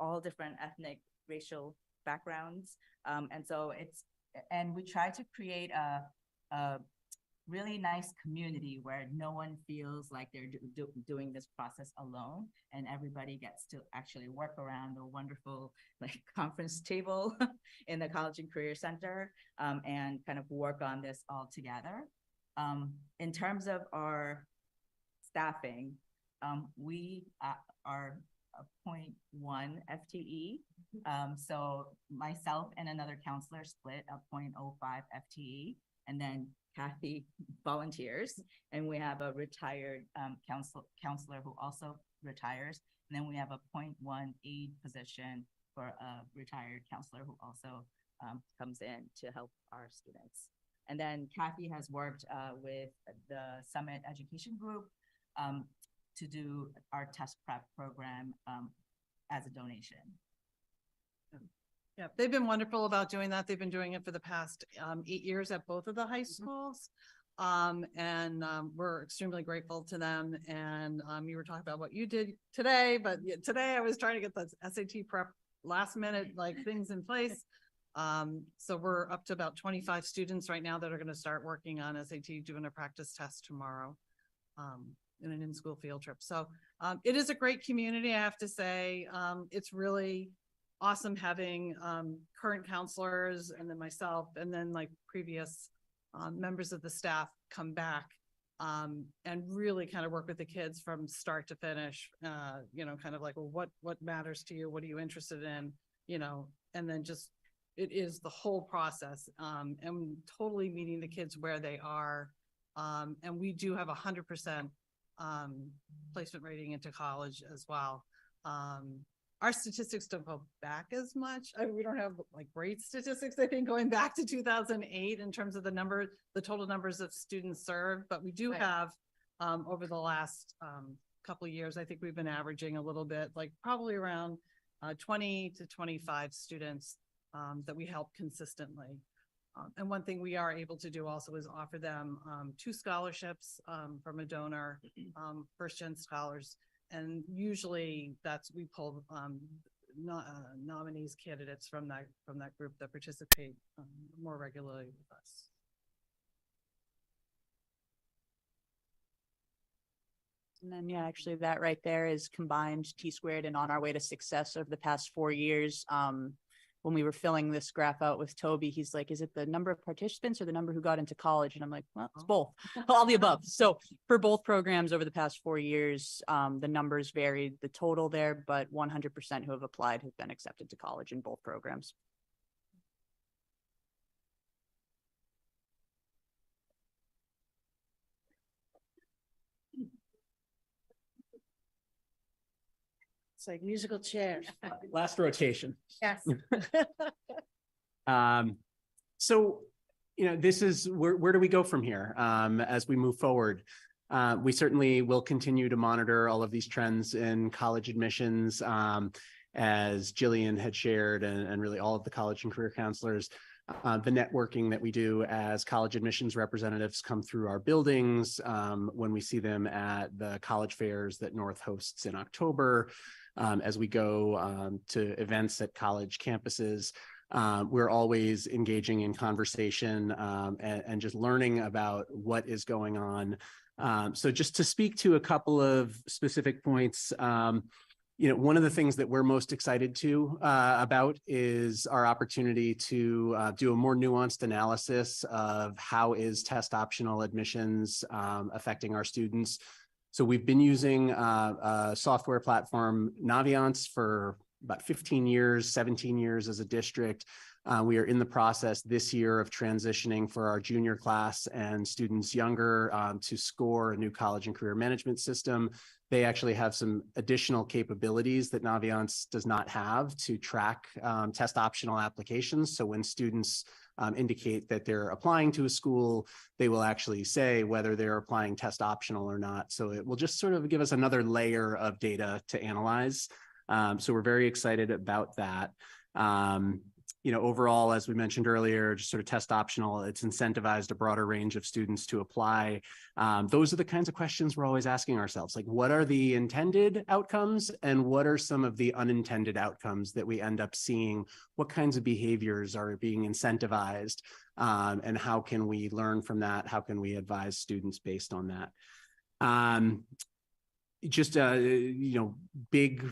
Speaker 21: all different ethnic, racial backgrounds. And we try to create a really nice community where no one feels like they're doing this process alone, and everybody gets to actually work around a wonderful conference table in the College and Career Center, and kind of work on this all together. In terms of our staffing, we are a 0.1 FTE. So myself and another counselor split a 0.05 FTE, and then Kathy volunteers, and we have a retired counselor who also retires, and then we have a 0.1 aide position for a retired counselor who also comes in to help our students. And then Kathy has worked with the Summit Education Group to do our test prep program as a donation.
Speaker 19: Yeah, they've been wonderful about doing that. They've been doing it for the past 8 years at both of the high schools. We're extremely grateful to them. And you were talking about what you did today, but today I was trying to get the SAT prep last minute, things in place. So we're up to about 25 students right now that are going to start working on SAT, doing a practice test tomorrow in an in-school field trip. So it is a great community, I have to say. It's really awesome having current counselors, and then myself, and then previous members of the staff come back and really kind of work with the kids from start to finish, kind of well, what matters to you? What are you interested in? And then just, it is the whole process, and totally meeting the kids where they are. And we do have 100% placement rating into college as well. Our statistics don't go back as much. We don't have great statistics, I think, going back to 2008 in terms of the total numbers of students served, but we do have over the last couple of years, I think we've been averaging a little bit, probably around 20 to 25 students that we help consistently. And one thing we are able to do also is offer them 2 scholarships from a donor, first-gen scholars. And usually we pull nominees, candidates from that group that participate more regularly with us.
Speaker 20: And then, actually that right there is combined T-squared and On Our Way to Success over the past 4 years. When we were filling this graph out with Toby, he's like, is it the number of participants or the number who got into college? And I'm like, well, it's both, all the above. So for both programs over the past 4 years, the numbers varied, the total there, but 100% who have applied have been accepted to college in both programs.
Speaker 16: like musical chairs.
Speaker 17: Last rotation.
Speaker 16: Yes.
Speaker 17: So, this is where do we go from here as we move forward? We certainly will continue to monitor all of these trends in college admissions, as Jillian had shared, and really all of the college and career counselors. The networking that we do as college admissions representatives come through our buildings, when we see them at the college fairs that North hosts in October, as we go to events at college campuses. We're always engaging in conversation and just learning about what is going on. So just to speak to a couple of specific points, one of the things that we're most excited about is our opportunity to do a more nuanced analysis of how is test optional admissions affecting our students. So we've been using a software platform, Naviance, for about 15 years, 17 years as a district. We are in the process this year of transitioning for our junior class and students younger to SCORE, a new college and career management system. They actually have some additional capabilities that Naviance does not have to track test optional applications. So when students indicate that they're applying to a school, they will actually say whether they're applying test optional or not. So it will just sort of give us another layer of data to analyze. So we're very excited about that. Overall, as we mentioned earlier, just sort of test optional, it's incentivized a broader range of students to apply. Those are the kinds of questions we're always asking ourselves, like what are the intended outcomes and what are some of the unintended outcomes that we end up seeing? What kinds of behaviors are being incentivized? And how can we learn from that? How can we advise students based on that? Just a big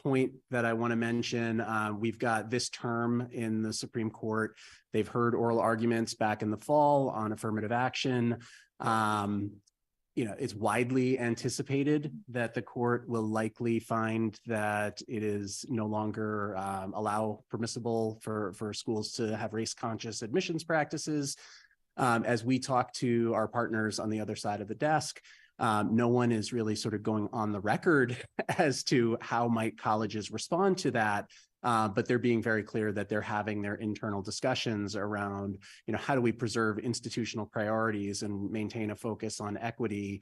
Speaker 17: point that I want to mention, we've got this term in the Supreme Court. They've heard oral arguments back in the fall on affirmative action. It's widely anticipated that the court will likely find that it is no longer permissible for schools to have race conscious admissions practices. As we talk to our partners on the other side of the desk, no one is really sort of going on the record as to how might colleges respond to that, but they're being very clear that they're having their internal discussions around, how do we preserve institutional priorities and maintain a focus on equity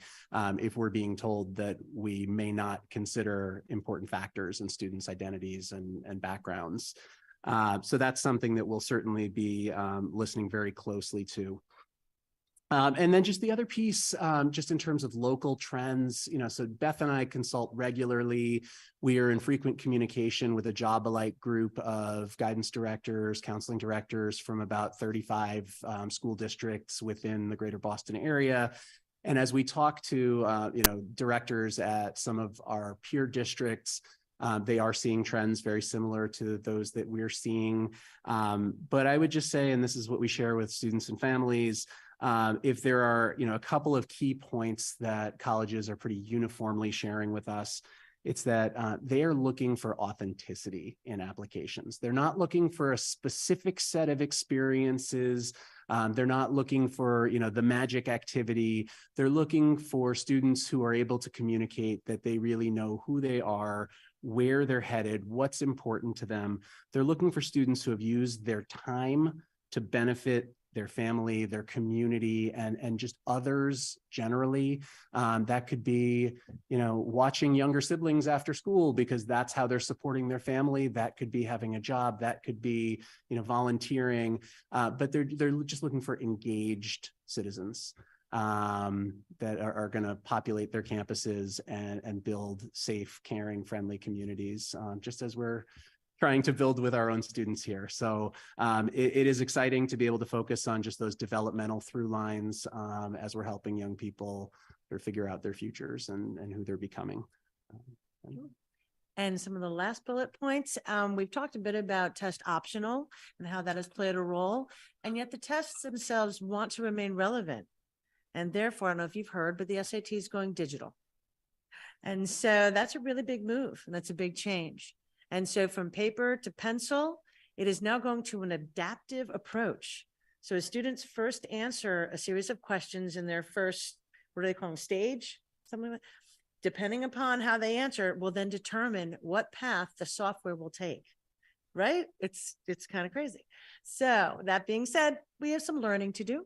Speaker 17: if we're being told that we may not consider important factors in students' identities and backgrounds. So that's something that we'll certainly be listening very closely to. And then just the other piece, just in terms of local trends, so Beth and I consult regularly. We are in frequent communication with a Job Alike group of guidance directors, counseling directors from about 35 school districts within the greater Boston area. And as we talk to, directors at some of our peer districts, they are seeing trends very similar to those that we're seeing. But I would just say, and this is what we share with students and families, if there are, a couple of key points that colleges are pretty uniformly sharing with us, it's that they are looking for authenticity in applications. They're not looking for a specific set of experiences. They're not looking for, the magic activity. They're looking for students who are able to communicate that they really know who they are, where they're headed, what's important to them. They're looking for students who have used their time to benefit their family, their community, and just others generally. That could be, watching younger siblings after school because that's how they're supporting their family. That could be having a job. That could be, volunteering. But they're just looking for engaged citizens that are going to populate their campuses and build safe, caring, friendly communities, just as we're trying to build with our own students here. So it is exciting to be able to focus on just those developmental through lines as we're helping young people sort of figure out their futures and who they're becoming.
Speaker 16: And some of the last bullet points, we've talked a bit about test optional and how that has played a role, and yet the tests themselves want to remain relevant. And therefore, I don't know if you've heard, but the SAT is going digital. And so that's a really big move, and that's a big change. And so from paper to pencil, it is now going to an adaptive approach. So as students first answer a series of questions in their first, what do they call them, stage? Something like that. depending upon how they answer, will then determine what path the software will take. Right? It's kind of crazy. So that being said, we have some learning to do.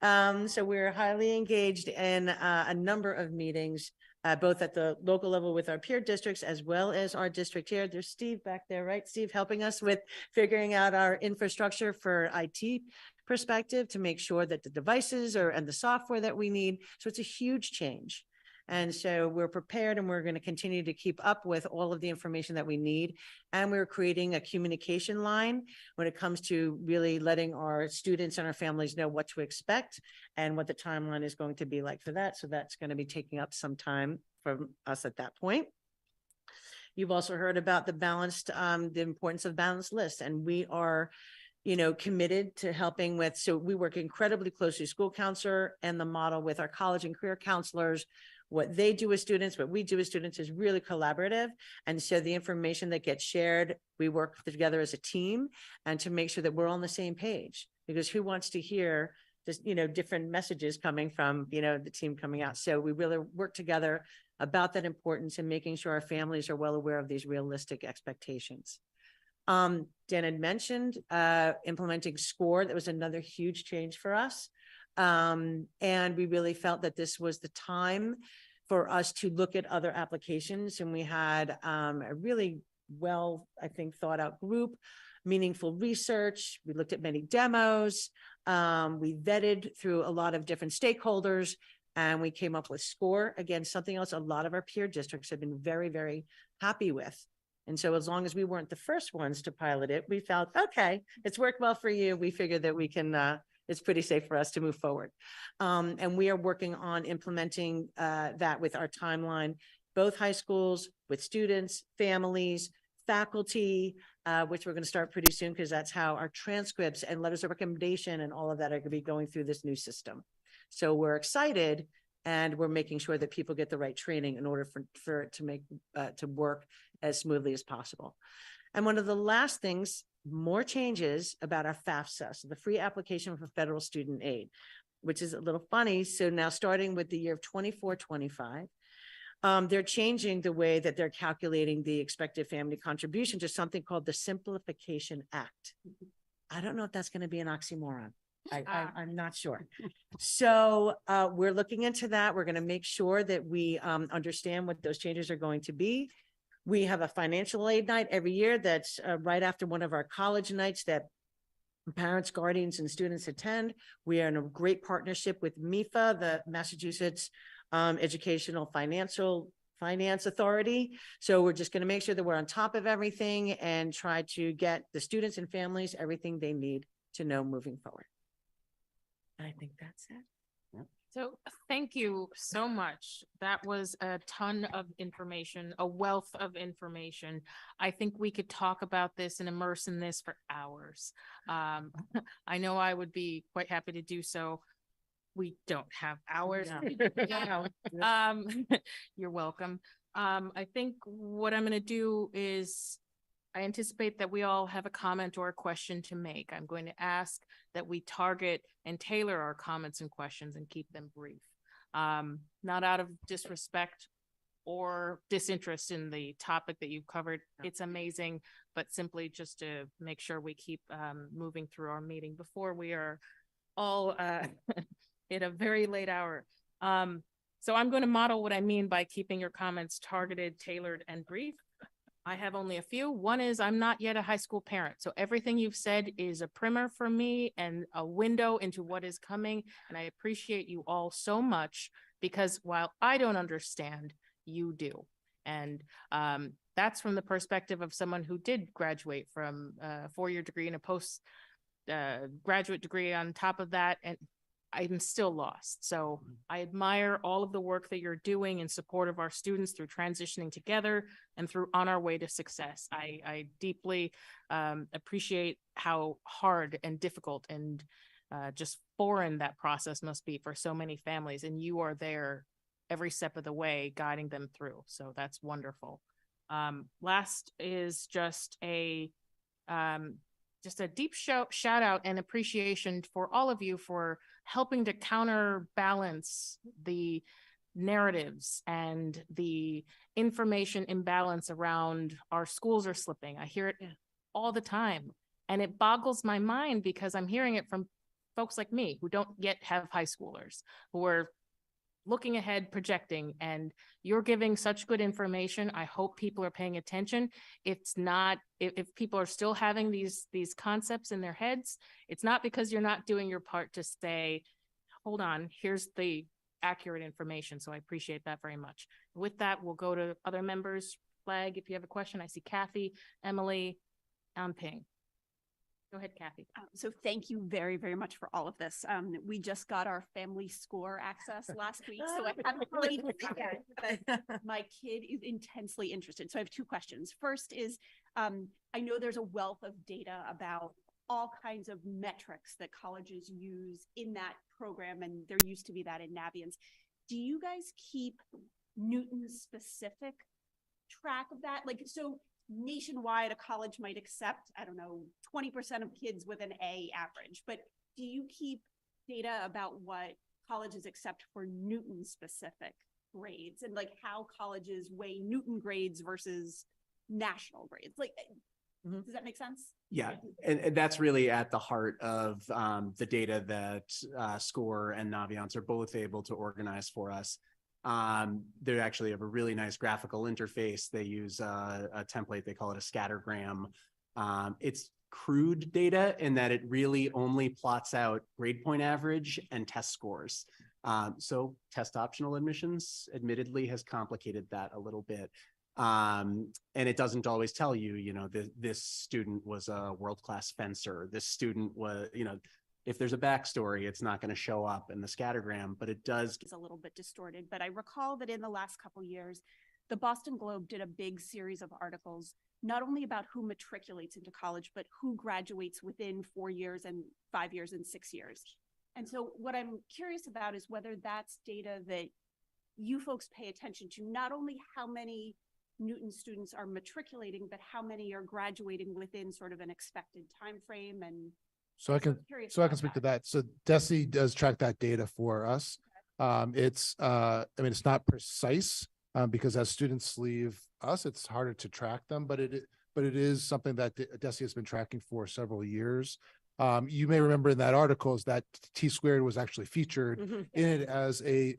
Speaker 16: So we're highly engaged in a number of meetings, both at the local level with our peer districts as well as our district here. There's Steve back there, right? Steve helping us with figuring out our infrastructure for IT perspective to make sure that the devices and the software that we need. So it's a huge change. And so we're prepared and we're going to continue to keep up with all of the information that we need. And we're creating a communication line when it comes to really letting our students and our families know what to expect and what the timeline is going to be like for that. So that's going to be taking up some time from us at that point. You've also heard about the importance of balanced lists, and we are committed to helping with, so we work incredibly closely, school counselor and the model with our college and career counselors. What they do with students, what we do with students is really collaborative. And so the information that gets shared, we work together as a team and to make sure that we're on the same page, because who wants to hear just, different messages coming from, the team coming out. So we really work together about that importance and making sure our families are well aware of these realistic expectations. Dan had mentioned implementing SCORE. That was another huge change for us. And we really felt that this was the time for us to look at other applications. And we had a really well, I think, thought out group, meaningful research. We looked at many demos. We vetted through a lot of different stakeholders, and we came up with SCORE. Again, something else a lot of our peer districts have been very, very happy with. And so as long as we weren't the first ones to pilot it, we felt, okay, it's worked well for you. We figured that we can, it's pretty safe for us to move forward. And we are working on implementing that with our timeline, both high schools, with students, families, faculty, which we're going to start pretty soon, because that's how our transcripts and letters of recommendation and all of that are going to be going through this new system. So we're excited, and we're making sure that people get the right training in order for it to make to work as smoothly as possible. And one of the last things, more changes about our FAFSA, so the free application for federal student aid, which is a little funny. So now starting with the year of 24-25, they're changing the way that they're calculating the expected family contribution to something called the Simplification Act. I don't know if that's going to be an oxymoron. I'm not sure. So we're looking into that. We're going to make sure that we understand what those changes are going to be. We have a financial aid night every year that's right after one of our college nights that parents, guardians, and students attend. We are in a great partnership with MEFA, the Massachusetts Educational Finance Authority. So we're just going to make sure that we're on top of everything and try to get the students and families everything they need to know moving forward. I think that's it.
Speaker 1: So thank you so much. That was a ton of information, a wealth of information. I think we could talk about this and immerse in this for hours. I know I would be quite happy to do so. We don't have hours. You're welcome. I think what I'm going to do is I anticipate that we all have a comment or a question to make. I'm going to ask that we target and tailor our comments and questions and keep them brief. Not out of disrespect or disinterest in the topic that you've covered. It's amazing, but simply just to make sure we keep moving through our meeting before we are all at a very late hour. So I'm going to model what I mean by keeping your comments targeted, tailored, and brief. I have only a few. One is I'm not yet a high school parent. So everything you've said is a primer for me and a window into what is coming. And I appreciate you all so much, because while I don't understand, you do. And that's from the perspective of someone who did graduate from a four-year degree and a post-graduate degree on top of that. And I'm still lost. So I admire all of the work that you're doing in support of our students through transitioning together and through on our way to success. I deeply appreciate how hard and difficult and just foreign that process must be for so many families. And you are there every step of the way, guiding them through. So that's wonderful. Last is just a deep shout out and appreciation for all of you for helping to counterbalance the narratives and the information imbalance around our schools are slipping. I hear it all the time. And it boggles my mind because I'm hearing it from folks like me who don't yet have high schoolers, who are looking ahead, projecting, and you're giving such good information. I hope people are paying attention. It's not, if people are still having these concepts in their heads, it's not because you're not doing your part to say, hold on, here's the accurate information. So I appreciate that very much. With that, we'll go to other members. Flag, if you have a question. I see Kathy, Emily, Ping. Go ahead, Kathy.
Speaker 4: So thank you very, very much for all of this. We just got our family score access last week, so I haven't really seen it, but my kid is intensely interested. So I have two questions. First is, I know there's a wealth of data about all kinds of metrics that colleges use in that program, and there used to be that in Naviance. Do you guys keep Newton-specific track of that? Like, so nationwide, a college might accept, I don't know, 20% of kids with an A average, but do you keep data about what colleges accept for Newton specific grades and like how colleges weigh Newton grades versus national grades? Like, does that make sense?
Speaker 17: Yeah, and that's really at the heart of the data that SCORE and Naviance are both able to organize for us. They actually have a really nice graphical interface. They use a template, they call it a scattergram. It's crude data in that it really only plots out grade point average and test scores. So test optional admissions admittedly has complicated that a little bit. And it doesn't always tell you, you know, this student was a world-class fencer. This student was, you know, if there's a backstory, it's not going to show up in the scattergram, but it does.
Speaker 4: It's a little bit distorted, but I recall that in the last couple of years, the Boston Globe did a big series of articles, not only about who matriculates into college, but who graduates within 4 years and 5 years and 6 years. And so what I'm curious about is whether that's data that you folks pay attention to, not only how many Newton students are matriculating, but how many are graduating within sort of an expected time frame. And
Speaker 14: So I can speak to that. So DESE does track that data for us. It's I mean, it's not precise because as students leave us, it's harder to track them, but it is something that DESE has been tracking for several years. You may remember in that article is that T-squared was actually featured in it as a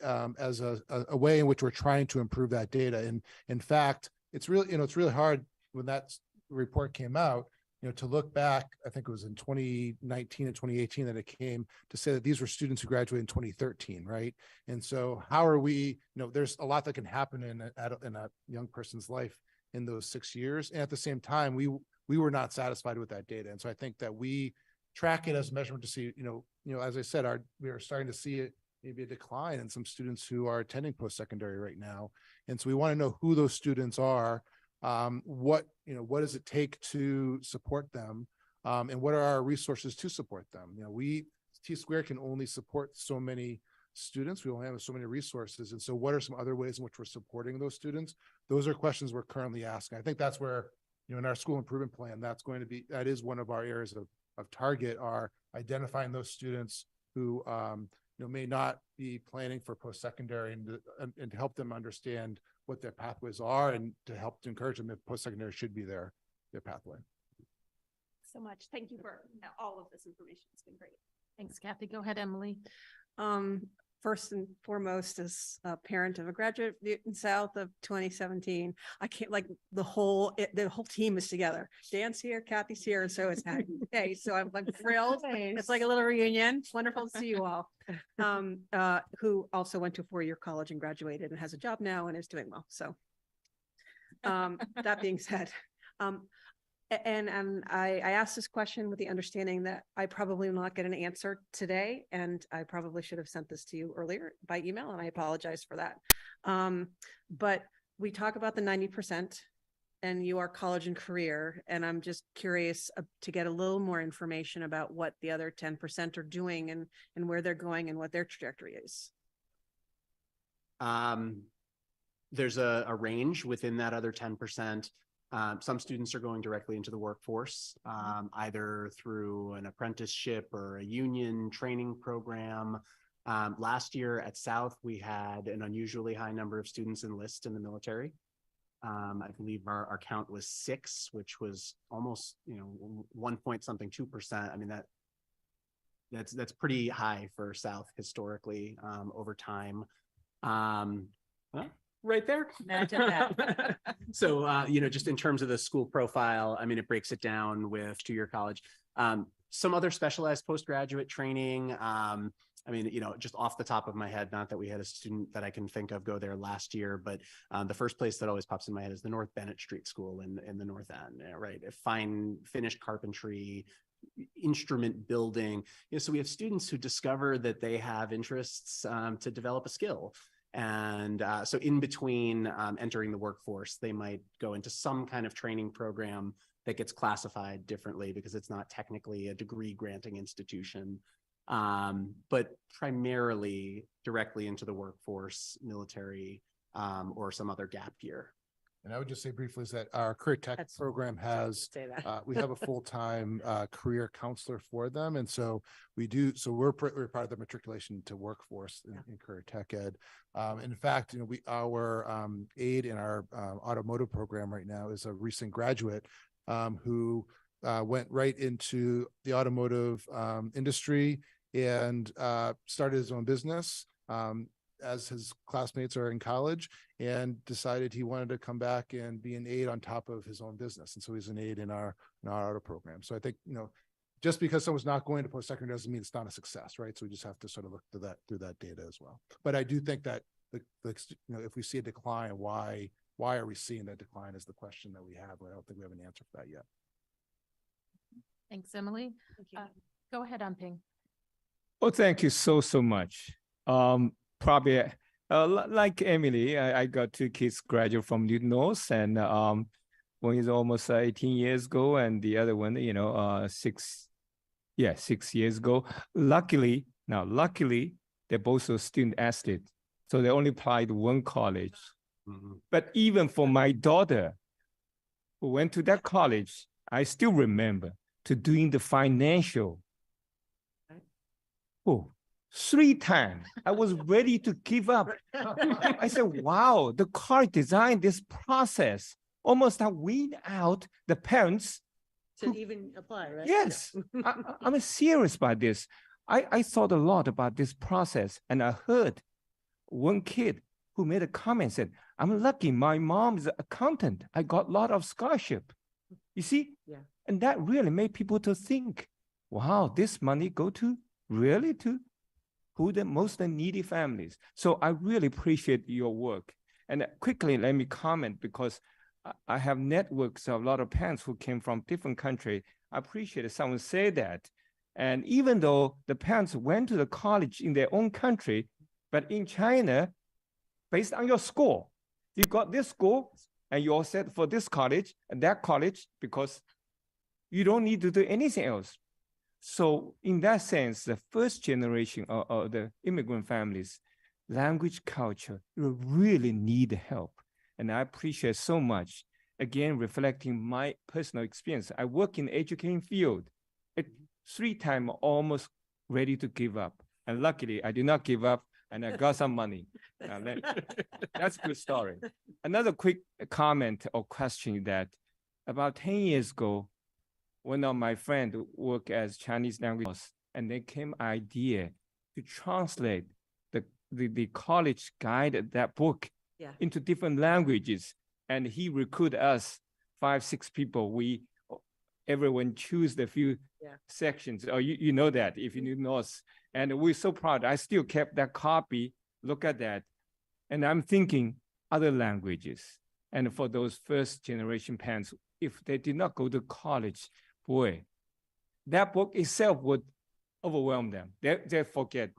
Speaker 14: way in which we're trying to improve that data. And in fact, it's really, you know, it's really hard when that report came out, you know, to look back. I think it was in 2019 and 2018 that it came to say that these were students who graduated in 2013, right? And so how are we, you know, there's a lot that can happen in a young person's life in those 6 years. And at the same time, we were not satisfied with that data. And so I think that we track it as a measurement to see, you know, as I said, we are starting to see it, maybe a decline in some students who are attending post-secondary right now. And so we want to know who those students are, what does it take to support them, and what are our resources to support them? You know, T-squared can only support so many students. We only have so many resources. And so what are some other ways in which we're supporting those students? Those are questions we're currently asking. I think that's where, you know, in our school improvement plan, that is one of our areas of target, are identifying those students who you know, may not be planning for post-secondary, and to help them understand what their pathways are, and to help to encourage them if post-secondary should be their pathway.
Speaker 4: so much. Thank you for all of this information. It's been great.
Speaker 1: Thanks, Kathy. Go ahead, Emily.
Speaker 12: First and foremost, as a parent of a graduate of Newton South of 2017, I can't, like, the whole team is together. Dan's here, Kathy's here, and so is Hattie. Okay, so I'm like thrilled. It's like a little reunion. It's wonderful to see you all. Who also went to a 4-year college and graduated and has a job now and is doing well. So that being said, and I asked this question with the understanding that I probably will not get an answer today, and I probably should have sent this to you earlier by email, and I apologize for that. But we talk about the 90%, and you are college and career, and I'm just curious to get a little more information about what the other 10% are doing, and where they're going and what their trajectory is.
Speaker 17: There's a range within that other 10%. Some students are going directly into the workforce, either through an apprenticeship or a union training program. Last year at South, we had an unusually high number of students enlist in the military. I believe our count was 6, which was almost, 1 point something, 2%. I mean, that's pretty high for South historically, over time. Right there.
Speaker 16: Imagine that.
Speaker 17: So, just in terms of the school profile, I mean, it breaks it down with 2-year college. Some other specialized postgraduate training. I mean, just off the top of my head, not that we had a student that I can think of go there last year, but the first place that always pops in my head is the North Bennett Street School in the North End, right? Fine finished carpentry, instrument building. So we have students who discover that they have interests to develop a skill. And so in between entering the workforce, they might go into some kind of training program that gets classified differently because it's not technically a degree granting institution, but primarily directly into the workforce, military, or some other gap year.
Speaker 14: And I would just say briefly is that our career tech program has, we have a full-time career counselor for them. And so we're part of the matriculation to workforce in career tech ed. In fact, our aide in our automotive program right now is a recent graduate who went right into the automotive industry and started his own business. As his classmates are in college, and decided he wanted to come back and be an aide on top of his own business. And so he's an aide in our auto program. So I think, just because someone's not going to post-secondary doesn't mean it's not a success, right? So we just have to sort of look through that data as well. But I do think that if we see a decline, why are we seeing that decline is the question that we have. I don't think we have an answer for that yet.
Speaker 1: Thanks, Emily. Go ahead, Ping.
Speaker 13: Oh, thank you so much. Probably like Emily, I got 2 kids graduate from Newton North, and one is almost 18 years ago, and the other one, 6 years ago. Luckily, they're both a student athlete, so they only applied one college. But even for my daughter, who went to that college, I still remember to doing the financial. 3 times I was ready to give up. I said, wow, the college designed this process almost to weed out the parents
Speaker 16: To even apply, right?
Speaker 13: Yes, I'm serious about this. I thought a lot about this process, and I heard one kid who made a comment, said, I'm lucky my mom is an accountant. I got a lot of scholarship. You see?
Speaker 16: Yeah.
Speaker 13: And that really made people to think, wow, this money go to really to who the most needy families. So I really appreciate your work. And quickly, let me comment, because I have networks of a lot of parents who came from different countries. I appreciate someone say that. And even though the parents went to the college in their own country, but in China, based on your score, you got this score and you all set for this college and that college because you don't need to do anything else. So in that sense, the first generation of the immigrant families, language, culture, really need help. And I appreciate so much, again, reflecting my personal experience. I work in the education field. 3 times almost ready to give up. And luckily, I did not give up and I got some money. That's a good story. Another quick comment or question that about 10 years ago, one of my friends worked as Chinese language, and they came idea to translate the college guide, that book, into different languages. And he recruited us, 5-6 people. Everyone choose the few sections. Oh, you know that if you know us. And we're so proud. I still kept that copy. Look at that. And I'm thinking other languages. And for those first generation parents, if they did not go to college, boy, that book itself would overwhelm them. They forget.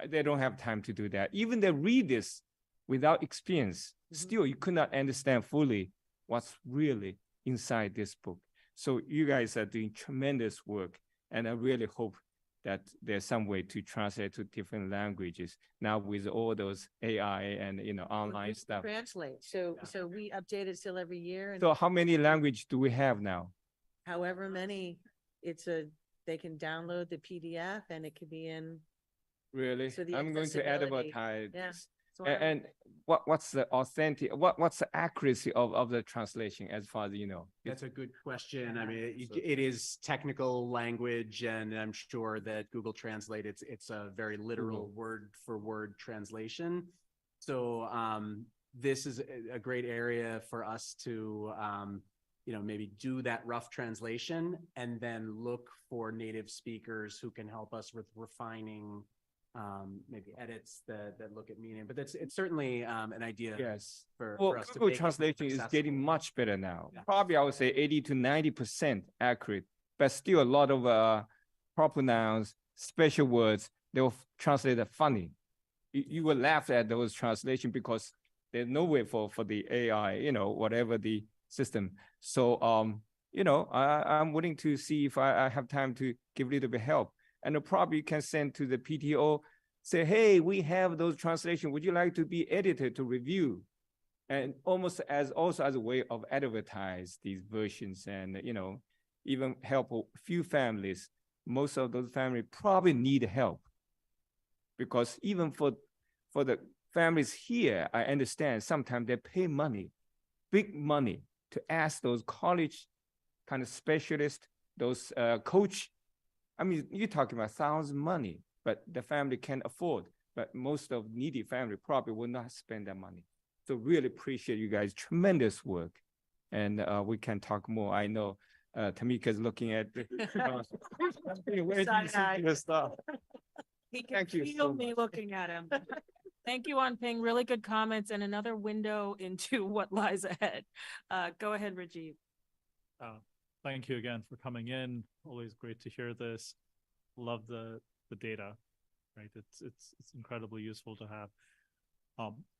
Speaker 13: They don't have time to do that. Even they read this without experience, still you could not understand fully what's really inside this book. So you guys are doing tremendous work, and I really hope that there's some way to translate to different languages now with all those AI and online stuff.
Speaker 16: Translate. So we update it still every year. And
Speaker 13: So how many language do we have now?
Speaker 16: however many, they can download the PDF and it could be in
Speaker 13: Really?
Speaker 16: So the
Speaker 13: I'm going to
Speaker 16: accessibility,
Speaker 13: advertise.
Speaker 16: yeah.
Speaker 13: this.
Speaker 16: So I'm-
Speaker 13: And what's the authentic, what's the accuracy of the translation as far as you know?
Speaker 17: That's a good question. I mean, it is technical language, and I'm sure that Google Translate, it's a very literal word for word translation. So this is a great area for us to maybe do that rough translation and then look for native speakers who can help us with refining maybe edits that look at meaning. But it's certainly an idea.
Speaker 13: Yes.
Speaker 17: For
Speaker 13: Well,
Speaker 17: us to
Speaker 13: Google
Speaker 17: make it
Speaker 13: Translation is
Speaker 17: accessible.
Speaker 13: getting much better now.
Speaker 17: Yeah.
Speaker 13: Probably I would say 80 to 90% accurate, but still a lot of proper nouns, special words, they will translate it funny. You will laugh at those translations because there's no way for the AI, whatever the system. So, I'm willing to see if I have time to give a little bit help. And probably can send to the PTO, say, hey, we have those translations. Would you like to be edited to review? And also as a way of advertise these versions and, even help a few families. Most of those families probably need help. Because even for the families here, I understand sometimes they pay money, big money, to ask those college kind of specialists, those coach. I mean, you're talking about thousands of money, but the family can afford. But most of needy family probably will not spend that money. So really appreciate you guys' tremendous work. And we can talk more. I know Tamika's looking at where do you see your stuff?
Speaker 1: He can
Speaker 13: Thank you
Speaker 1: feel
Speaker 13: so
Speaker 1: me
Speaker 13: much.
Speaker 1: looking at him. Thank you, Anping. Really good comments and another window into what lies ahead. Go ahead, Rajiv.
Speaker 3: Thank you again for coming in. Always great to hear this. Love the data, right? It's incredibly useful to have.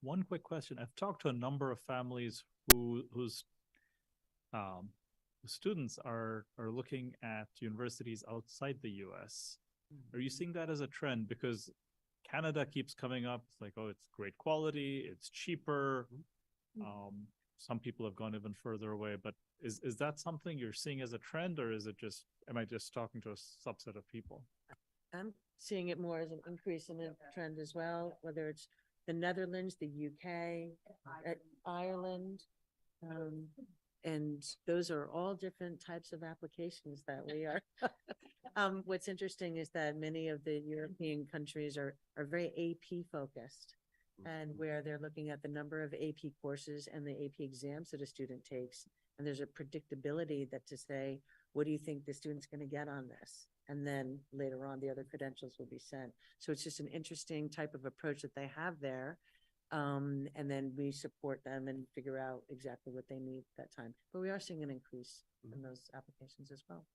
Speaker 3: One quick question. I've talked to a number of families whose students are looking at universities outside the US. Are you seeing that as a trend? Because Canada keeps coming up. It's like, oh, it's great quality, it's cheaper. Some people have gone even further away, but is that something you're seeing as a trend, or is it just, am I just talking to a subset of people?
Speaker 16: I'm seeing it more as an increase in the trend as well, whether it's the Netherlands, the UK, Ireland. And those are all different types of applications that we are. What's interesting is that many of the European countries are very AP focused, and where they're looking at the number of AP courses and the AP exams that a student takes. And there's a predictability that to say, what do you think the student's going to get on this? And then later on, the other credentials will be sent. So it's just an interesting type of approach that they have there. And then we support them and figure out exactly what they need at that time. But we are seeing an increase in those applications as well.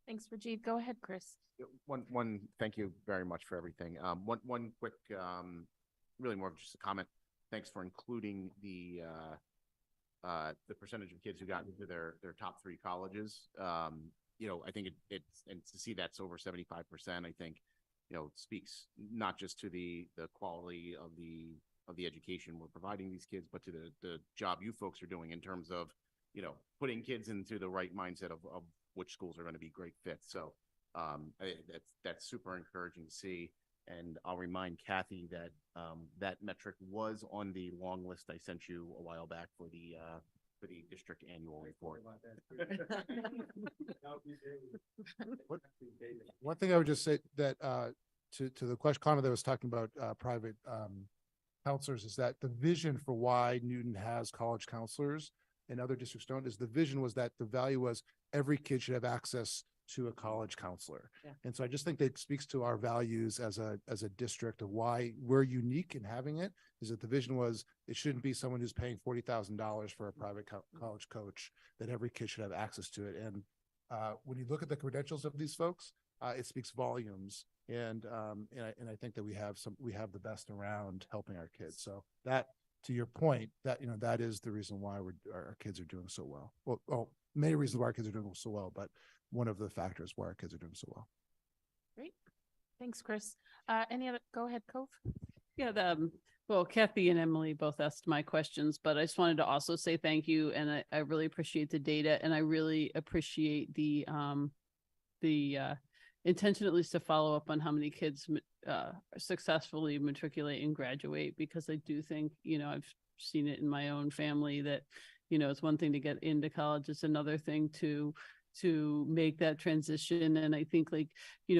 Speaker 1: Thanks, Rajiv. Go ahead, Chris.
Speaker 11: One, thank you very much for everything. One quick, really more of just a comment. Thanks for including the percentage of kids who got into their top 3 colleges. I think it's, and to see that's over 75%, I think, speaks not just to the quality of the education we're providing these kids, but to the job you folks are doing in terms of, putting kids into the right mindset of which schools are going to be great fits. So that's super encouraging to see. And I'll remind Kathy that that metric was on the long list I sent you a while back for the district annual report.
Speaker 14: One thing I would just say that to the question Connor that was talking about private counselors is that the vision for why Newton has college counselors and other districts don't is the vision was that the value was every kid should have access to a college counselor.
Speaker 16: Yeah.
Speaker 14: And so I just think that speaks to our values as a district of why we're unique in having it, is that the vision was it shouldn't be someone who's paying $40,000 for a private college coach, that every kid should have access to it. And when you look at the credentials of these folks, it speaks volumes. And I think that we have the best around helping our kids. So that, to your point, that, that is the reason why our kids are doing so well. Well, many reasons why our kids are doing so well, but one of the factors why our kids are doing so well.
Speaker 1: Great. Thanks, Chris. Any other, go ahead, Cove.
Speaker 7: Yeah, well, Kathy and Emily both asked my questions, but I just wanted to also say thank you. And I really appreciate the data, and I really appreciate the intention at least to follow up on how many kids successfully matriculate and graduate, because I do think, I've seen it in my own family that, it's one thing to get into college, it's another thing to make that transition. And I think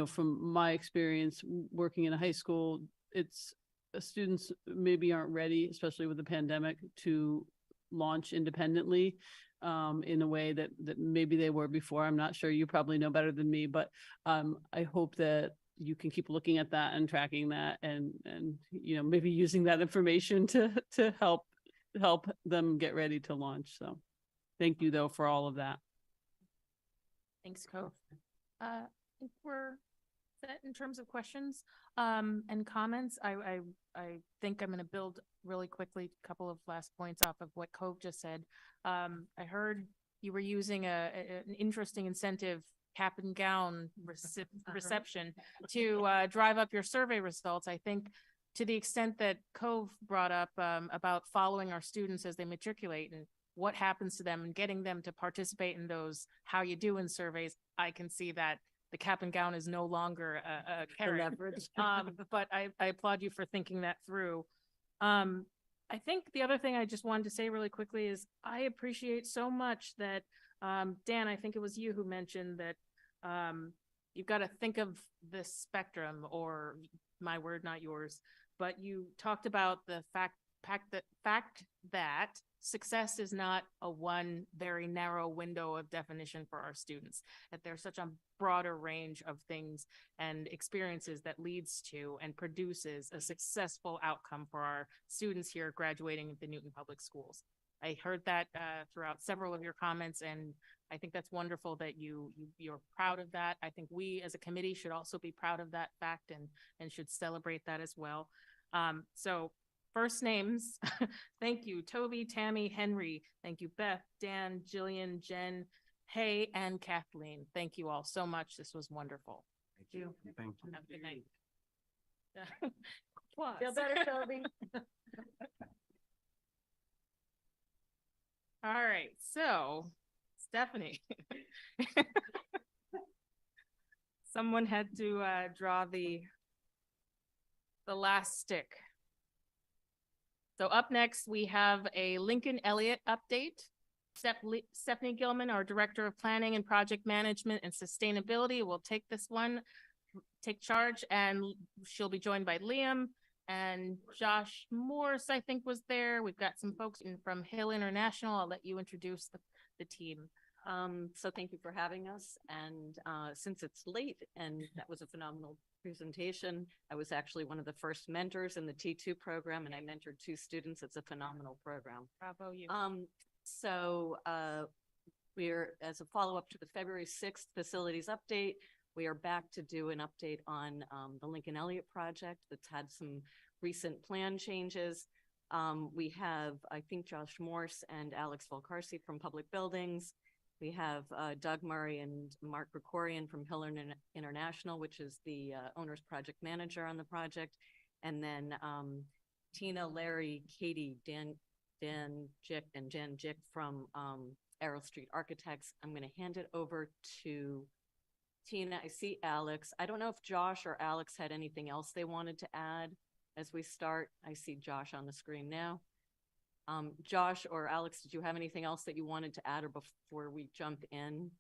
Speaker 7: from my experience working in a high school, it's students maybe aren't ready, especially with the pandemic, to launch independently in a way that maybe they were before. I'm not sure, you probably know better than me, but I hope that you can keep looking at that and tracking that and maybe using that information to help them get ready to launch. So thank you though for all of that.
Speaker 1: Thanks, Cove. I think we're set in terms of questions and comments. I think I'm going to build really quickly a couple of last points off of what Cove just said. I heard you were using an interesting incentive, cap and gown reception to drive up your survey results. I think to the extent that Cove brought up about following our students as they matriculate and what happens to them and getting them to participate in those how you doing surveys, I can see that the cap and gown is no longer a carrot. But I applaud you for thinking that through. I think the other thing I just wanted to say really quickly is I appreciate so much that Dan, I think it was you who mentioned that you've got to think of the spectrum, or my word, not yours, but you talked about the fact that success is not a one very narrow window of definition for our students, that there's such a broader range of things and experiences that leads to and produces a successful outcome for our students here graduating at the Newton Public Schools. I heard that throughout several of your comments, and I think that's wonderful that you're proud of that. I think we as a committee should also be proud of that fact and should celebrate that as well. So first names, thank you, Toby, Tammy, Henry. Thank you, Beth, Dan, Jillian, Jen, Hay, and Kathleen. Thank you all so much. This was wonderful.
Speaker 17: Thank you. Thank you.
Speaker 1: Have a good night.
Speaker 16: Feel better, Toby.
Speaker 1: All right, so Stephanie. Someone had to draw the last stick. So up next, we have a Lincoln Elliott update. Stephanie Gilman, our Director of Planning and Project Management and Sustainability, will take charge, and she'll be joined by Liam and Josh Morse, I think, was there. We've got some folks from Hill International. I'll let you introduce the team.
Speaker 10: So thank you for having us. And since it's late and that was a phenomenal presentation, I was actually one of the first mentors in the T2 program, and I mentored 2 students. It's a phenomenal program.
Speaker 1: Bravo you.
Speaker 10: So we're, as a follow-up to the February 6th facilities update, we are back to do an update on the Lincoln Elliott project that's had some recent plan changes. We have, I think, Josh Morse and Alex Volkarsi from Public Buildings. We have Doug Murray and Mark Gregorian from Hill International, which is the owner's project manager on the project. And then Tina, Larry, Katie, Dan Jick, and Jen Jick from Arrow Street Architects. I'm going to hand it over to Tina. I see Alex. I don't know if Josh or Alex had anything else they wanted to add as we start. I see Josh on the screen now. Josh or Alex, did you have anything else that you wanted to add or before we jump in?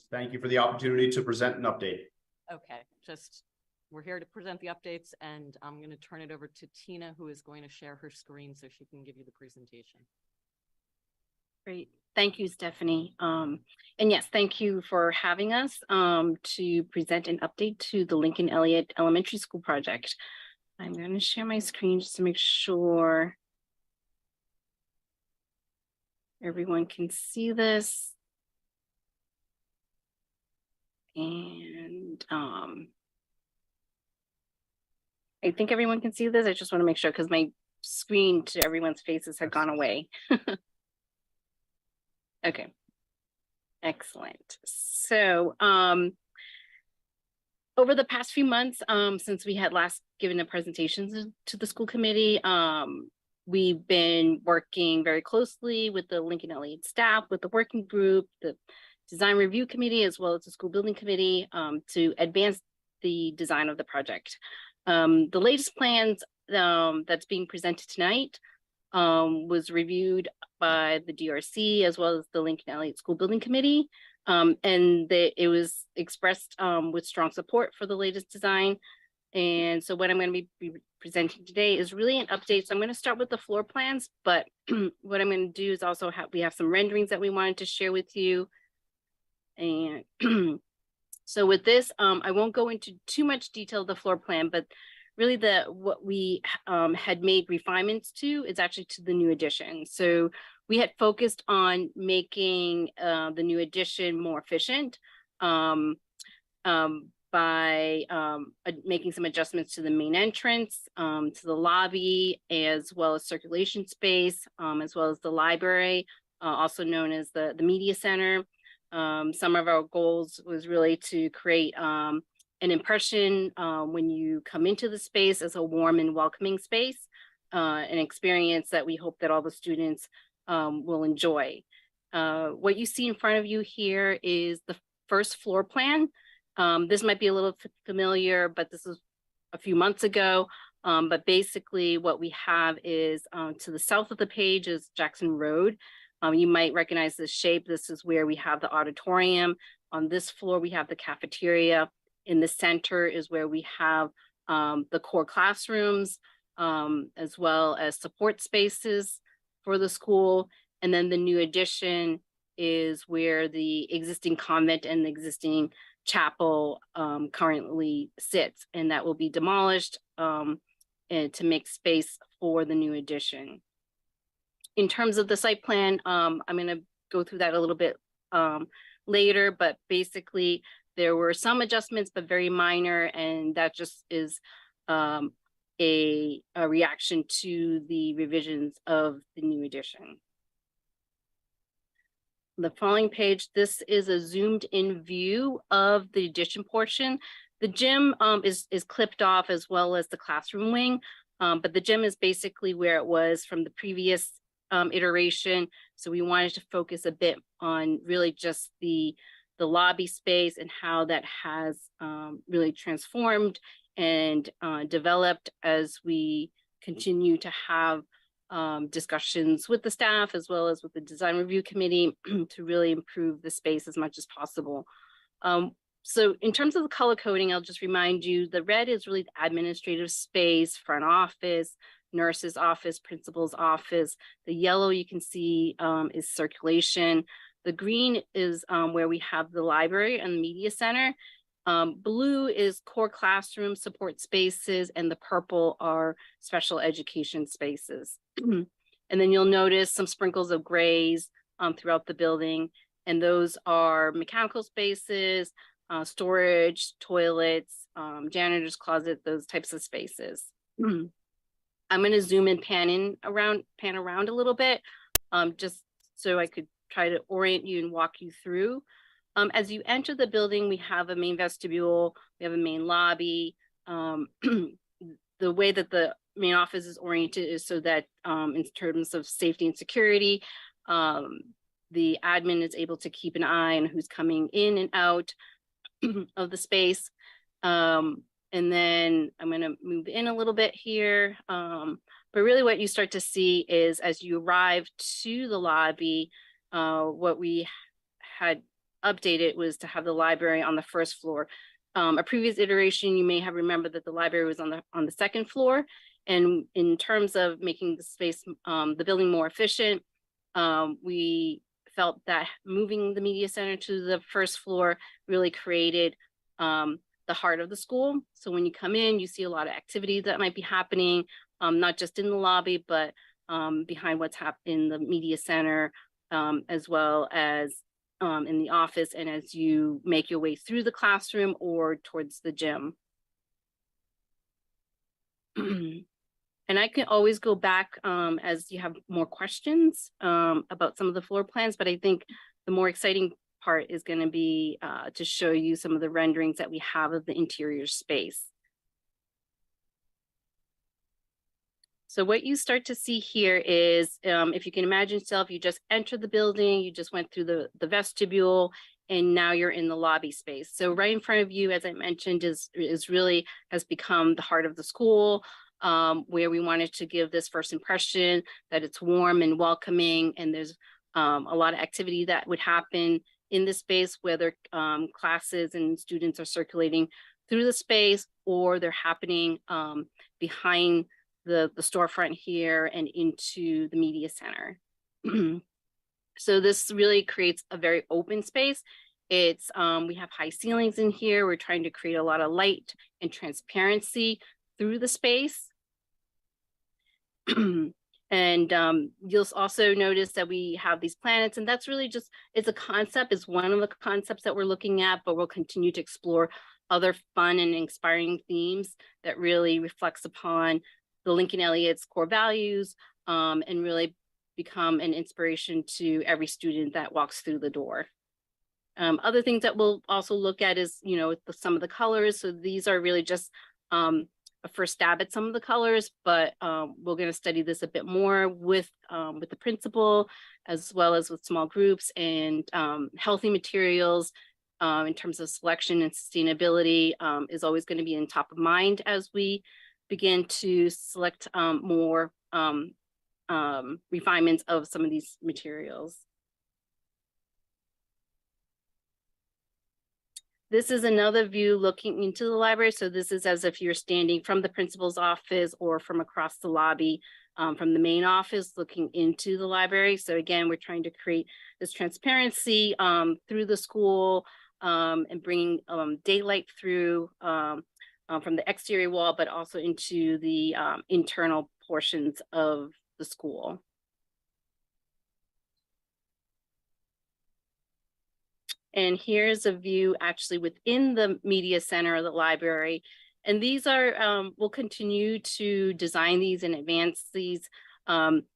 Speaker 22: Thank you for the opportunity to present an update.
Speaker 10: Okay, we're here to present the updates, and I'm going to turn it over to Tina, who is going to share her screen so she can give you the presentation.
Speaker 23: Great. Thank you, Stephanie. And yes, thank you for having us to present an update to the Lincoln Elliott Elementary School project. I'm going to share my screen just to make sure everyone can see this. And I think everyone can see this. I just want to make sure because my screen to everyone's faces had gone away. Okay. Excellent. So over the past few months, since we had last given a presentation to the school committee, we've been working very closely with the Lincoln Elliott staff, with the working group, the design review committee as well as the school building committee to advance the design of the project. The latest plans that's being presented tonight was reviewed by the DRC as well as the Lincoln Elliott School Building Committee. It was expressed with strong support for the latest design. And so what I'm going to be presenting today is really an update. So I'm going to start with the floor plans, but what I'm going to do is also we have some renderings that we wanted to share with you. And so with this, I won't go into too much detail of the floor plan, but really what we had made refinements to is actually to the new addition. So we had focused on making the new addition more efficient by making some adjustments to the main entrance, to the lobby, as well as circulation space, as well as the library, also known as the media center. Some of our goals was really to create an impression when you come into the space as a warm and welcoming space, an experience that we hope that all the students will enjoy. What you see in front of you here is the first floor plan. This might be a little familiar, but this is a few months ago. But basically what we have is to the south of the page is Jackson Road. You might recognize this shape. This is where we have the auditorium. On this floor, we have the cafeteria. In the center is where we have the core classrooms, as well as support spaces for the school. And then the new addition is where the existing convent and the existing chapel currently sits, and that will be demolished and to make space for the new addition. In terms of the site plan, I'm going to go through that a little bit later, but basically there were some adjustments, but very minor, and that just is a reaction to the revisions of the new addition. The following page, this is a zoomed in view of the addition portion. The gym is clipped off as well as the classroom wing, but the gym is basically where it was from the previous iteration. So we wanted to focus a bit on really just the lobby space and how that has really transformed and developed as we continue to have discussions with the staff as well as with the design review committee to really improve the space as much as possible. So in terms of the color coding, I'll just remind you, the red is really the administrative space, front office, nurse's office, principal's office. The yellow you can see is circulation. The green is where we have the library and the media center. Blue is core classroom support spaces, and the purple are special education spaces. And then you'll notice some sprinkles of grays throughout the building, and those are mechanical spaces, storage, toilets, janitor's closet, those types of spaces. I'm going to zoom and pan around a little bit, just so I could try to orient you and walk you through. As you enter the building, we have a main vestibule, we have a main lobby. The way that the main office is oriented is so that in terms of safety and security, the admin is able to keep an eye on who's coming in and out of the space. And then I'm going to move in a little bit here. But really what you start to see is as you arrive to the lobby, what we had updated was to have the library on the first floor. A previous iteration, you may have remembered that the library was on the second floor. And in terms of making the space, the building more efficient, we felt that moving the media center to the first floor really created the heart of the school. So when you come in, you see a lot of activities that might be happening, not just in the lobby, but behind what's happening in the media center, as well as in the office, and as you make your way through the classroom or towards the gym. And I can always go back as you have more questions about some of the floor plans, but I think the more exciting part is going to be to show you some of the renderings that we have of the interior space. So what you start to see here is, if you can imagine yourself, you just entered the building, you just went through the vestibule, and now you're in the lobby space. So right in front of you, as I mentioned, is really has become the heart of the school, where we wanted to give this first impression that it's warm and welcoming, and there's a lot of activity that would happen in this space, whether classes and students are circulating through the space or they're happening behind the storefront here and into the media center. So this really creates a very open space. It's we have high ceilings in here. We're trying to create a lot of light and transparency through the space. And you'll also notice that we have these planets, and that's really just, it's a concept, it's one of the concepts that we're looking at, but we'll continue to explore other fun and inspiring themes that really reflects upon the Lincoln Elliott's core values, and really become an inspiration to every student that walks through the door. Other things that we'll also look at is, you know, some of the colors. So these are really just a first stab at some of the colors, but we're going to study this a bit more with the principal, as well as with small groups, and healthy materials in terms of selection and sustainability is always going to be in top of mind as we begin to select more refinements of some of these materials. This is another view looking into the library. So this is as if you're standing from the principal's office or from across the lobby from the main office looking into the library. So again, we're trying to create this transparency through the school and bringing daylight through from the exterior wall, but also into the internal portions of the school. And here's a view actually within the media center of the library. And these are, we'll continue to design these and advance these.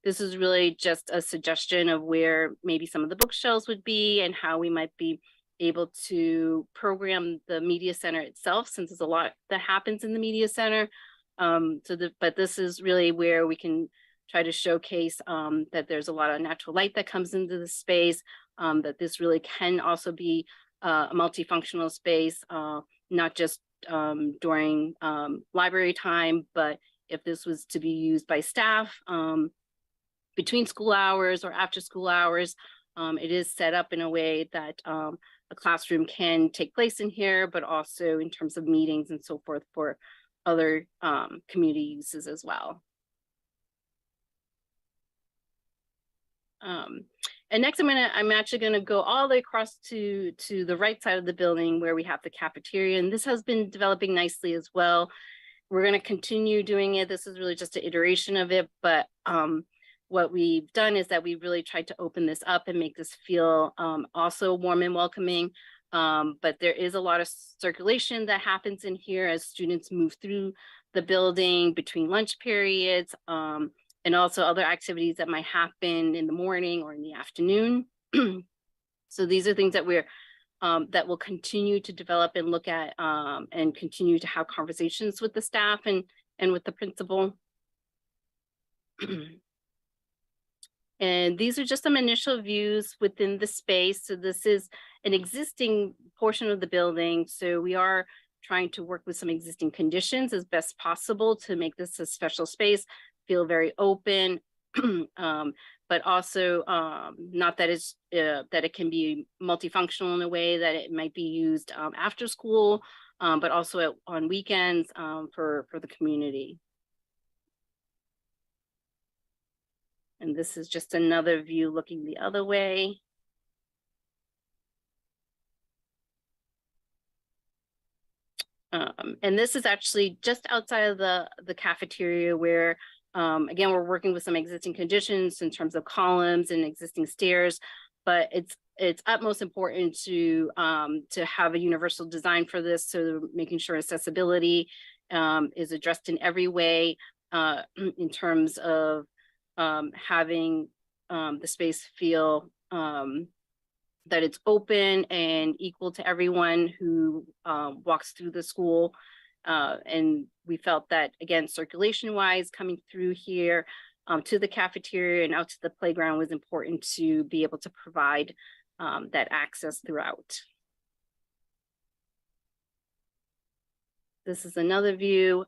Speaker 23: This is really just a suggestion of where maybe some of the bookshelves would be and how we might be able to program the media center itself, since there's a lot that happens in the media center. But this is really where we can try to showcase that there's a lot of natural light that comes into the space, that this really can also be a multifunctional space, not just during library time, but if this was to be used by staff between school hours or after school hours, it is set up in a way that a classroom can take place in here, but also in terms of meetings and so forth for other community uses as well. And next I'm actually going to go all the way across to the right side of the building where we have the cafeteria, and this has been developing nicely as well. We're going to continue doing it. This is really just an iteration of it, but what we've done is that we really tried to open this up and make this feel also warm and welcoming. But there is a lot of circulation that happens in here as students move through the building between lunch periods, and also other activities that might happen in the morning or in the afternoon. So these are things that we're that we'll continue to develop and look at, and continue to have conversations with the staff and with the principal. And these are just some initial views within the space. So this is an existing portion of the building. So we are trying to work with some existing conditions as best possible to make this a special space, feel very open, but also not that it's that it can be multifunctional in a way that it might be used after school, but also on weekends for the community. And this is just another view looking the other way. And this is actually just outside of the cafeteria where, again, we're working with some existing conditions in terms of columns and existing stairs, but it's utmost important to have a universal design for this. So making sure accessibility is addressed in every way in terms of having the space feel that it's open and equal to everyone who walks through the school. And we felt that, again, circulation wise, coming through here to the cafeteria and out to the playground was important to be able to provide that access throughout. This is another view.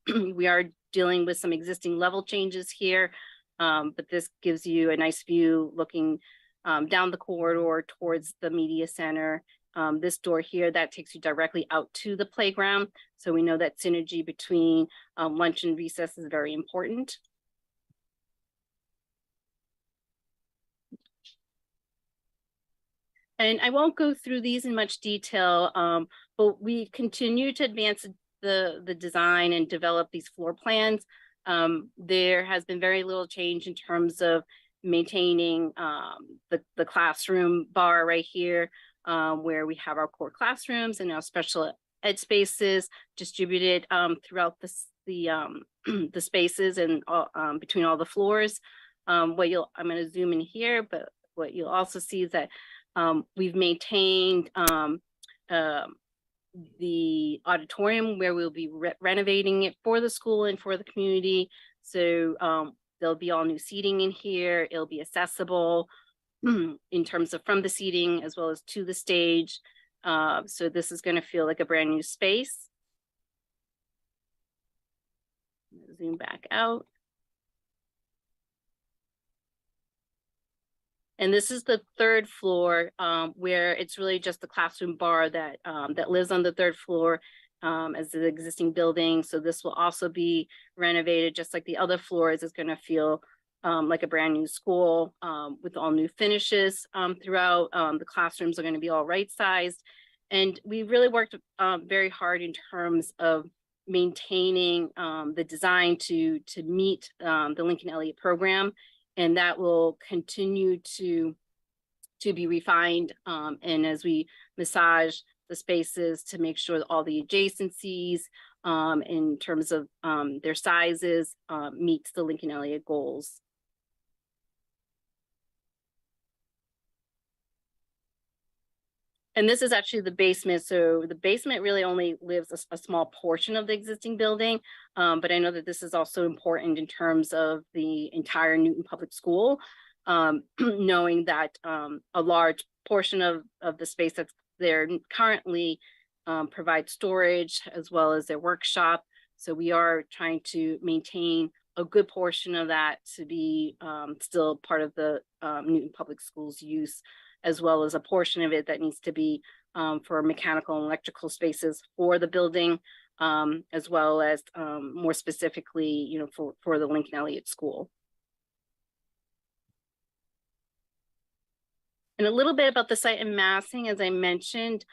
Speaker 23: We are dealing with some existing level changes here, but this gives you a nice view looking down the corridor towards the media center. This door here, that takes you directly out to the playground. So we know that synergy between lunch and recess is very important. And I won't go through these in much detail, but we continue to advance the design and develop these floor plans. There has been very little change in terms of maintaining the classroom bar right here, where we have our core classrooms and our special ed spaces distributed throughout the spaces and between all the floors. I'm going to zoom in here, but what you'll also see is that we've maintained the auditorium where we'll be renovating it for the school and for the community. So there'll be all new seating in here. It'll be accessible in terms of from the seating as well as to the stage. So this is going to feel like a brand new space. Zoom back out. And this is the third floor, where it's really just the classroom bar that that lives on the third floor as the existing building. So this will also be renovated just like the other floors. It's going to feel like a brand new school with all new finishes throughout. The classrooms are going to be all right sized. And we really worked very hard in terms of maintaining the design to meet the Lincoln Elliott program. And that will continue to be refined. And as we massage the spaces to make sure that all the adjacencies in terms of their sizes meets the Lincoln Elliott goals. And this is actually the basement. So the basement really only lives a small portion of the existing building. But I know that this is also important in terms of the entire Newton Public School, knowing that a large portion of the space that's there currently provides storage as well as their workshop. So we are trying to maintain a good portion of that to be still part of the Newton Public Schools use, as well as a portion of it that needs to be for mechanical and electrical spaces for the building, as well as more specifically, you know, for the Lincoln Elliott School. And a little bit about the site and massing, as I mentioned,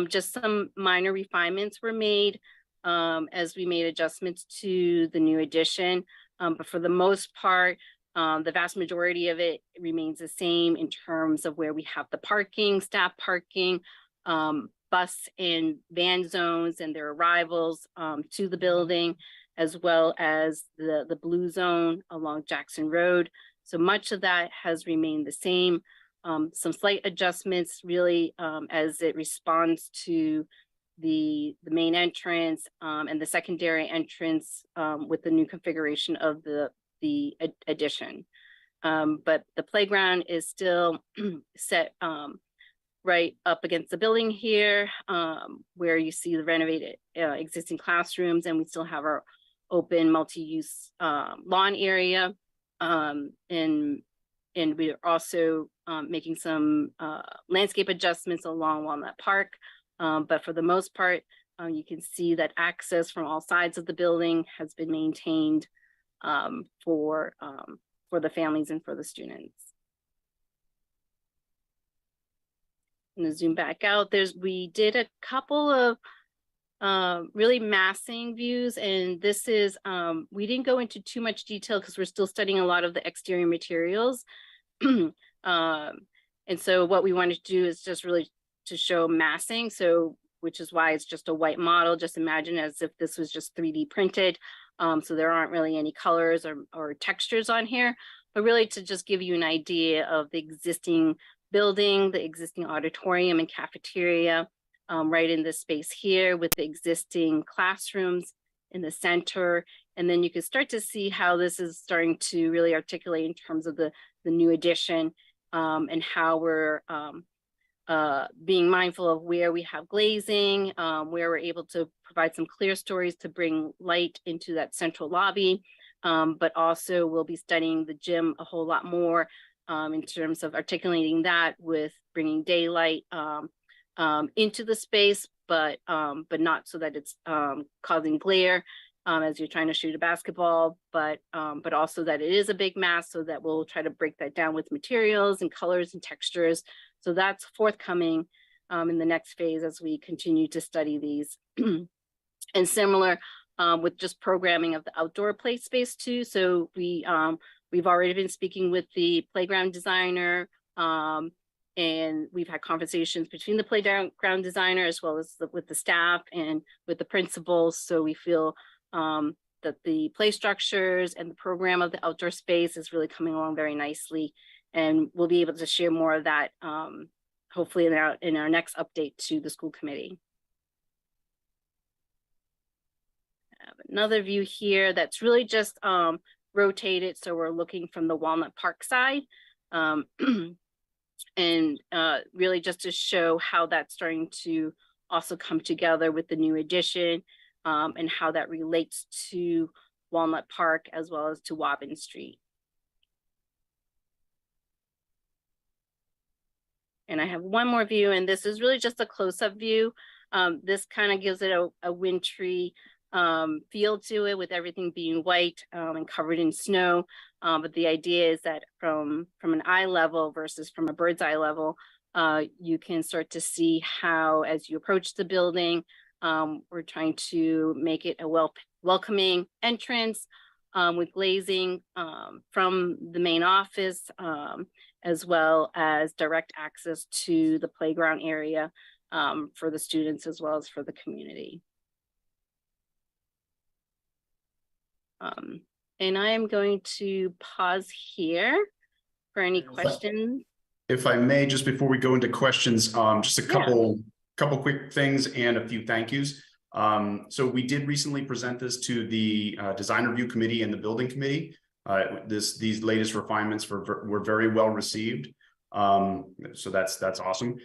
Speaker 23: just some minor refinements were made as we made adjustments to the new addition. But for the most part, the vast majority of it remains the same in terms of where we have the parking, staff parking, bus and van zones and their arrivals to the building, as well as the blue zone along Jackson Road. So much of that has remained the same. Some slight adjustments really as it responds to the main entrance and the secondary entrance with the new configuration of the addition. But the playground is still set right up against the building here, where you see the renovated existing classrooms, and we still have our open multi-use lawn area. And we are also making some landscape adjustments along Walnut Park. But for the most part, you can see that access from all sides of the building has been maintained for the families and for the students. I'm gonna zoom back out. We did a couple of really massing views, and this is, we didn't go into too much detail because we're still studying a lot of the exterior materials. And so what we wanted to do is just really to show massing. So, which is why it's just a white model. Just imagine as if this was just 3D printed. So there aren't really any colors or textures on here, but really to just give you an idea of the existing building, the existing auditorium and cafeteria right in this space here with the existing classrooms in the center. And then you can start to see how this is starting to really articulate in terms of the new addition and how we're being mindful of where we have glazing, where we're able to provide some clear stories to bring light into that central lobby. But also we'll be studying the gym a whole lot more in terms of articulating that with bringing daylight into the space, but not so that it's causing glare as you're trying to shoot a basketball, but also that it is a big mass, so that we'll try to break that down with materials and colors and textures. So that's forthcoming in the next phase as we continue to study these. And similar with just programming of the outdoor play space too. So we've already been speaking with the playground designer, and we've had conversations between the playground designer as well as with the staff and with the principals. So we feel that the play structures and the program of the outdoor space is really coming along very nicely. And we'll be able to share more of that hopefully in our next update to the school committee. I have another view here that's really just rotated. So we're looking from the Walnut Park side. And really just to show how that's starting to also come together with the new addition and how that relates to Walnut Park as well as to Wobbin Street. And I have one more view, and this is really just a close-up view. This kind of gives it a wintry feel to it, with everything being white and covered in snow. But the idea is that from an eye level versus from a bird's eye level, you can start to see how, as you approach the building, we're trying to make it a welcoming entrance with glazing from the main office, as well as direct access to the playground area for the students as well as for the community. And I am going to pause here for any questions.
Speaker 22: If I may, just before we go into questions, just a couple quick things and a few thank yous. So we did recently present this to the design review committee and the building committee. These latest refinements were very well received. So that's awesome.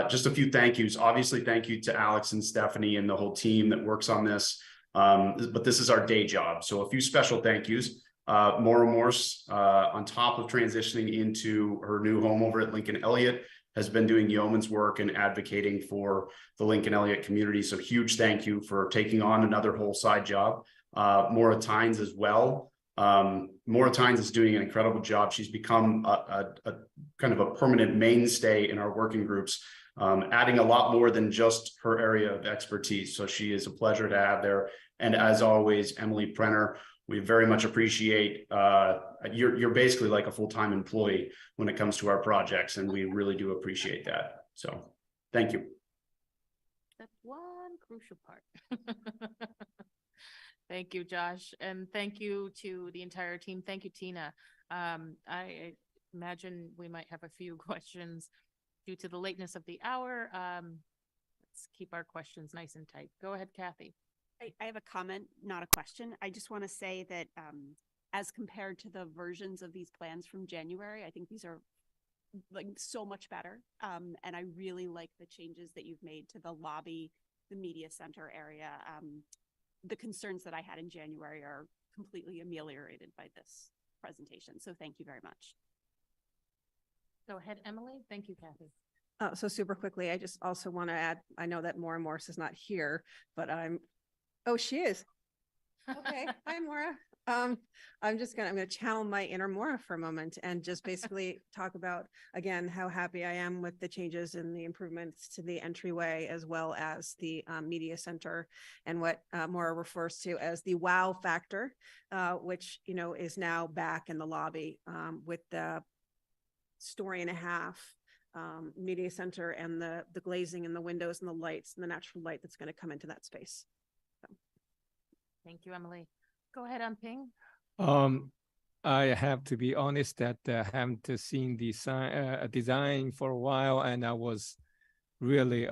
Speaker 22: Just a few thank yous. Obviously, thank you to Alex and Stephanie and the whole team that works on this. But this is our day job. So a few special thank yous. Maura Morse, on top of transitioning into her new home over at Lincoln Elliott, has been doing yeoman's work and advocating for the Lincoln Elliott community. So huge thank you for taking on another whole side job. Maura Tynes as well. Maura Tynes is doing an incredible job. She's become a kind of a permanent mainstay in our working groups, adding a lot more than just her area of expertise. So she is a pleasure to have there. And as always, Emily Prenner, we very much appreciate, you're basically like a full-time employee when it comes to our projects, and we really do appreciate that. So thank you.
Speaker 1: That's one crucial part. Thank you, Josh. And thank you to the entire team. Thank you, Tina. I imagine we might have a few questions due to the lateness of the hour. Let's keep our questions nice and tight. Go ahead, Kathy.
Speaker 4: I have a comment, not a question. I just want to say that as compared to the versions of these plans from January, I think these are like so much better. And I really like the changes that you've made to the lobby, the media center area. The concerns that I had in January are completely ameliorated by this presentation. So thank you very much.
Speaker 1: Go ahead, Emily. Thank you, Kathy.
Speaker 12: So super quickly, I just also want to add, I know that Maura Morse is not here, but oh, she is. Okay, hi, Maura. I'm going to channel my inner Maura for a moment and just basically talk about, again, how happy I am with the changes and the improvements to the entryway, as well as the media center, and what Maura refers to as the wow factor, which, you know, is now back in the lobby with the story and a half media center and the glazing and the windows and the lights and the natural light that's going to come into that space. So.
Speaker 1: Thank you, Emily. Go ahead, Ping.
Speaker 13: I have to be honest that I haven't seen the design for a while, and I was really,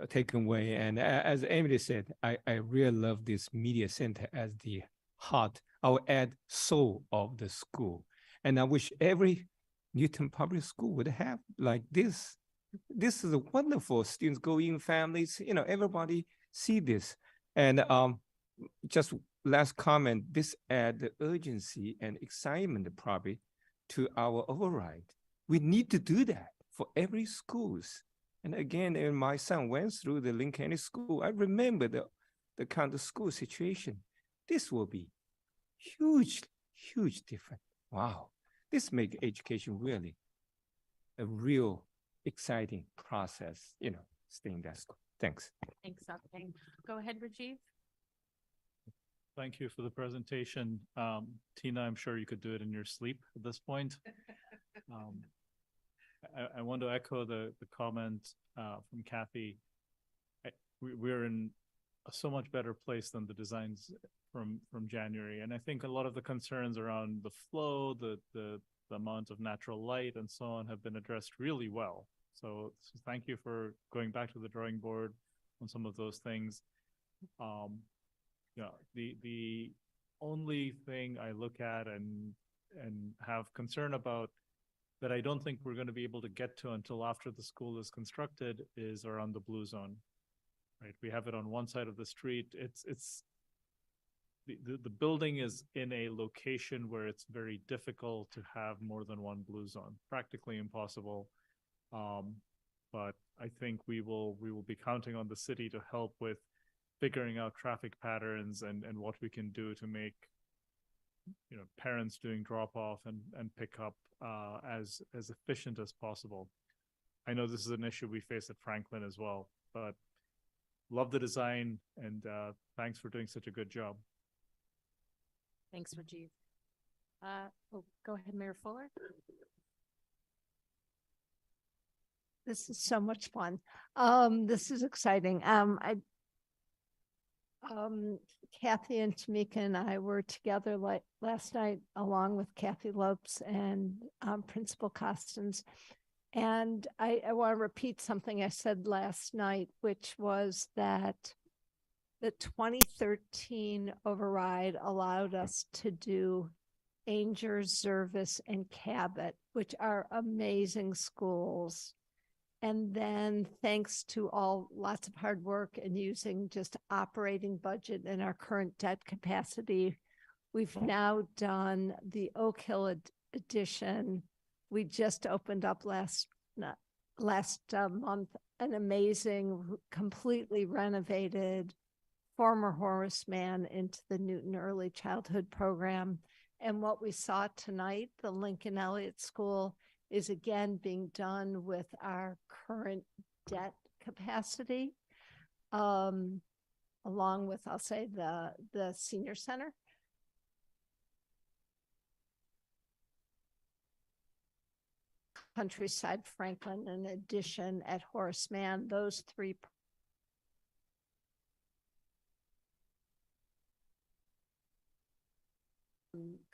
Speaker 13: taken away. And as Emily said, I really love this media center as the heart, I'll add soul of the school. And I wish every Newton Public School would have like this. This is a wonderful. Students go in, families, everybody see this. And just last comment, this add the urgency and excitement probably to our override. We need to do that for every schools. And again, when my son went through the Linn County School, I remember the kind of school situation. This will be huge difference. Wow, this make education really a real exciting process, staying in that school. Thanks.
Speaker 1: Thanks, Dr. Peng. Go ahead, Rajiv.
Speaker 3: Thank you for the presentation. Tina, I'm sure you could do it in your sleep at this point. I want to echo the comment from Kathy. We're in a so much better place than the designs from January. And I think a lot of the concerns around the flow, the amount of natural light and so on have been addressed really well. So thank you for going back to the drawing board on some of those things. The only thing I look at and have concern about that I don't think we're going to be able to get to until after the school is constructed is around the blue zone. Right, we have it on one side of the street. The building is in a location where it's very difficult to have more than one blue zone, practically impossible. But I think we will be counting on the city to help with figuring out traffic patterns and what we can do to make parents doing drop off and pick up as efficient as possible. I know this is an issue we face at Franklin as well, but love the design and thanks for doing such a good job.
Speaker 1: Thanks, Rajiv. Go ahead, Mayor Fuller.
Speaker 5: This is so much fun. This is exciting. Kathy and Tamika and I were together last night, along with Kathy Lopes and Principal Costins. And I want to repeat something I said last night, which was that the 2013 override allowed us to do Angers, Zervis, and Cabot, which are amazing schools. And then thanks to lots of hard work and using just operating budget and our current debt capacity, we've now done the Oak Hill addition. We just opened up last month an amazing, completely renovated former Horace Mann into the Newton Early Childhood Program. And what we saw tonight, the Lincoln Elliott School, is again being done with our current debt capacity, along with, I'll say, the senior center. Countryside Franklin, in addition at Horace Mann, those three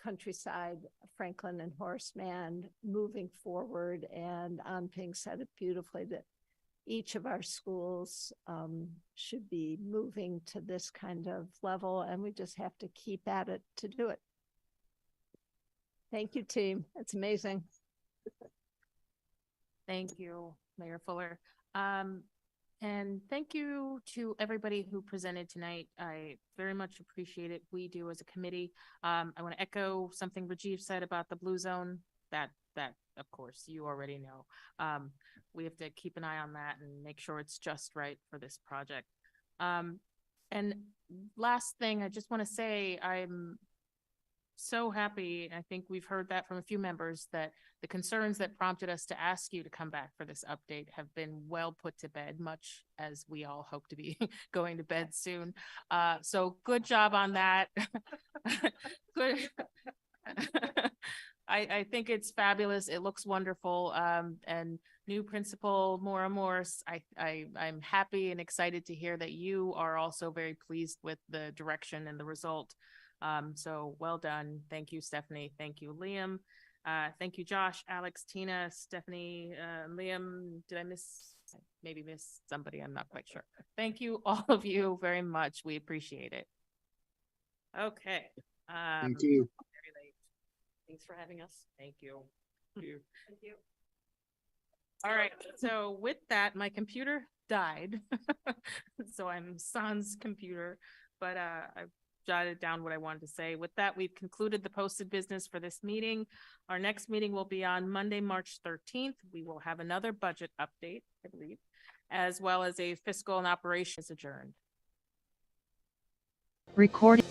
Speaker 5: Countryside, Franklin, and Horace Mann moving forward. And Ping said it beautifully that each of our schools should be moving to this kind of level, and we just have to keep at it to do it. Thank you, team. It's amazing.
Speaker 1: Thank you, Mayor Fuller. And thank you to everybody who presented tonight. I very much appreciate it. We do as a committee. I want to echo something Rajiv said about the blue zone. That of course you already know. We have to keep an eye on that and make sure it's just right for this project. And last thing, I just want to say I'm so happy. I think we've heard that from a few members that the concerns that prompted us to ask you to come back for this update have been well put to bed, much as we all hope to be going to bed soon. So good job on that. Good. I think it's fabulous. It looks wonderful. And new principal Maura Morse, I'm happy and excited to hear that you are also very pleased with the direction and the result. So well done. Thank you, Stephanie. Thank you, Liam. Thank you, Josh, Alex, Tina, Stephanie, Liam. Did I maybe miss somebody? I'm not quite sure. Thank you, all of you, very much. We appreciate it. Okay.
Speaker 22: Thank you.
Speaker 10: Thanks for having us.
Speaker 1: Thank you.
Speaker 10: Thank you.
Speaker 1: All right, so with that, my computer died. So I'm sans computer, but I've jotted down what I wanted to say. With that, we've concluded the posted business for this meeting. Our next meeting will be on Monday, March 13th. We will have another budget update, I believe, as well as a fiscal and operations adjourned.
Speaker 6: Recording.